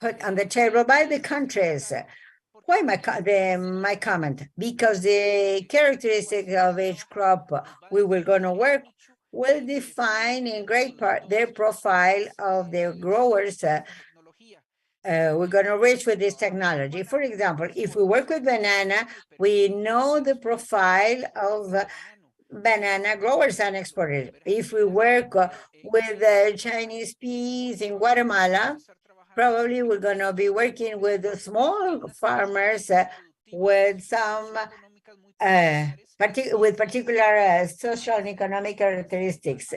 put on the table by the countries. Why my comment? Because the characteristics of each crop we will going to work will define in great part their profile of the growers we're going to reach with this technology. For example, if we work with banana, we know the profile of banana growers and exporters. If we work with Chinese peas in Guatemala, probably we're going to be working with the small farmers with some particular social and economic characteristics.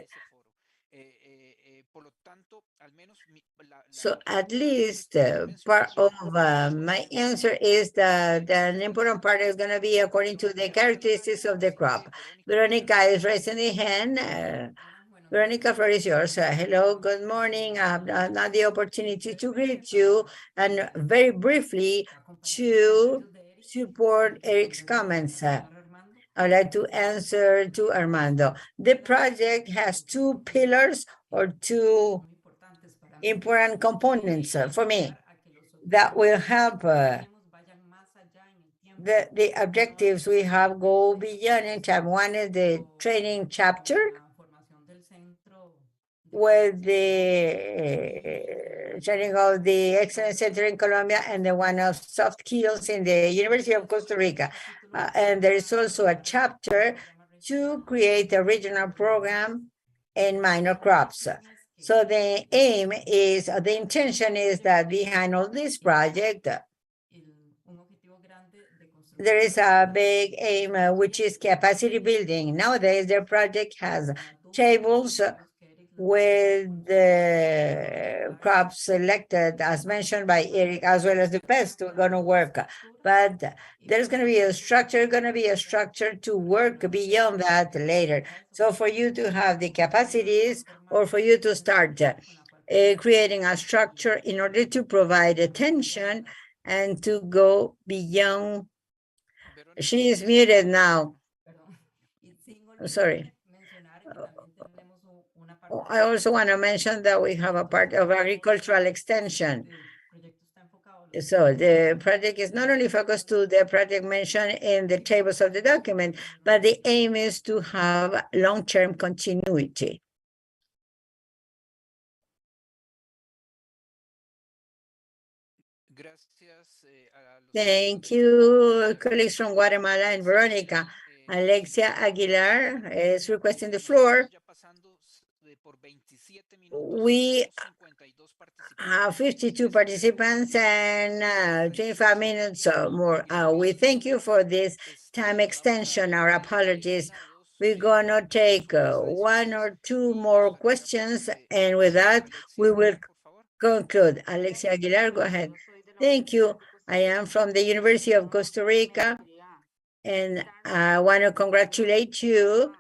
So at least part of my answer is that an important part is going to be according to the characteristics of the crop. Veronica is raising the hand. Veronica, floor is yours. Hello, good morning. I have now the opportunity to greet you and very briefly to support Eric's comments. I'd like to answer to Armando. The project has two pillars or two important components for me that will help the objectives we have go beyond in time. One is the training chapter with the training of the Excellence Center in Colombia and the one of soft skills in the University of Costa Rica. And there is also a chapter to create a regional program in minor crops. So the aim is, the intention is that behind all this project, there is a big aim, which is capacity building. Nowadays, the project has tables with the crops selected, as mentioned by Eric, as well as the pests we're going to work. But there's going to be a structure, to work beyond that later. So for you to have the capacities or for you to start creating a structure in order to provide attention and to go beyond. She is muted now. Sorry. I also want to mention that we have a part of agricultural extension. So the project is not only focused to the project mentioned in the tables of the document, but the aim is to have long-term continuity. Thank you, colleagues from Guatemala and Veronica. Alexia Aguilar is requesting the floor. We have 52 participants and 25 minutes or more. We thank you for this time extension. Our apologies. We're going to take one or two more questions, and with that, we will conclude. Alexia Aguilar, go ahead. Thank you. I am from the University of Costa Rica, and I want to congratulate you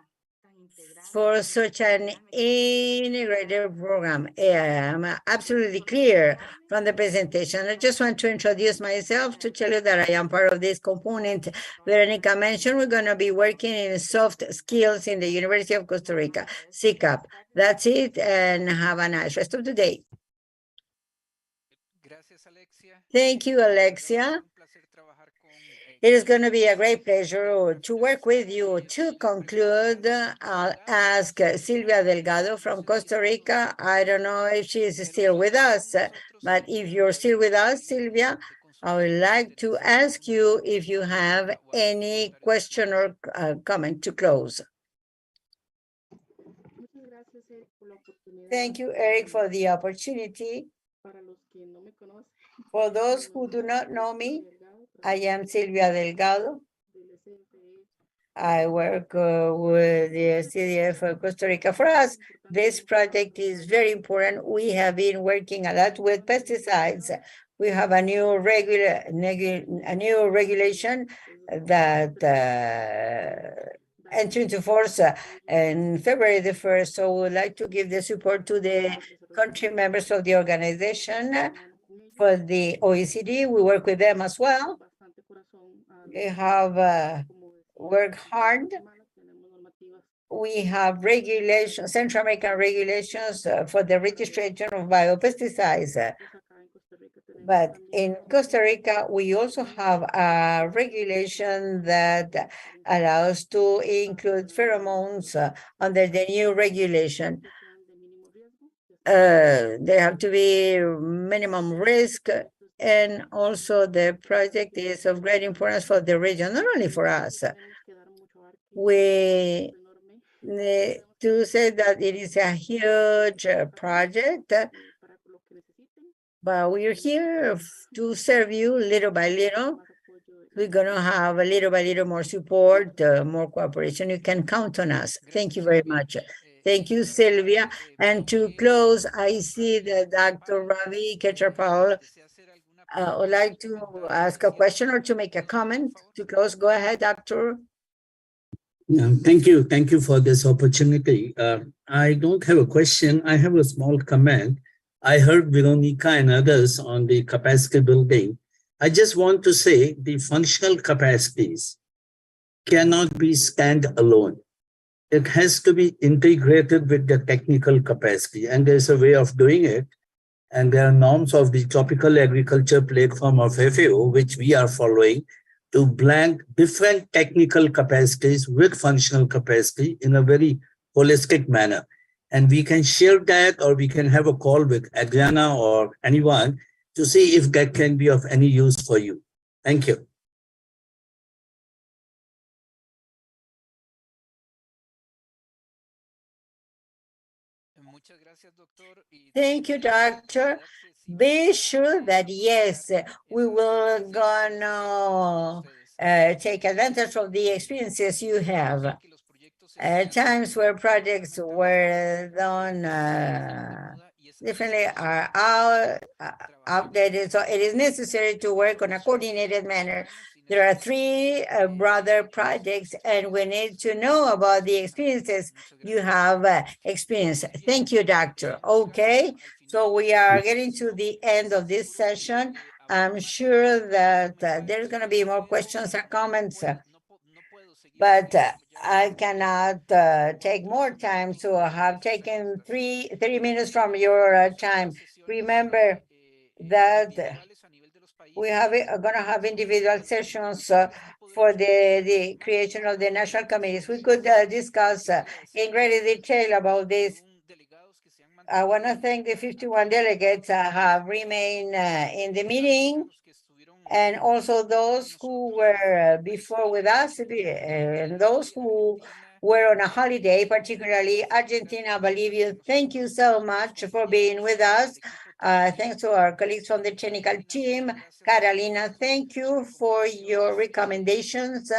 for such an integrated program. I'm absolutely clear from the presentation. I just want to introduce myself to tell you that I am part of this component. Veronica mentioned we're going to be working in soft skills in the University of Costa Rica, CCAP. That's it, and have a nice rest of the day. Thank you, Alexia. It is going to be a great pleasure to work with you. To conclude, I'll ask Silvia Delgado from Costa Rica. I don't know if she is still with us, but if you're still with us, Silvia, I would like to ask you if you have any question or comment to close. Thank you, Eric, for the opportunity. For those who do not know me, I am Silvia Delgado. I work with the CDF of Costa Rica. For us, this project is very important. We have been working a lot with pesticides. We have a new regulation that entered into force in February the 1st. So we would like to give the support to the country members of the organization. For the OECD, we work with them as well. They have worked hard. We have regulations, Central American regulations for the registration of biopesticides. But in Costa Rica, we also have a regulation that allows to include pheromones under the new regulation. They have to be minimum risk, and also the project is of great importance for the region, not only for us. We need to say that it is a huge project, but we are here to serve you little by little. We're going to have a little by little more support, more cooperation. You can count on us. Thank you very much. Thank you, Sylvia. And to close, I see that Dr. Ravi Ketchapal would like to ask a question or to make a comment. To close, go ahead, Dr. Yeah, thank you. Thank you for this opportunity. I don't have a question. I have a small comment. I heard Veronica and others on the capacity building. I just want to say the functional capacities cannot be stand alone. It has to be integrated with the technical capacity, and there's a way of doing it. And there are norms of the Tropical Agriculture Platform of FAO, which we are following, to blend different technical capacities with functional capacity in a very holistic manner. And we can share that, or we can have a call with Adriana or anyone to see if that can be of any use for you. Thank you. Thank you, Doctor. Be sure that, yes, we will gonna take advantage of the experiences you have. Times where projects were done definitely are outdated, so it is necessary to work on a coordinated manner. There are three brother projects, and we need to know about the experiences you have experienced. Thank you, Doctor. Okay, so we are getting to the end of this session. I'm sure that there's going to be more questions or comments, but I cannot take more time, so I have taken 30 minutes from your time. Remember that we are going to have individual sessions for the creation of the national committees. We could discuss in greater detail about this. I want to thank the 51 delegates have remained in the meeting, and also those who were before with us, and those who were on a holiday, particularly Argentina, Bolivia. Thank you so much for being with us. Thanks to our colleagues from the technical team. Carolina, thank you for your recommendations.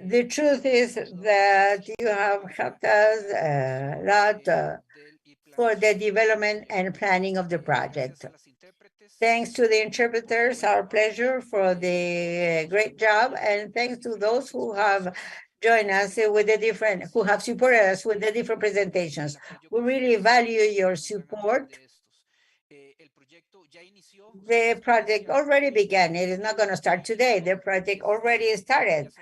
The truth is that you have helped us a lot for the development and planning of the project. Thanks to the interpreters, our pleasure for the great job, and thanks to those who have joined us with who have supported us with the different presentations. We really value your support. The project already began. It is not going to start today. The project already started.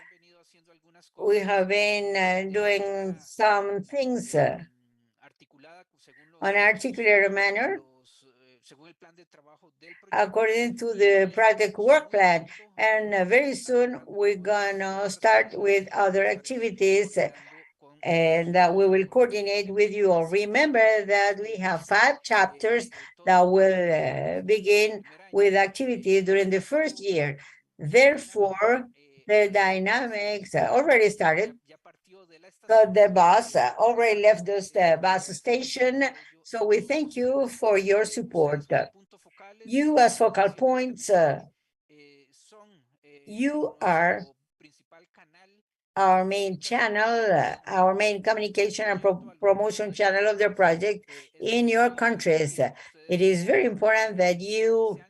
We have been doing some things on an articulated manner according to the project work plan, and very soon we're gonna start with other activities, and we will coordinate with you all. Remember that we have 5 chapters that will begin with activities during the first year. Therefore, the dynamics already started. So the bus already left the bus station. So we thank you for your support. You as focal points, you are our main channel, our main communication and promotion channel of the project in your countries. It is very important that you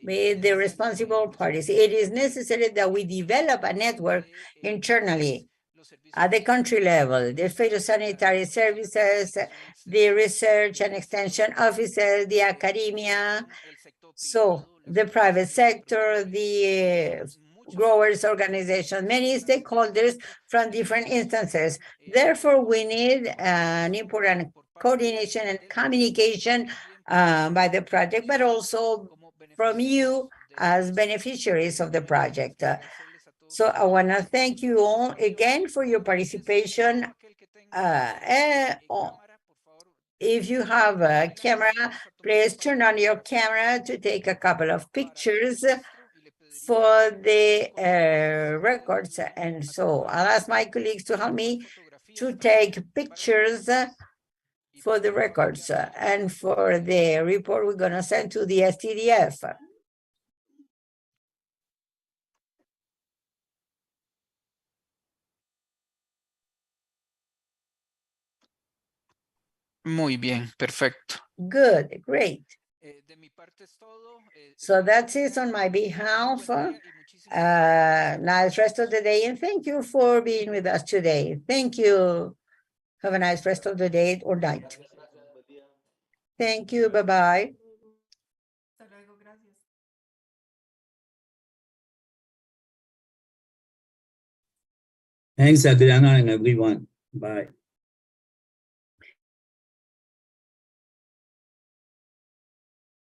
be the responsible parties. It is necessary that we develop a network internally at the country level, the phytosanitary services, the research and extension offices, the academia, so the private sector, the growers organization, many stakeholders from different instances. Therefore, we need an important coordination and communication by the project, but also from you as beneficiaries of the project. So I want to thank you all again for your participation. If you have a camera, please turn on your camera to take a couple of pictures for the records. And so I'll ask my colleagues to help me to take pictures for the records and for the report we're going to send to the STDF. Muy bien, perfecto. Good, great. De mi parte es todo. So that's it on my behalf. Nice rest of the day, and thank you for being with us today. Thank you. Have a nice rest of the day or night. Thank you. Bye-bye. Thanks, Adriana, and everyone. Bye.